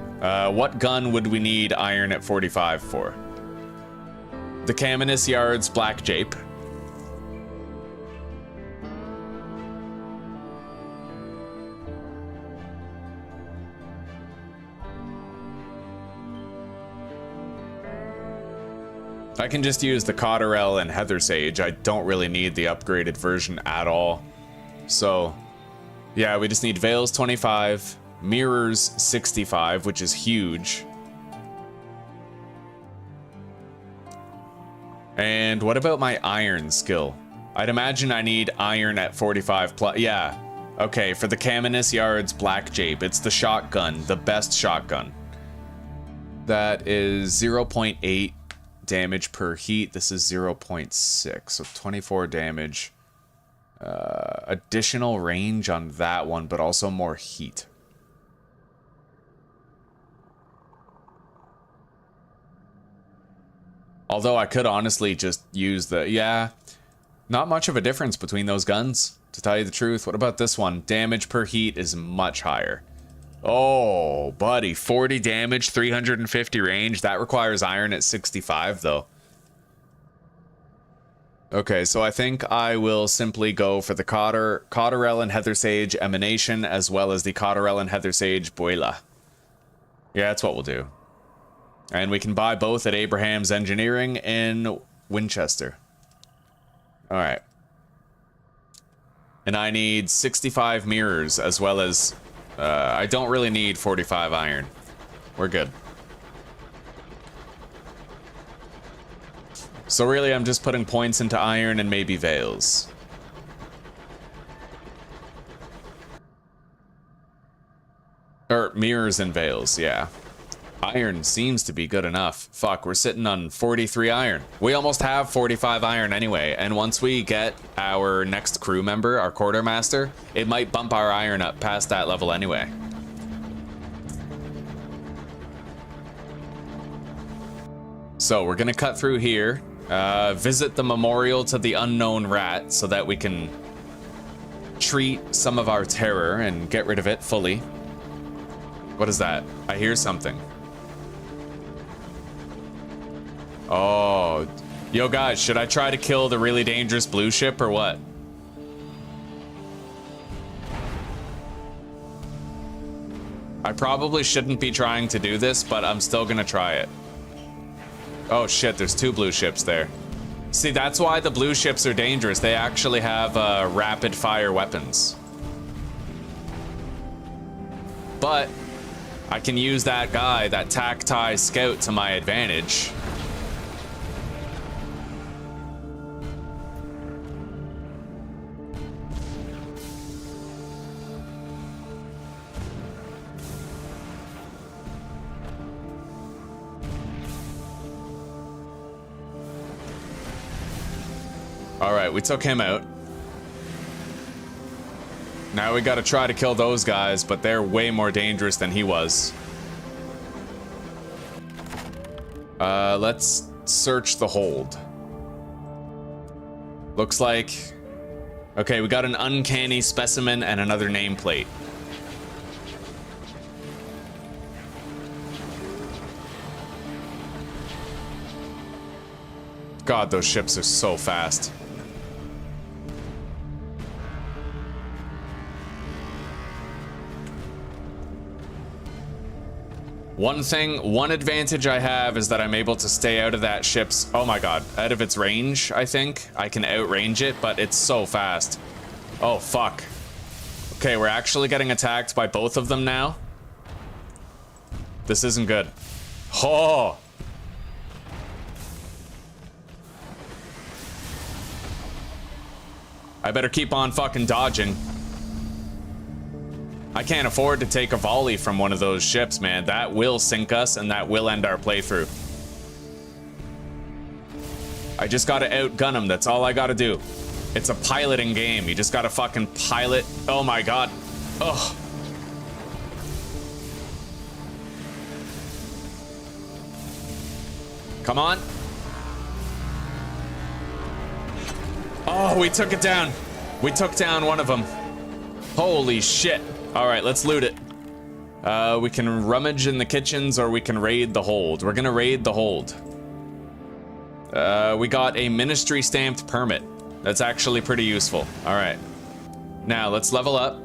What gun would we need iron at 45 for? The Caminus Yards Black Jape. I can just use the Cotterell and Heather Sage. I don't really need the upgraded version at all. So, yeah, we just need Veils 25, Mirrors 65, which is huge. And what about my iron skill? I'd imagine I need iron at 45 plus. Yeah, okay, for the Caminus Yards Black Jape, it's the shotgun, the best shotgun. That is 0.8 damage per heat. This is 0.6, so 24 damage. Additional range on that one, but also more heat. Although I could honestly just use the... Yeah, not much of a difference between those guns, to tell you the truth. What about this one? Damage per heat is much higher. Oh, buddy, 40 damage, 350 range. That requires iron at 65, though. Okay, so I think I will simply go for the Cotterell and Heather Sage Emanation, as well as the Cotterell and Heather Sage Boila. Yeah, that's what we'll do. And we can buy both at Abraham's Engineering in Winchester. Alright. And I need 65 mirrors, as well as... I don't really need 45 iron. We're good. So really, I'm just putting points into iron and maybe veils. Or mirrors and veils, yeah. Iron seems to be good enough. Fuck, we're sitting on 43 iron. We almost have 45 iron anyway, and once we get our next crew member, our quartermaster, it might bump our iron up past that level anyway. So we're gonna cut through here, visit the memorial to the unknown rat so that we can treat some of our terror and get rid of it fully. What is that? I hear something. Oh, yo guys, should I try to kill the really dangerous blue ship or what? I probably shouldn't be trying to do this, but I'm still gonna try it. Oh shit, there's 2 blue ships there. See, that's why the blue ships are dangerous. They actually have rapid fire weapons. But I can use that guy, that Tacti scout, to my advantage. Alright, we took him out. Now we gotta try to kill those guys, but they're way more dangerous than he was. Let's search the hold. Looks like... Okay, we got an uncanny specimen and another nameplate. God, those ships are so fast. One advantage I have is that I'm able to stay out of that ship's, oh my god, out of its range, I think. I can outrange it, but it's so fast. Oh, fuck. Okay, we're actually getting attacked by both of them now. This isn't good. Oh! I better keep on fucking dodging. I can't afford to take a volley from one of those ships, man. That will sink us, and that will end our playthrough. I just gotta outgun him. That's all I gotta do. It's a piloting game. You just gotta fucking pilot. Oh my god. Ugh. Come on. Oh, we took it down. We took down one of them. Holy shit. All right, let's loot it. We can rummage in the kitchens or we can raid the hold. We're gonna raid the hold. We got a ministry stamped permit. That's actually pretty useful. All right. Now let's level up.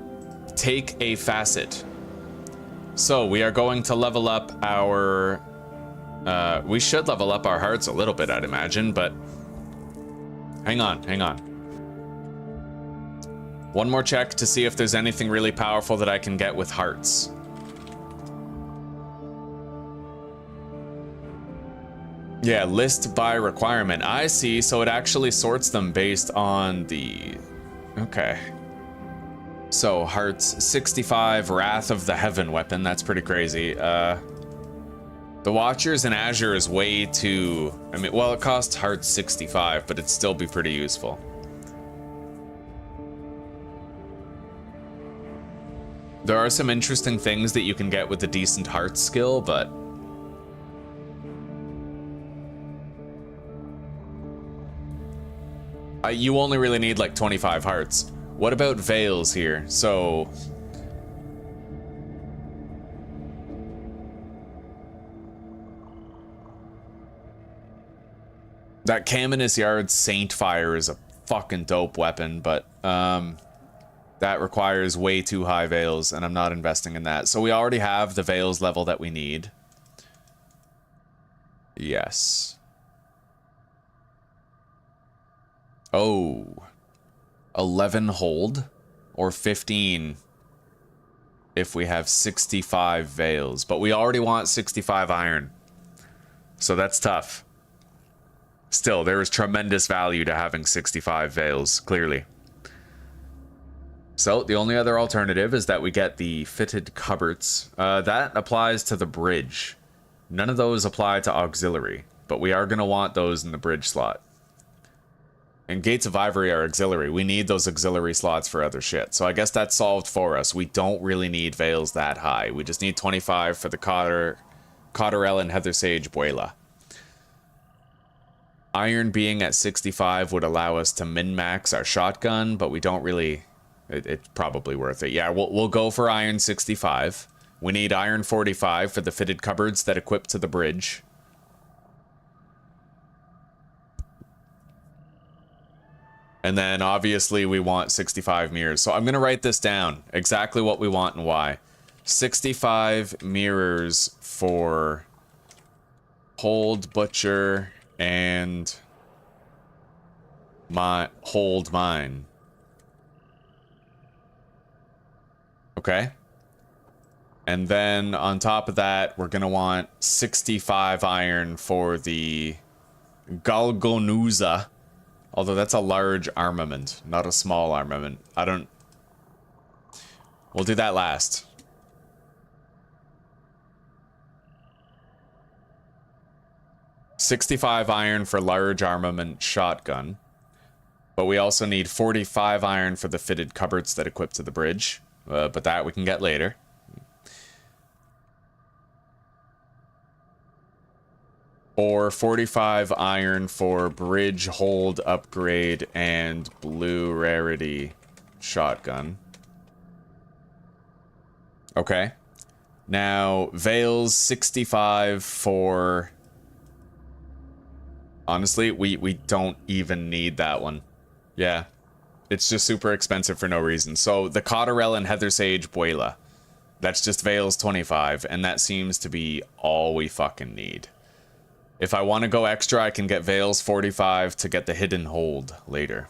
Take a facet. So we are going to level up our... we should level up our hearts a little bit, I'd imagine, but... Hang on, hang on. One more check to see if there's anything really powerful that I can get with hearts. Yeah, list by requirement. I see, so it actually sorts them based on the... Okay. So, hearts 65, Wrath of the Heaven weapon. That's pretty crazy. The Watchers in Azure is way too... I mean, well, it costs hearts 65, but it'd still be pretty useful. There are some interesting things that you can get with a decent heart skill, but... you only really need like 25 hearts. What about veils here? So... That Caminus Yard Saint Fire is a fucking dope weapon, but... that requires way too high veils, and I'm not investing in that. So we already have the veils level that we need. Yes. Oh. 11 hold? Or 15 if we have 65 veils. But we already want 65 iron. So that's tough. Still, there is tremendous value to having 65 veils, clearly. So, the only other alternative is that we get the fitted cupboards. That applies to the bridge. None of those apply to auxiliary, but we are going to want those in the bridge slot. And Gates of Ivory are auxiliary. We need those auxiliary slots for other shit. So I guess that's solved for us. We don't really need veils that high. We just need 25 for the Cotterell and Heather Sage Buela. Iron being at 65 would allow us to min-max our shotgun, but we don't really... It's probably worth it. Yeah, we'll go for iron 65. We need iron 45 for the fitted cupboards that equip to the bridge. And then obviously we want 65 mirrors. So I'm going to write this down, exactly what we want and why. 65 mirrors for Hold Butcher and Hold Mine. Okay. And then on top of that, we're going to want 65 iron for the Galgonuza. Although that's a large armament, not a small armament. We'll do that last. $65 iron for large armament shotgun. But we also need 45 iron for the fitted cupboards that equip to the bridge. But that we can get later. or 45 iron for bridge hold upgrade and blue rarity shotgun. Okay. Now, Veils 65 for... Honestly, we don't even need that one. Yeah. It's just super expensive for no reason. So, the Cotterell and Heather Sage Buela. That's just Veils 25, and that seems to be all we fucking need. If I want to go extra, I can get Veils 45 to get the hidden hold later.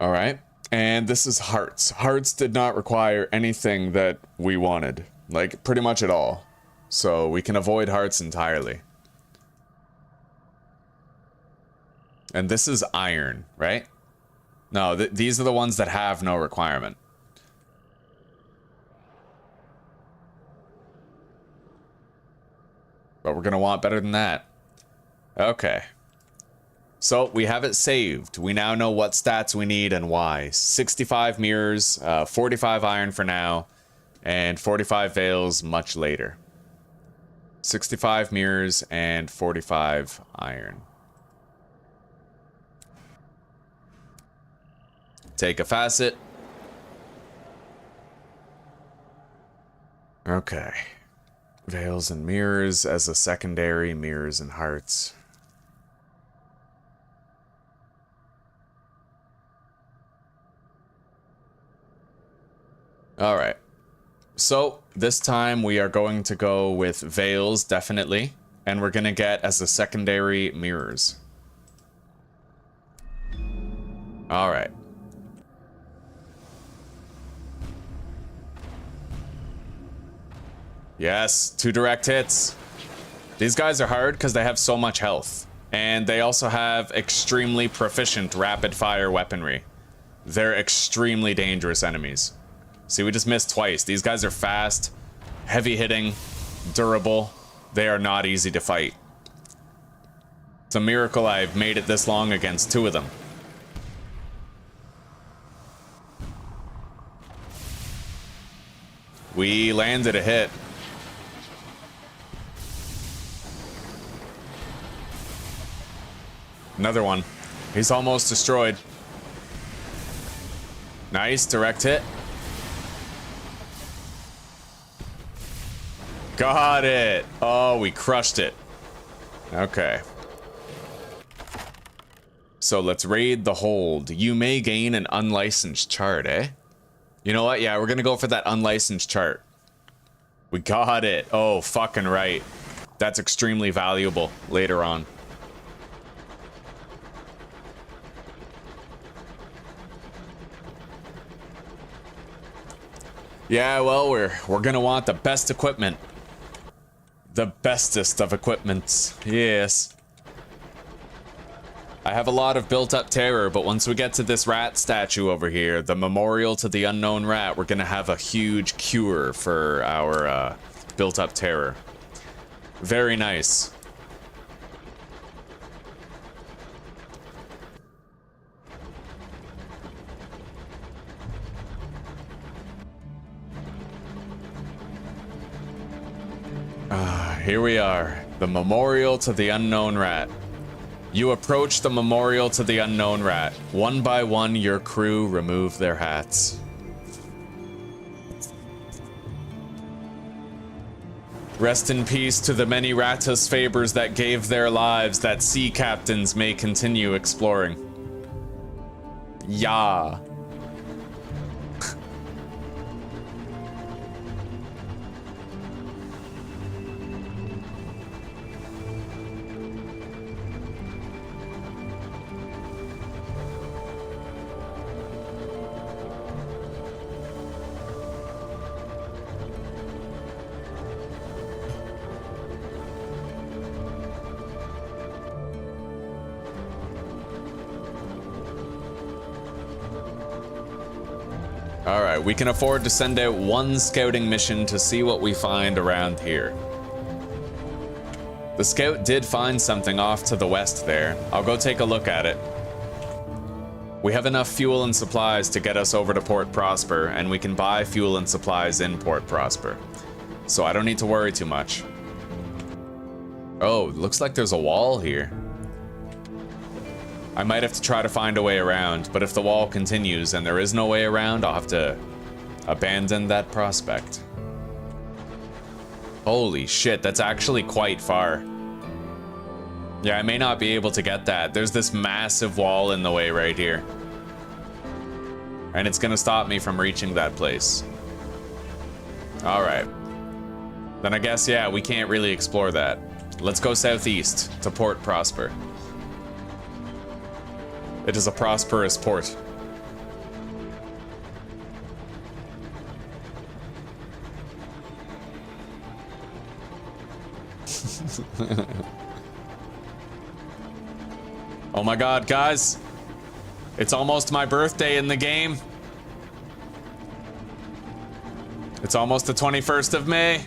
All right, and this is hearts. Hearts did not require anything that we wanted, like pretty much at all. So we can avoid hearts entirely. And this is iron, right? No, these are the ones that have no requirement. But we're gonna want better than that. Okay. So we have it saved. We now know what stats we need and why. 65 mirrors, 45 iron for now, and 45 veils much later. 65 mirrors and 45 iron. Take a facet. Okay. Veils and mirrors as a secondary, mirrors and hearts. All right. So this time we are going to go with Veils, definitely. And we're going to get as a secondary mirrors. All right. Yes, 2 direct hits. These guys are hard because they have so much health. And they also have extremely proficient rapid fire weaponry. They're extremely dangerous enemies. See, we just missed twice. These guys are fast, heavy hitting, durable. They are not easy to fight. It's a miracle I've made it this long against 2 of them. We landed a hit. Another one. He's almost destroyed. Nice, direct hit. Got it! Oh, we crushed it. Okay. So let's raid the hold. You may gain an unlicensed chart, eh? You know what? Yeah, we're gonna go for that unlicensed chart. We got it. Oh, fucking right. That's extremely valuable later on. Yeah, well, we're gonna want the best equipment. The bestest of equipments, yes. I have a lot of built-up terror, but once we get to this rat statue over here, the memorial to the unknown rat, we're gonna have a huge cure for our built-up terror. Very nice. Here we are, the memorial to the unknown rat. You approach the memorial to the unknown rat. One by one, your crew remove their hats. Rest in peace to the many Ratus Fabers that gave their lives that sea captains may continue exploring. Yeah. Alright, we can afford to send out one scouting mission to see what we find around here. The scout did find something off to the west there. I'll go take a look at it. We have enough fuel and supplies to get us over to Port Prosper, and we can buy fuel and supplies in Port Prosper. So I don't need to worry too much. Oh, looks like there's a wall here. I might have to try to find a way around, but if the wall continues and there is no way around, I'll have to abandon that prospect. Holy shit, that's actually quite far. Yeah, I may not be able to get that. There's this massive wall in the way right here. And it's gonna stop me from reaching that place. Alright. Then I guess, yeah, we can't really explore that. Let's go southeast to Port Prosper. It is a prosperous port. Oh my god, guys. It's almost my birthday in the game. It's almost the 21st of May.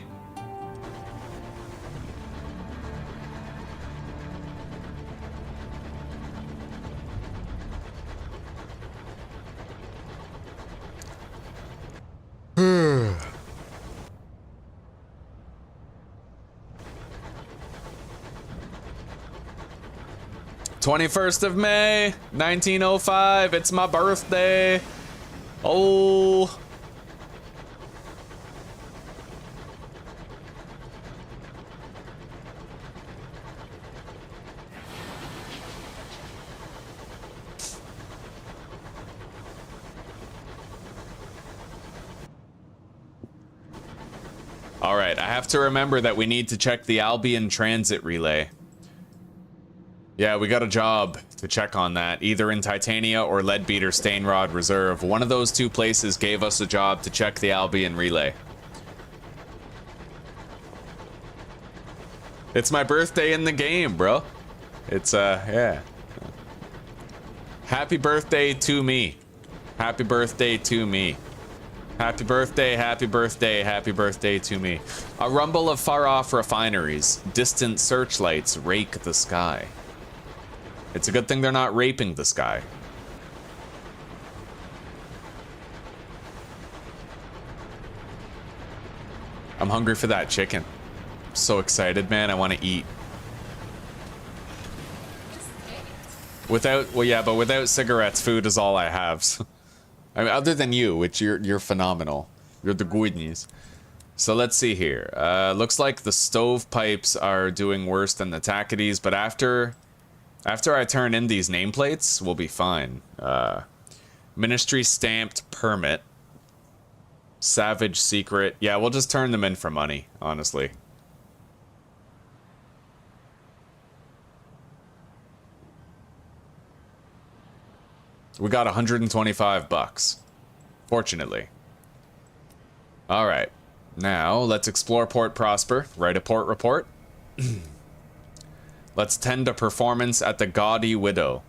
Hmm. 21st of May, 1905. It's my birthday. Oh. All right, I have to remember that we need to check the Albion transit relay. Yeah, we got a job to check on that, either in Titania or Leadbeater Stainrod Reserve. One of those two places gave us a job to check the Albion relay. It's my birthday in the game, bro. It's, yeah. Happy birthday to me. Happy birthday to me. Happy birthday, happy birthday, happy birthday to me. A rumble of far-off refineries. Distant searchlights rake the sky. It's a good thing they're not raping the sky. I'm hungry for that chicken. I'm so excited, man. I want to eat. Without, well, yeah, but without cigarettes, food is all I have. So, I mean, other than you, which you're phenomenal. You're the goodness. So let's see here. Looks like the stovepipes are doing worse than the tackities, but after I turn in these nameplates, we'll be fine. Ministry stamped permit. Savage secret. Yeah, we'll just turn them in for money, honestly. We got 125 bucks. Fortunately. All right. Now, let's explore Port Prosper. Write a port report. Let's tend a performance at the Gaudy Widow.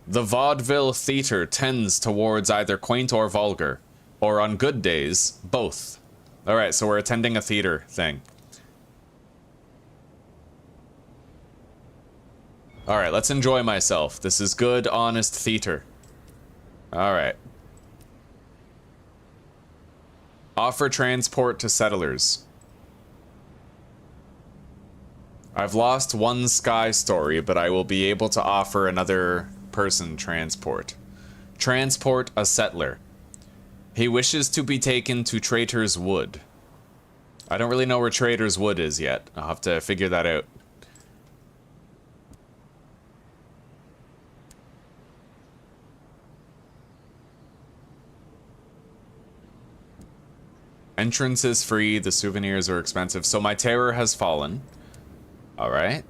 The vaudeville theater tends towards either quaint or vulgar, or on good days, both. All right, so we're attending a theater thing. All right, let's enjoy myself. This is good, honest theater. All right. Offer transport to settlers. I've lost one Sky story, but I will be able to offer another person transport. Transport a settler. He wishes to be taken to Traitor's Wood. I don't really know where Traitor's Wood is yet. I'll have to figure that out. Entrance is free, the souvenirs are expensive, so my terror has fallen. Alright.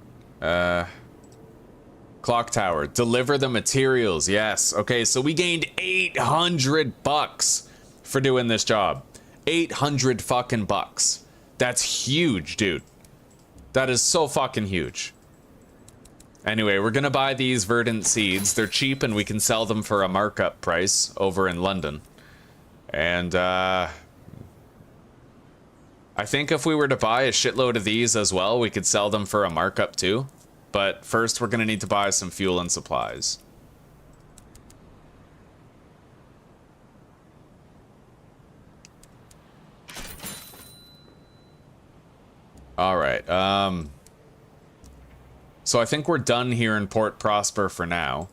Clock tower. Deliver the materials, yes. Okay, so we gained 800 bucks for doing this job. 800 fucking bucks. That's huge, dude. That is so fucking huge. Anyway, we're gonna buy these verdant seeds. They're cheap and we can sell them for a markup price over in London. And, I I think if we were to buy a shitload of these as well, we could sell them for a markup too. But first, we're going to need to buy some fuel and supplies. All right. So I think we're done here in Port Prosper for now.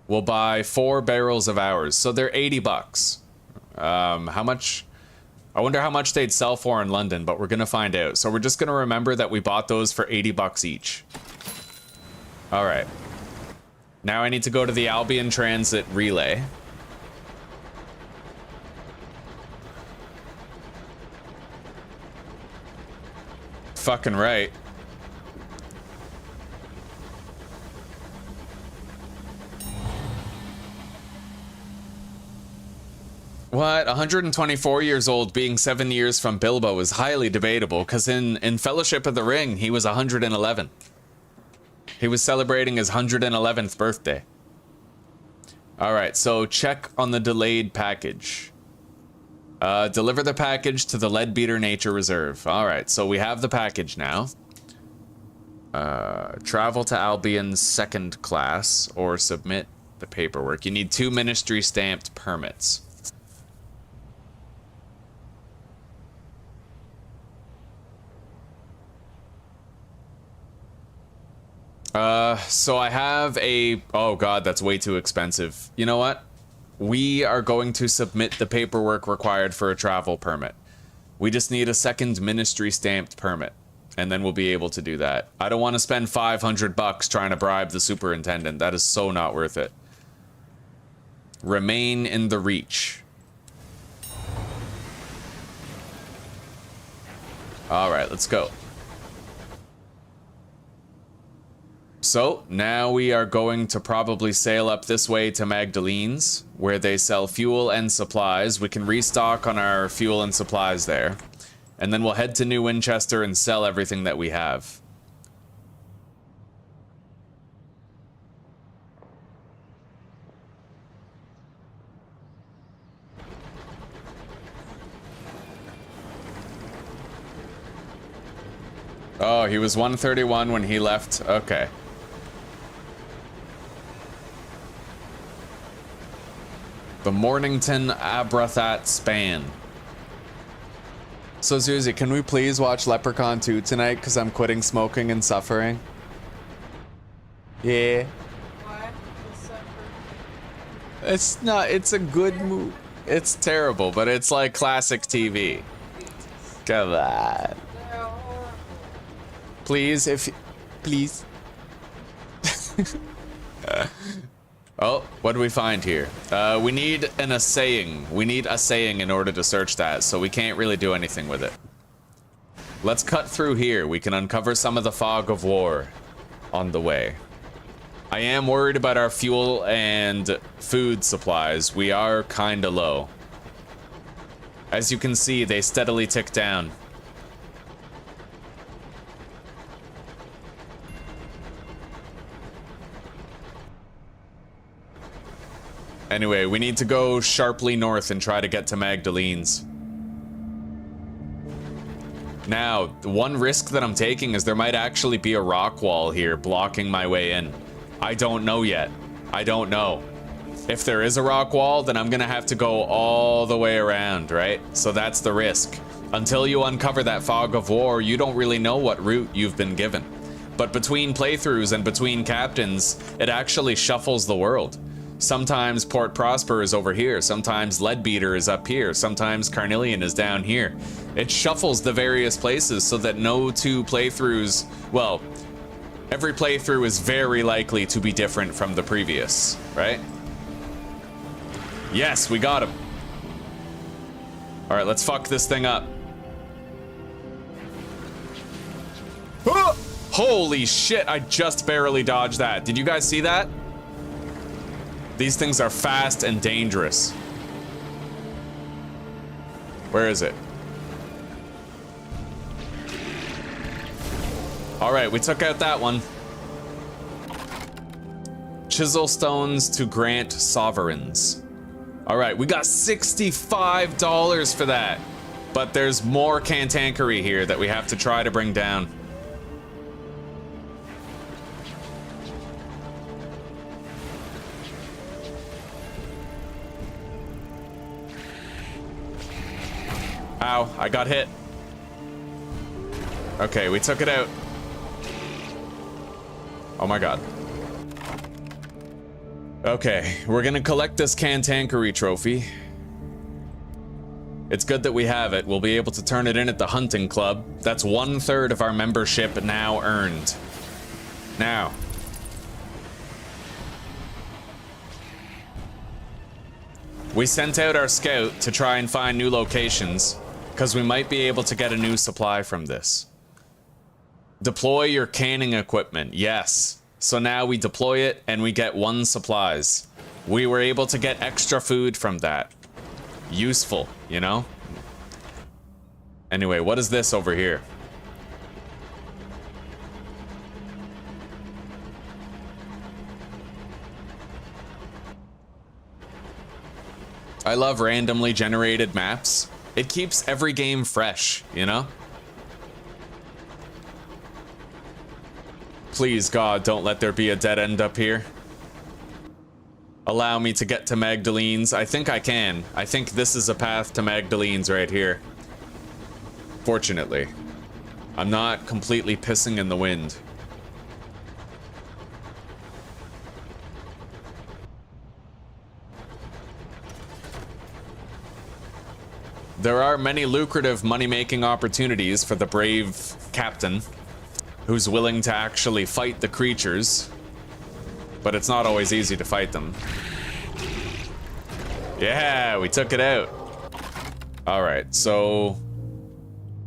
We'll buy 4 barrels of ours, so they're 80 bucks. How much? I wonder how much they'd sell for in London, but we're gonna find out. So we're just gonna remember that we bought those for 80 bucks each. All right. Now I need to go to the Albion Transit Relay. Fucking right. What? 124 years old being 7 years from Bilbo is highly debatable, because in Fellowship of the Ring, he was 111. He was celebrating his 111th birthday. Alright, so check on the delayed package. Deliver the package to the Leadbeater Nature Reserve. Alright, so we have the package now. Travel to Albion's 2nd class, or submit the paperwork. You need 2 ministry stamped permits. So I have a... Oh god, that's way too expensive. You know what? We are going to submit the paperwork required for a travel permit. We just need a 2nd ministry stamped permit, and then we'll be able to do that. I don't want to spend 500 bucks trying to bribe the superintendent. That is so not worth it. Remain in the Reach. Alright, let's go. So, now we are going to probably sail up this way to Magdalene's, where they sell fuel and supplies. We can restock on our fuel and supplies there. And then we'll head to New Winchester and sell everything that we have. Oh, he was 131 when he left. Okay. The Mornington Abrathat Span. So, Susie, can we please watch Leprechaun 2 tonight? Because I'm quitting smoking and suffering. Yeah. Why? It's not, it's a good movie. It's terrible, but it's like classic TV. Come on. Please, please. Oh, what do we find here? We need an assaying. We need assaying in order to search that, so we can't really do anything with it. Let's cut through here. We can uncover some of the fog of war on the way. I am worried about our fuel and food supplies. We are kinda low. As you can see, they steadily tick down. Anyway, we need to go sharply north and try to get to Magdalene's. Now, the one risk that I'm taking is there might actually be a rock wall here blocking my way in. I don't know yet. I don't know. If there is a rock wall, then I'm gonna have to go all the way around, right? So that's the risk. Until you uncover that fog of war, you don't really know what route you've been given. But between playthroughs and between captains, it actually shuffles the world. Sometimes Port Prosper is over here, sometimes Leadbeater is up here, sometimes Carnelian is down here. It shuffles the various places so that no two playthroughs, well, every playthrough is very likely to be different from the previous, right? Yes, we got him. All right, let's fuck this thing up. Ah! Holy shit, I just barely dodged that. Did you guys see that? These things are fast and dangerous. Where is it? All right, we took out that one. Chisel stones to grant sovereigns. All right, we got $65 for that. But there's more cantankery here that we have to try to bring down. Ow, I got hit. Okay, we took it out. Oh my god. Okay, we're gonna collect this cantankery trophy. It's good that we have it. We'll be able to turn it in at the hunting club. That's 1/3 of our membership now earned. Now. We sent out our scout to try and find new locations, because we might be able to get a new supply from this. Deploy your canning equipment. Yes. So now we deploy it and we get 1 supplies. We were able to get extra food from that. Useful, you know? Anyway, what is this over here? I love randomly generated maps. It keeps every game fresh, you know? Please, God, don't let there be a dead end up here. Allow me to get to Magdalene's. I think I can. I think this is a path to Magdalene's right here. Fortunately. I'm not completely pissing in the wind. There are many lucrative money-making opportunities for the brave captain who's willing to actually fight the creatures, but it's not always easy to fight them. Yeah, we took it out. All right, so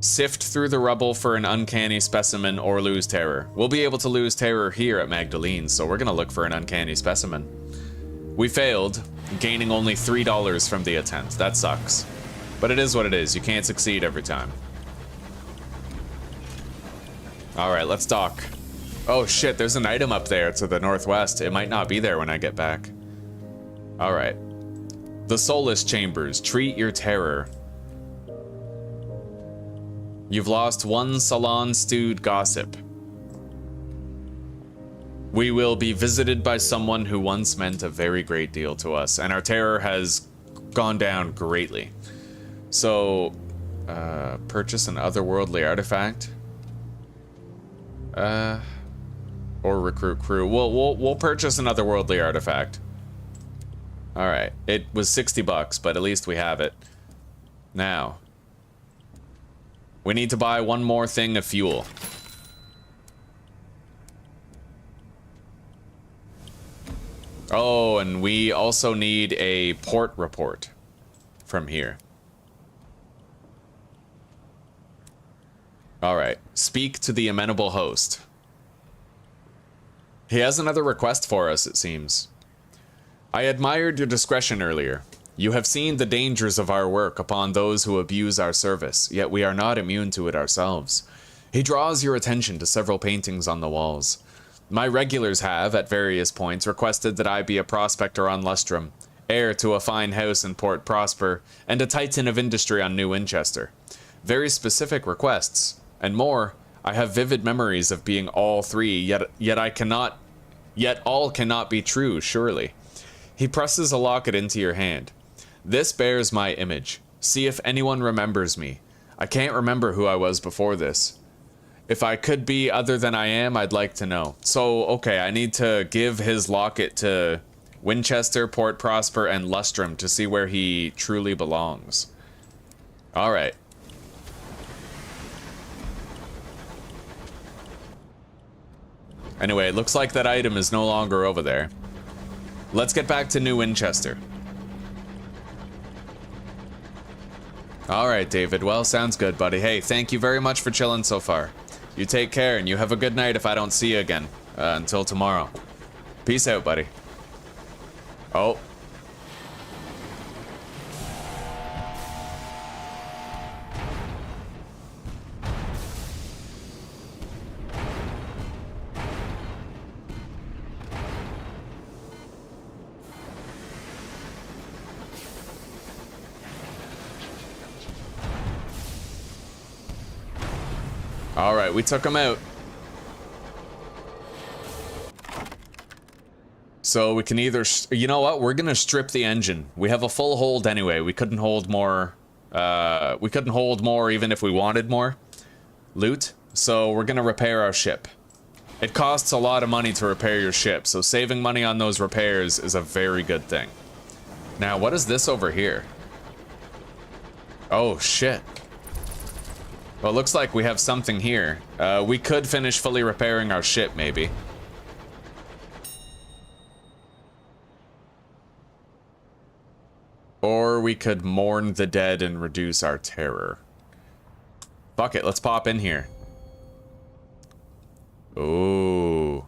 sift through the rubble for an uncanny specimen or lose terror. We'll be able to lose terror here at Magdalene's, so we're gonna look for an uncanny specimen. We failed, gaining only $3 from the attempt. That sucks. But it is what it is. You can't succeed every time. All right, let's dock. Oh shit, there's an item up there to the northwest. It might not be there when I get back. All right. The Soulless Chambers. Treat your terror. You've lost 1 salon-stewed gossip. We will be visited by someone who once meant a very great deal to us, and our terror has gone down greatly. So, purchase an otherworldly artifact. Or recruit crew. We'll purchase an otherworldly artifact. All right, it was $60, but at least we have it. Now, we need to buy 1 more thing of fuel. Oh, and we also need a port report from here. All right, speak to the amenable host. He has another request for us, it seems. I admired your discretion earlier. You have seen the dangers of our work upon those who abuse our service, yet we are not immune to it ourselves. He draws your attention to several paintings on the walls. My regulars have, at various points, requested that I be a prospector on Lustrum, heir to a fine house in Port Prosper, and a titan of industry on New Winchester. Very specific requests, and more. I have vivid memories of being all 3, yet all cannot be true, surely. He presses a locket into your hand. This bears my image. See if anyone remembers me. I can't remember who I was before this. If I could be other than I am, I'd like to know. So, okay, I need to give his locket to Winchester, Port Prosper, and Lustrum to see where he truly belongs. All right. Anyway, it looks like that item is no longer over there. Let's get back to New Winchester. All right, David. Well, sounds good, buddy. Hey, thank you very much for chilling so far. You take care, and you have a good night if I don't see you again. Until tomorrow. Peace out, buddy. Oh. All right, we took him out. So we can either, you know what? We're gonna strip the engine. We have a full hold anyway. We couldn't hold more. We couldn't hold more even if we wanted more loot. So we're gonna repair our ship. It costs a lot of money to repair your ship, so saving money on those repairs is a very good thing. Now, what is this over here? Oh, shit. Well, it looks like we have something here. We could finish fully repairing our ship, maybe. Or we could mourn the dead and reduce our terror. Fuck it, let's pop in here. Ooh.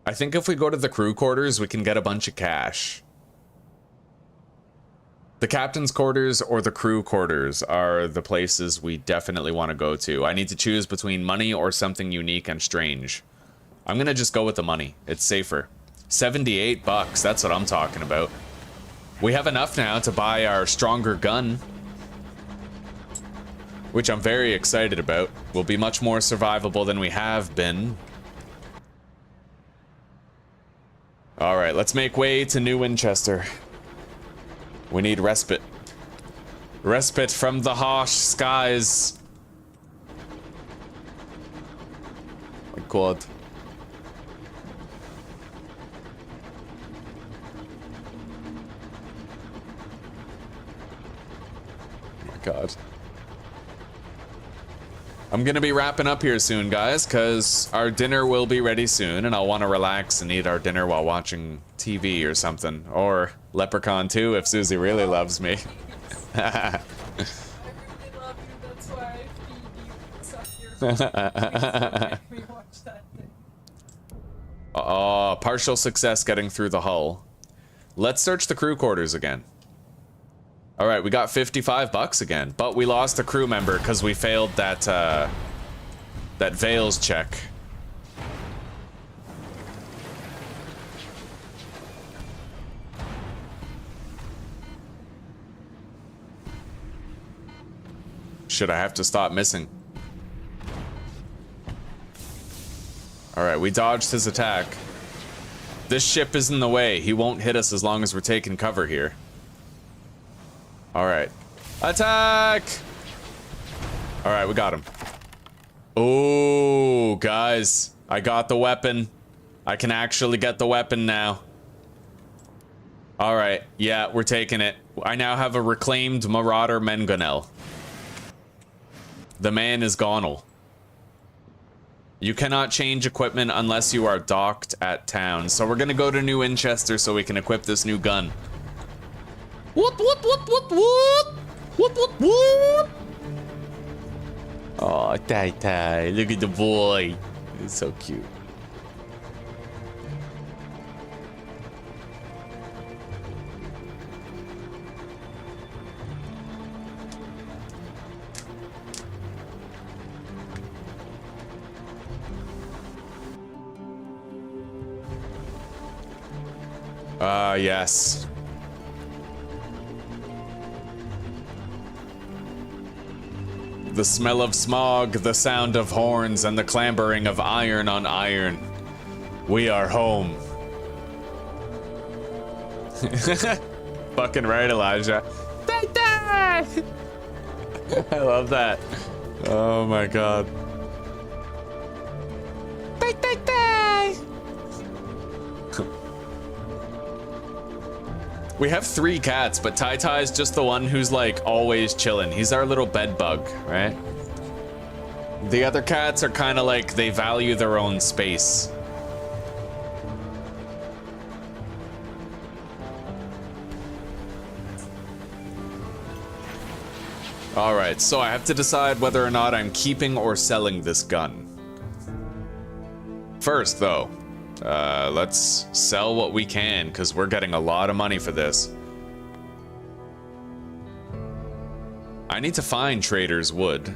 I think if we go to the crew quarters, we can get a bunch of cash. The captain's quarters or the crew quarters are the places we definitely want to go to. I need to choose between money or something unique and strange. I'm gonna just go with the money. It's safer. 78 bucks, that's what I'm talking about. We have enough now to buy our stronger gun, which I'm very excited about. Will be much more survivable than we have been. All right, let's make way to New Winchester. We need respite. Respite from the harsh skies. My God. Oh my God. I'm gonna be wrapping up here soon, guys, because our dinner will be ready soon, and I'll want to relax and eat our dinner while watching TV or something. Or Leprechaun 2 if Susie really loves me. I really love you, that's why I feed you and suck your face. We watch that thing. Oh, partial success getting through the hull. Let's search the crew quarters again. All right, we got 55 bucks again, but we lost a crew member because we failed that that Veils check. Should I have to stop missing? All right, we dodged his attack. This ship is in the way. He won't hit us as long as we're taking cover here. All right. Attack! All right, we got him. Oh, guys. I got the weapon. I can actually get the weapon now. All right. Yeah, we're taking it. I now have a reclaimed Marauder Mengonel. The man is gonal. You cannot change equipment unless you are docked at town. So we're gonna go to New Winchester so we can equip this new gun. What? Oh, Tai, look at the boy. He's so cute. Yes. The smell of smog, the sound of horns, and the clambering of iron on iron. We are home. Fucking right, Elijah. I love that. Oh my God. We have 3 cats, but Tai-Tai's just the one who's like always chilling. He's our little bed bug, right? The other cats are kind of like they value their own space. All right, so I have to decide whether or not I'm keeping or selling this gun. First, though, let's sell what we can, because we're getting a lot of money for this. I need to find Trader's Wood.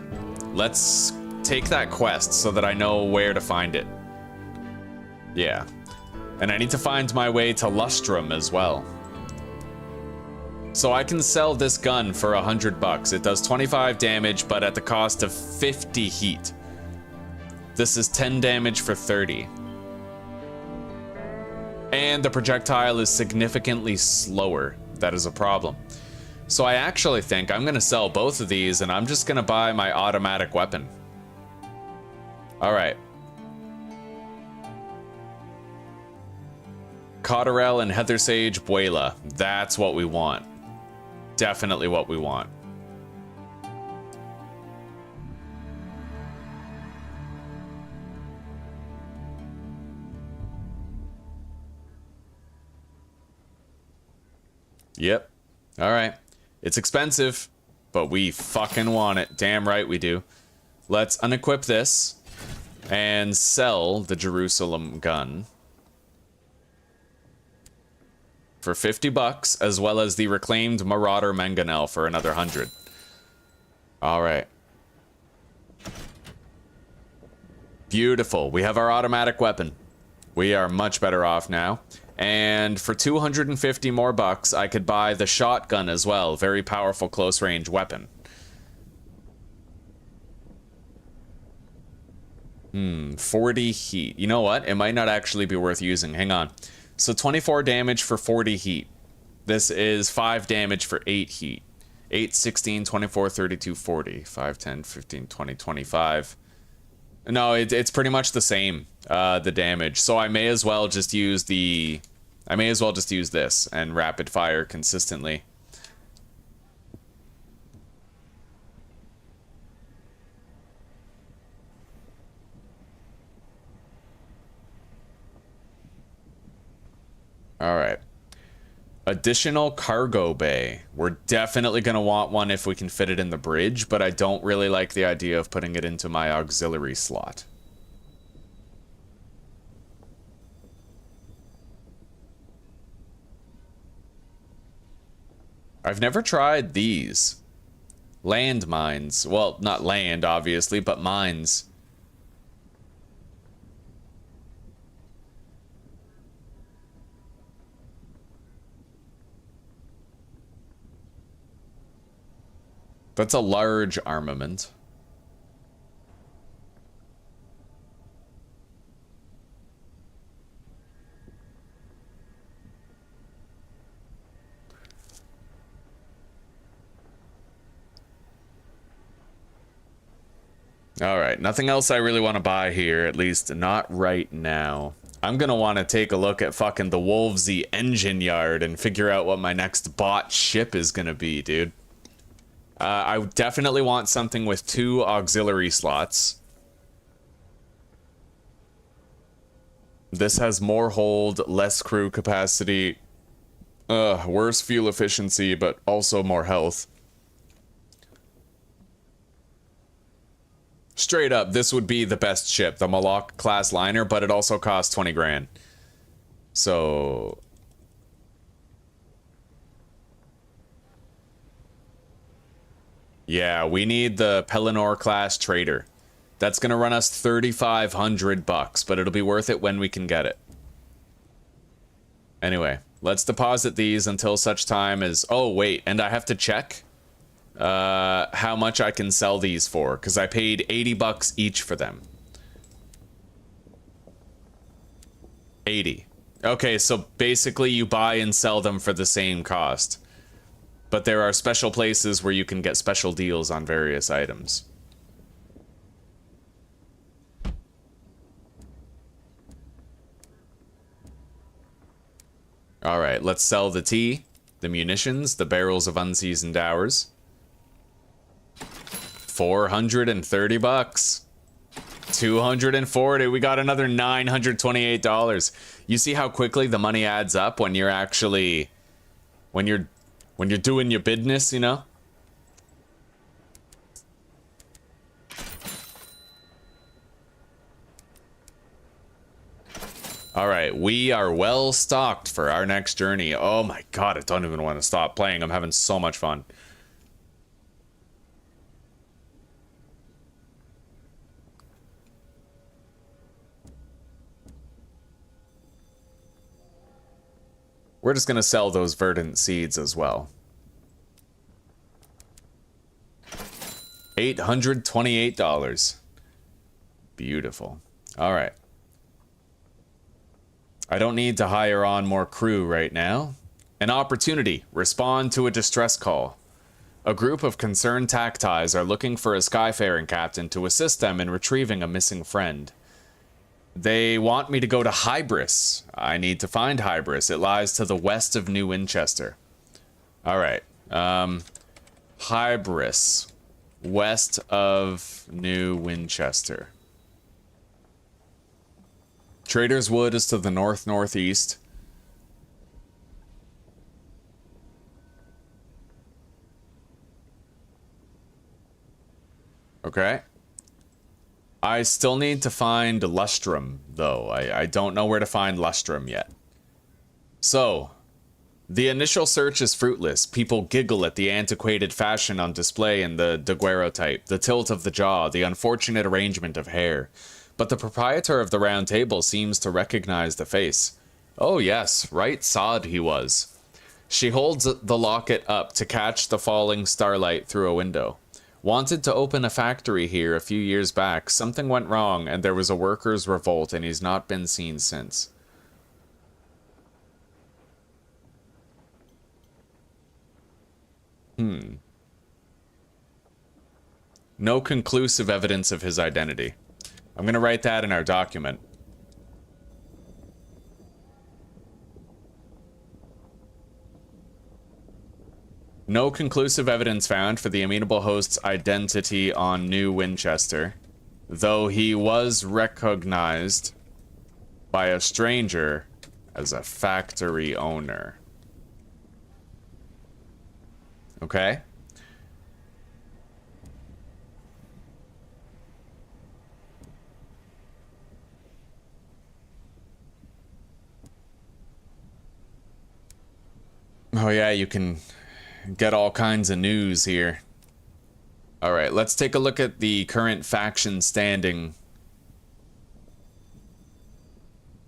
Let's take that quest so that I know where to find it. Yeah. And I need to find my way to Lustrum as well. So I can sell this gun for $100. It does 25 damage, but at the cost of 50 heat. This is 10 damage for 30. And the projectile is significantly slower. That is a problem. So I actually think I'm gonna sell both of these and I'm just gonna buy my automatic weapon. All right. Cotterell and Heather Sage Buela. That's what we want. Definitely what we want. Yep. All right. It's expensive, but we fucking want it. Damn right we do. Let's unequip this and sell the Jerusalem gun for $50, as well as the reclaimed Marauder Mangonel for another 100. All right. Beautiful. We have our automatic weapon. We are much better off now. And for 250 more bucks, I could buy the shotgun as well. Very powerful close range weapon. 40 heat. You know what? It might not actually be worth using. Hang on. So 24 damage for 40 heat. This is 5 damage for 8 heat. 8, 16, 24, 32, 40. 5, 10, 15, 20, 25. No, it's pretty much the same, the damage. So I may as well just use the... I may as well just use this and rapid fire consistently. All right. Additional cargo bay. We're definitely going to want one if we can fit it in the bridge, but I don't really like the idea of putting it into my auxiliary slot. I've never tried these. Land mines. Well, not land, obviously, but mines. That's a large armament. All right, nothing else I really want to buy here, at least not right now. I'm gonna want to take a look at fucking the Wolvesy engine yard and figure out what my next bot ship is gonna be, dude. I definitely want something with 2 auxiliary slots. This has more hold, less crew capacity, worse fuel efficiency, but also more health. Straight up, this would be the best ship, the Moloch class liner, but it also costs 20 grand. So... yeah, we need the Pelennor class trader. That's gonna run us 3,500 bucks, but it'll be worth it when we can get it. Anyway, let's deposit these until such time as... oh, wait, and I have to check how much I can sell these for, because I paid 80 bucks each for them. 80. Okay, so basically you buy and sell them for the same cost. But there are special places where you can get special deals on various items. Alright, let's sell the tea, the munitions, the barrels of unseasoned hours. 430 bucks. 240. We got another $928. You see how quickly the money adds up when you're actually... when you're doing your business, you know? Alright, we are well stocked for our next journey. Oh my god, I don't even want to stop playing. I'm having so much fun. We're just gonna sell those verdant seeds as well. $828. Beautiful. All right. I don't need to hire on more crew right now. An opportunity. Respond to a distress call. A group of concerned tactis are looking for a skyfaring captain to assist them in retrieving a missing friend. They want me to go to Hybris. I need to find Hybris. It lies to the west of New Winchester. All right. Hybris. West of New Winchester. Trader's Wood is to the north-northeast. Okay. I still need to find Lustrum, though. I don't know where to find Lustrum yet. So, the initial search is fruitless. People giggle at the antiquated fashion on display in the daguerreotype, the tilt of the jaw, the unfortunate arrangement of hair. But the proprietor of the round table seems to recognize the face. Oh yes, right sod he was. She holds the locket up to catch the falling starlight through a window. Wanted to open a factory here a few years back. Something went wrong and there was a workers' revolt and he's not been seen since. No conclusive evidence of his identity. I'm gonna write that in our document. No conclusive evidence found for the amenable host's identity on New Winchester, though he was recognized by a stranger as a factory owner. Okay? Oh yeah, you can get all kinds of news here. Alright, let's take a look at the current faction standing.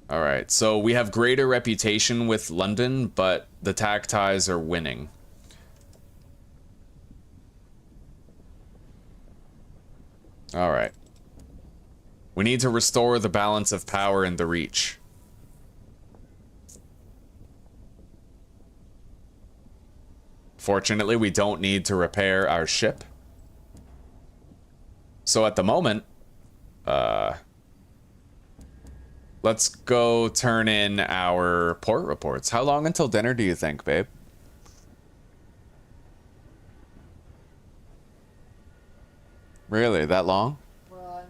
Alright, so we have greater reputation with London, but the tactis are winning. Alright. We need to restore the balance of power in the Reach. Fortunately, we don't need to repair our ship. So at the moment, let's go turn in our port reports. How long until dinner do you think, babe? Really, that long? Well,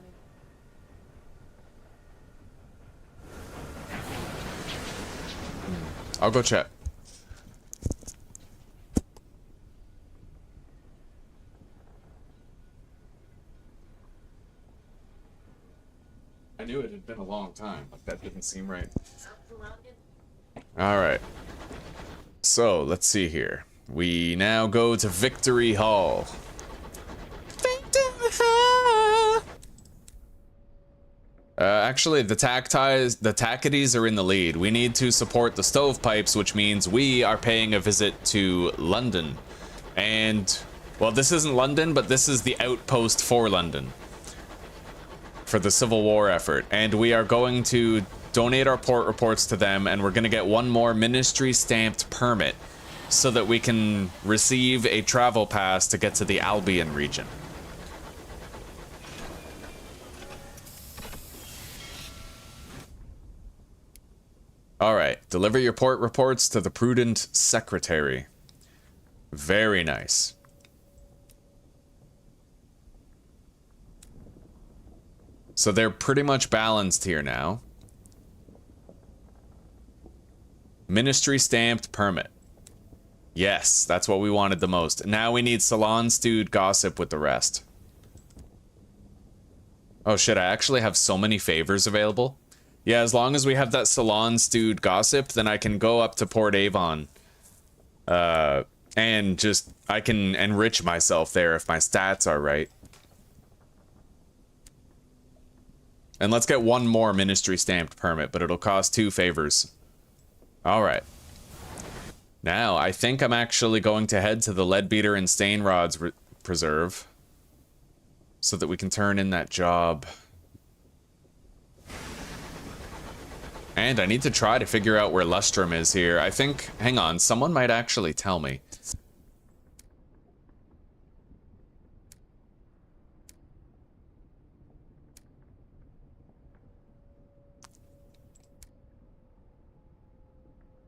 I mean... I'll go check. I knew it had been a long time, but that didn't seem right. Alright. So, let's see here. We now go to Victory Hall. Victory Hall! Actually, the Tackities are in the lead. We need to support the Stovepipes, which means we are paying a visit to London. And, well, this isn't London, but this is the outpost for London. For the Civil War effort, and we are going to donate our port reports to them, and we're going to get one more ministry stamped permit so that we can receive a travel pass to get to the Albion region. Alright, deliver your port reports to the prudent secretary. Very nice. So they're pretty much balanced here now. Ministry stamped permit. Yes, that's what we wanted the most. Now we need salon stewed gossip with the rest. Oh shit, I actually have so many favors available. Yeah, as long as we have that salon stewed gossip, then I can go up to Port Avon. And just, I can enrich myself there if my stats are right. And let's get one more ministry stamped permit, but it'll cost 2 favors. Alright. Now, I think I'm actually going to head to the Leadbeater and Stainrods Preserve. so that we can turn in that job. And I need to try to figure out where Lustrum is here. I think, hang on, someone might actually tell me.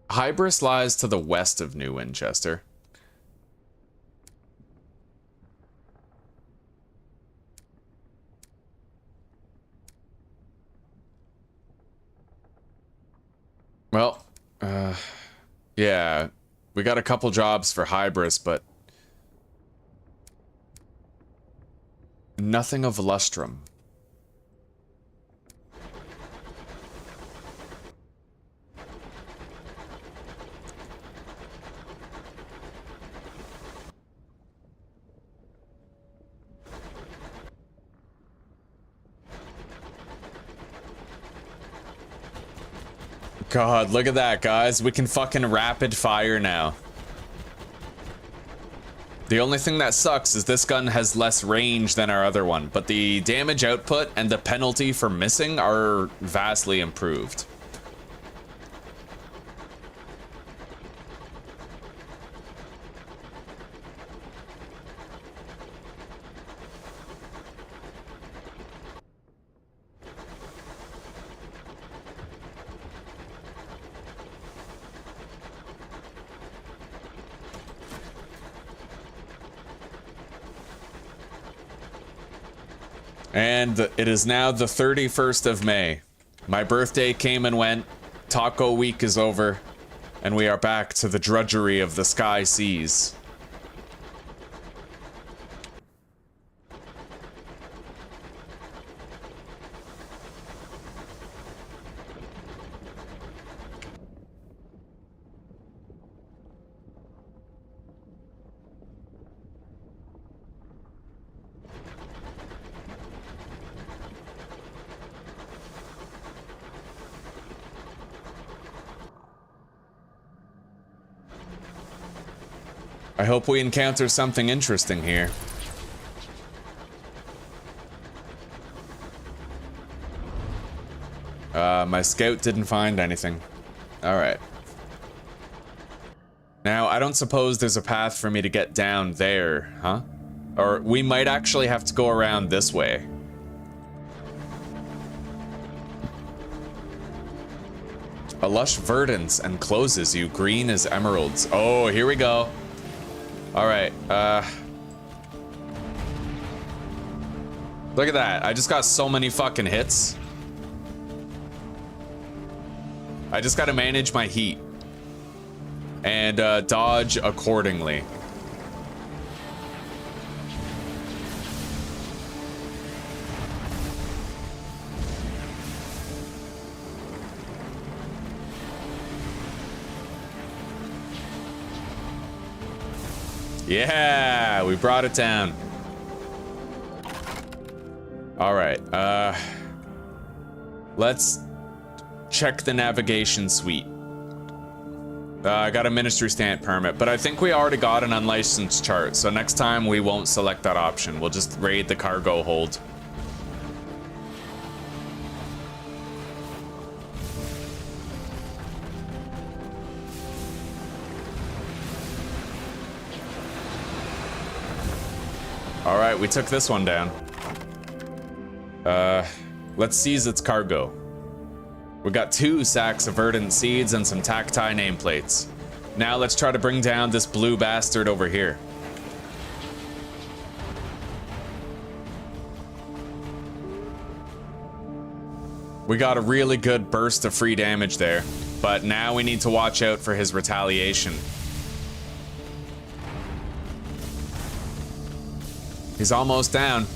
Hybris lies to the west of New Winchester. Well, yeah, we got a couple jobs for Hybris, but nothing of Lustrum. God, look at that, guys. We can fucking rapid fire now. The only thing that sucks is this gun has less range than our other one, but the damage output and the penalty for missing are vastly improved. And it is now the 31st of May. My birthday came and went, Taco Week is over, and we are back to the drudgery of the sky seas. I hope we encounter something interesting here. My scout didn't find anything. Alright. Now, I don't suppose there's a path for me to get down there, huh? Or we might actually have to go around this way. A lush verdance encloses you, green as emeralds. Oh, here we go. Alright, look at that. I just got so many fucking hits. I just gotta manage my heat. And, dodge accordingly. Yeah, we brought it down. All right, let's check the navigation suite. I got a ministry stamp permit, but I think we already got an unlicensed chart, so next time we won't select that option. We'll just raid the cargo hold. All right, we took this one down. Let's seize its cargo. We got 2 sacks of verdant seeds and some tacti nameplates. Now let's try to bring down this blue bastard over here. We got a really good burst of free damage there, but now we need to watch out for his retaliation. He's almost down.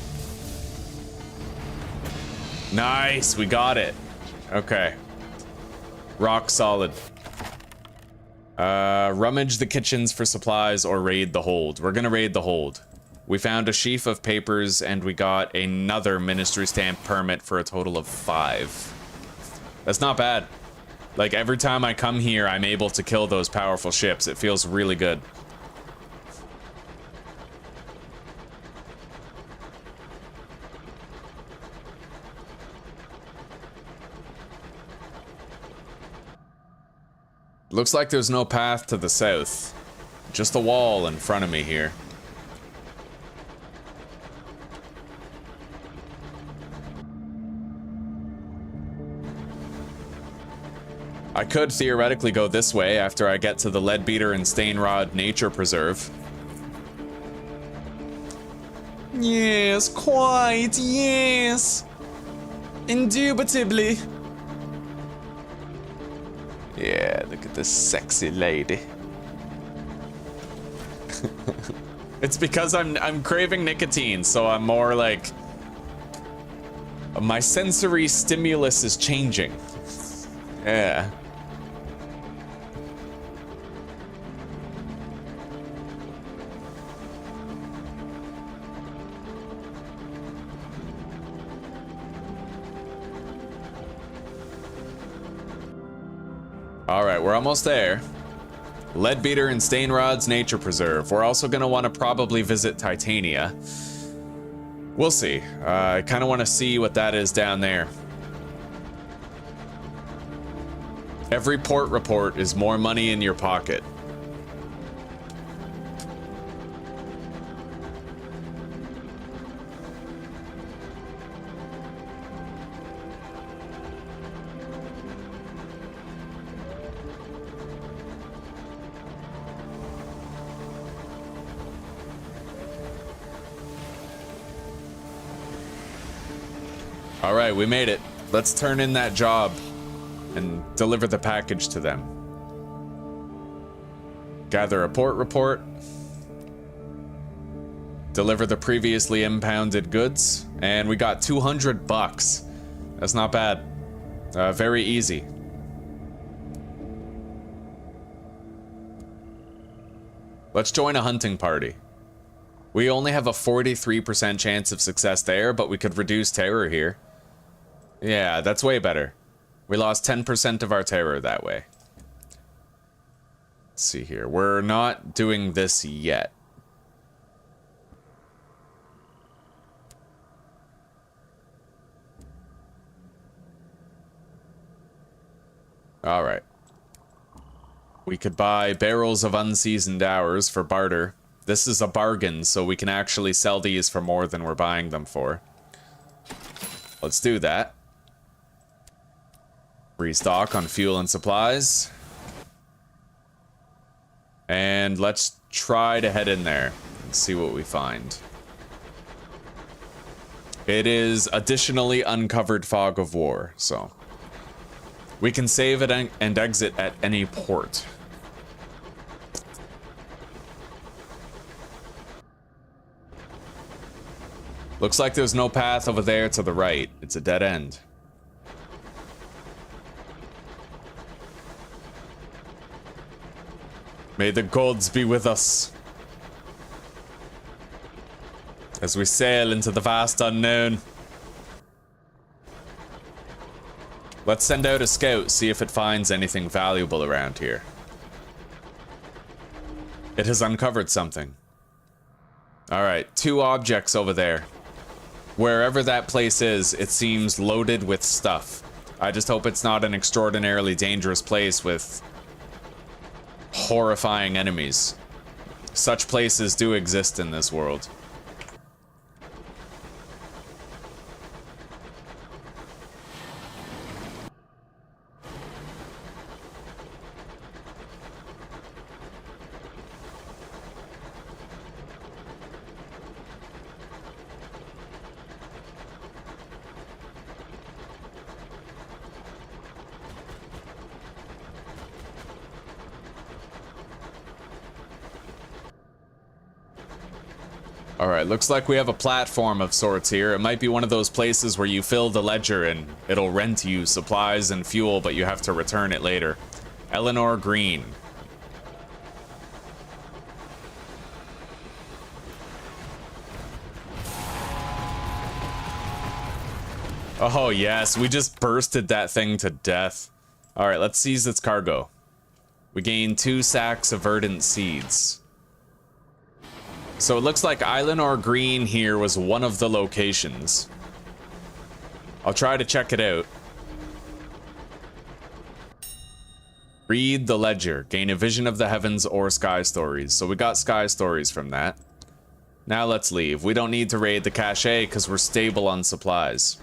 Nice, we got it. Okay. Rock solid. Rummage the kitchens for supplies or raid the hold. We're gonna raid the hold. We found a sheaf of papers and we got another ministry stamp permit for a total of 5. That's not bad. Like, every time I come here, I'm able to kill those powerful ships. It feels really good. Looks like there's no path to the south. Just a wall in front of me here. I could theoretically go this way after I get to the Leadbeater and Stainrod Nature Preserve. Yes, quite, yes. Indubitably. Yeah, look at this sexy lady. It's because I'm craving nicotine, so I'm more like... My sensory stimulus is changing. Yeah. All right, we're almost there. Leadbeater and Stainrod's Nature Preserve. We're also gonna want to probably visit Titania. We'll see. I kind of want to see what that is down there. Every port report is more money in your pocket. All right, we made it. Let's turn in that job and deliver the package to them. Gather a port report. Deliver the previously impounded goods. And we got 200 bucks. That's not bad. Very easy. Let's join a hunting party. We only have a 43% chance of success there, but we could reduce terror here. Yeah, that's way better. We lost 10% of our terror that way. Let's see here. We're not doing this yet. All right. We could buy barrels of unseasoned hours for barter. This is a bargain, so we can actually sell these for more than we're buying them for. Let's do that. Restock on fuel and supplies. And let's try to head in there and see what we find. It is additionally uncovered fog of war, so we can save it and exit at any port. Looks like there's no path over there to the right. It's a dead end. May the gods be with us as we sail into the vast unknown. Let's send out a scout, see if it finds anything valuable around here. It has uncovered something. All right, 2 objects over there. Wherever that place is, it seems loaded with stuff. I just hope it's not an extraordinarily dangerous place with horrifying enemies. Such places do exist in this world. Alright, looks like we have a platform of sorts here. It might be one of those places where you fill the ledger and it'll rent you supplies and fuel, but you have to return it later. Eleanor Green. Oh yes, we just bursted that thing to death. Alright, let's seize its cargo. We gain 2 sacks of verdant seeds. So it looks like Eleanor Green here was one of the locations. I'll try to check it out. Read the ledger. Gain a vision of the heavens or sky stories. So we got sky stories from that. Now let's leave. We don't need to raid the cache because we're stable on supplies.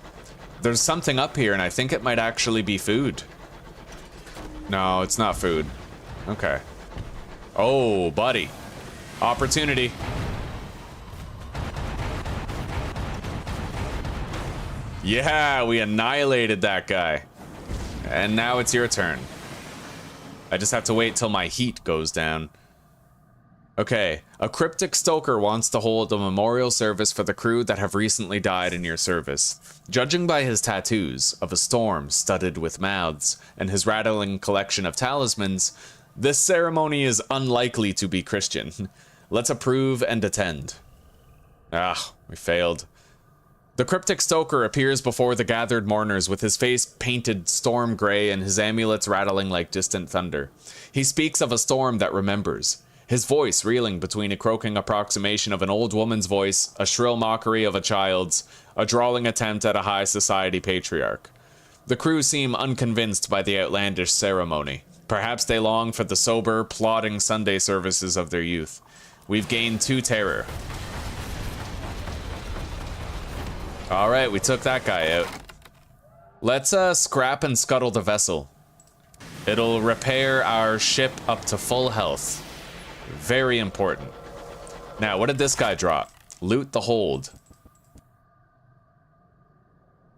There's something up here and I think it might actually be food. No, it's not food. Okay. Oh, buddy. Opportunity. Yeah, we annihilated that guy. And now it's your turn. I just have to wait till my heat goes down. Okay, a cryptic stoker wants to hold a memorial service for the crew that have recently died in your service. Judging by his tattoos of a storm studded with mouths and his rattling collection of talismans, this ceremony is unlikely to be Christian. Let's approve and attend. Ah, we failed. The cryptic stoker appears before the gathered mourners with his face painted storm gray and his amulets rattling like distant thunder. He speaks of a storm that remembers, his voice reeling between a croaking approximation of an old woman's voice, a shrill mockery of a child's, a drawling attempt at a high society patriarch. The crew seem unconvinced by the outlandish ceremony. Perhaps they long for the sober, plodding Sunday services of their youth. We've gained 2 terror. Alright, we took that guy out. Let's scrap and scuttle the vessel. It'll repair our ship up to full health. Very important. Now, what did this guy drop? Loot the hold.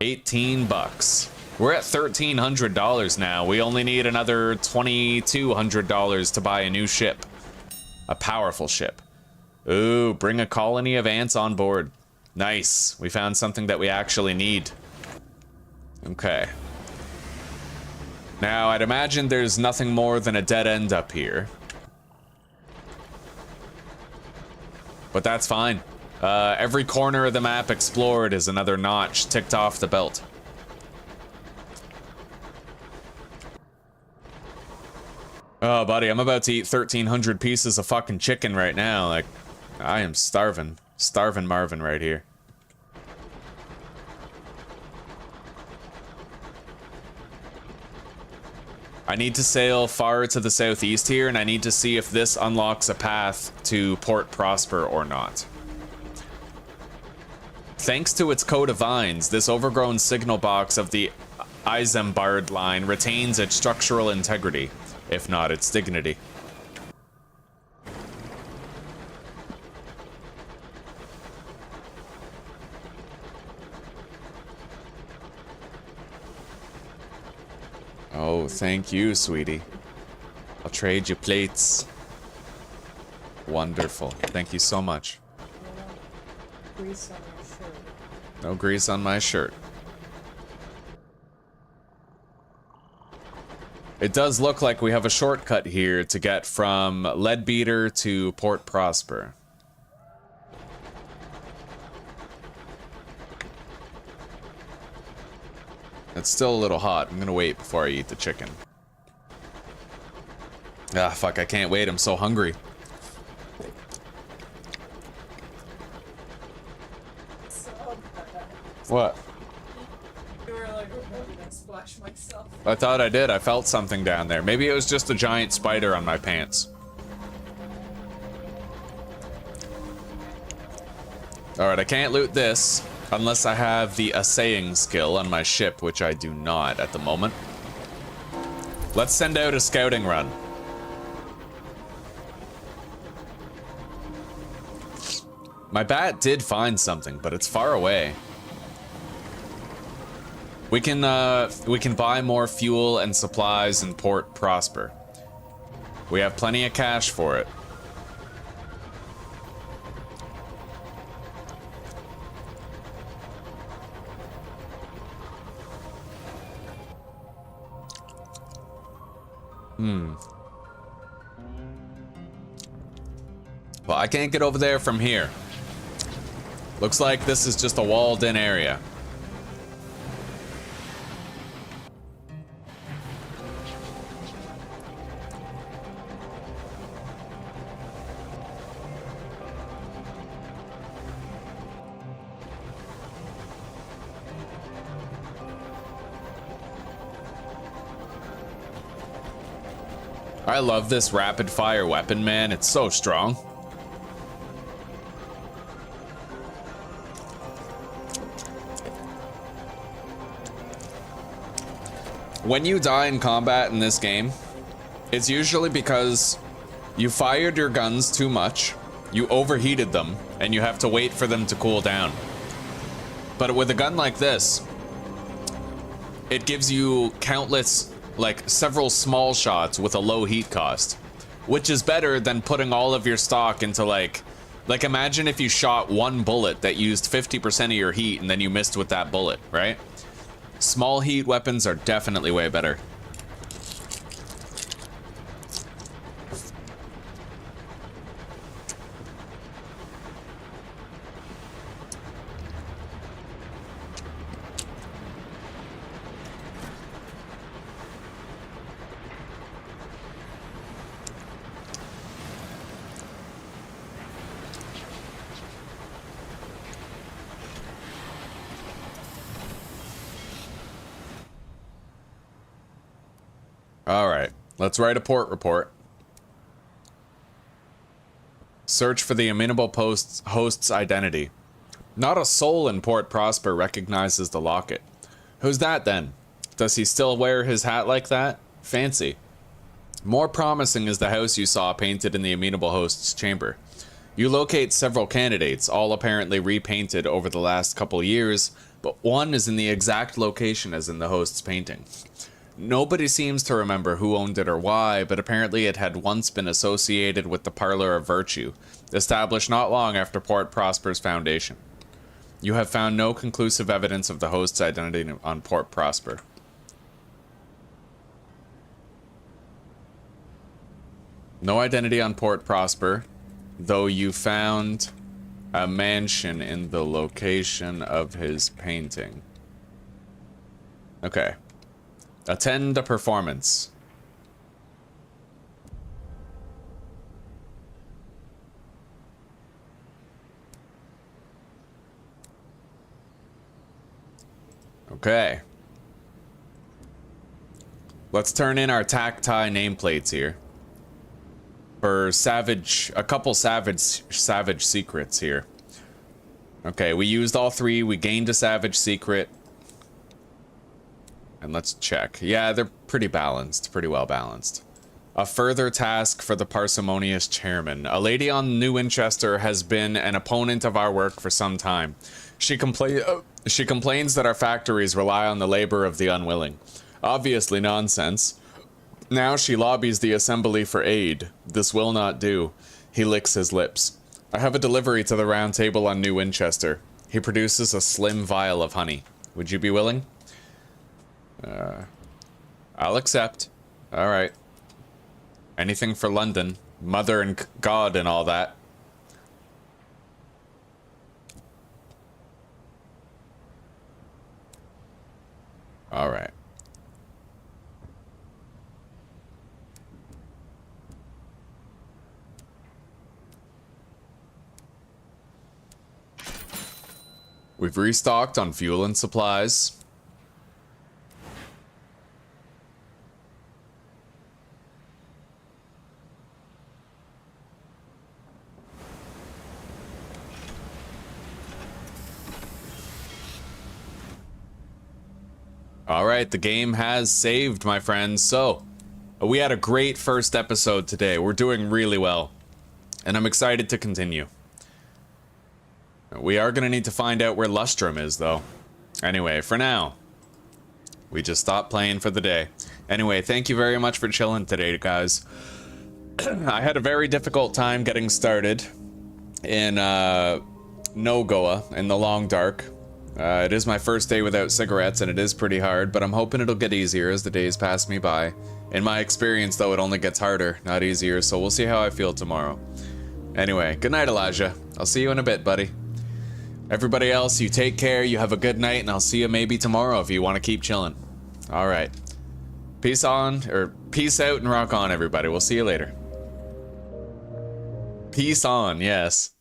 18 bucks. We're at $1,300 now. We only need another $2,200 to buy a new ship. A powerful ship. Ooh, bring a colony of ants on board. Nice. We found something that we actually need. Okay. Now, I'd imagine there's nothing more than a dead end up here. But that's fine. Every corner of the map explored is another notch ticked off the belt. Oh, buddy, I'm about to eat 1,300 pieces of fucking chicken right now. Like, I am starving. Starving Marvin right here. I need to sail far to the southeast here, and I need to see if this unlocks a path to Port Prosper or not. Thanks to its coat of vines, this overgrown signal box of the Isambard line retains its structural integrity, if not its dignity. Oh, thank you, sweetie. I'll trade you plates. Wonderful. Thank you so much. Grease on your shirt. No grease on my shirt. It does look like we have a shortcut here to get from Leadbeater to Port Prosper. It's still a little hot. I'm gonna wait before I eat the chicken. Ah, fuck, I can't wait. I'm so hungry. What? You were like, I'm gonna splash myself. I thought I did. I felt something down there. Maybe it was just a giant spider on my pants. Alright, I can't loot this unless I have the assaying skill on my ship, which I do not at the moment. Let's send out a scouting run. My bat did find something, but it's far away. We can buy more fuel and supplies in Port Prosper. We have plenty of cash for it. Well, I can't get over there from here. Looks like this is just a walled-in area. I love this rapid fire weapon, man. It's so strong. When you die in combat in this game, it's usually because you fired your guns too much, you overheated them, and you have to wait for them to cool down. But with a gun like this, it gives you countless, like several small shots with a low heat cost, which is better than putting all of your stock into like imagine if you shot one bullet that used 50% of your heat and then you missed with that bullet, right? Small heat weapons are definitely way better. All right, let's write a port report. Search for the amenable host's identity. Not a soul in Port Prosper recognizes the locket. Who's that then? Does he still wear his hat like that? Fancy. More promising is the house you saw painted in the amenable host's chamber. You locate several candidates, all apparently repainted over the last couple years, but one is in the exact location as in the host's painting. Nobody seems to remember who owned it or why, but apparently it had once been associated with the Parlor of Virtue, established not long after Port Prosper's foundation. You have found no conclusive evidence of the host's identity on Port Prosper. No identity on Port Prosper, though you found a mansion in the location of his painting. Okay. Attend a performance. Okay. Let's turn in our tactile nameplates here. For a couple savage secrets here. Okay, we used all three, we gained a savage secret. And let's check. Yeah, they're pretty balanced, pretty well balanced. A further task for the parsimonious chairman. A lady on New Winchester has been an opponent of our work for some time. She complains that our factories rely on the labor of the unwilling. Obviously nonsense. Now she lobbies the assembly for aid. This will not do. He licks his lips. I have a delivery to the round table on New Winchester. He produces a slim vial of honey. Would you be willing? I'll accept. All right. Anything for London. Mother and God and all that. All right. We've restocked on fuel and supplies. All right, the game has saved, my friends. So, we had a great first episode today. We're doing really well, and I'm excited to continue. We are going to need to find out where Lustrum is, though. Anyway, for now, we just stopped playing for the day. Anyway, thank you very much for chilling today, guys. I had a very difficult time getting started in Nogoa, in the Long Dark. It is my first day without cigarettes, and it is pretty hard, but I'm hoping it'll get easier as the days pass me by. In my experience, though, it only gets harder, not easier, so we'll see how I feel tomorrow. Anyway, good night, Elijah. I'll see you in a bit, buddy. Everybody else, you take care, you have a good night, and I'll see you maybe tomorrow if you want to keep chilling. Alright. Peace out and rock on, everybody. We'll see you later. Peace on, yes.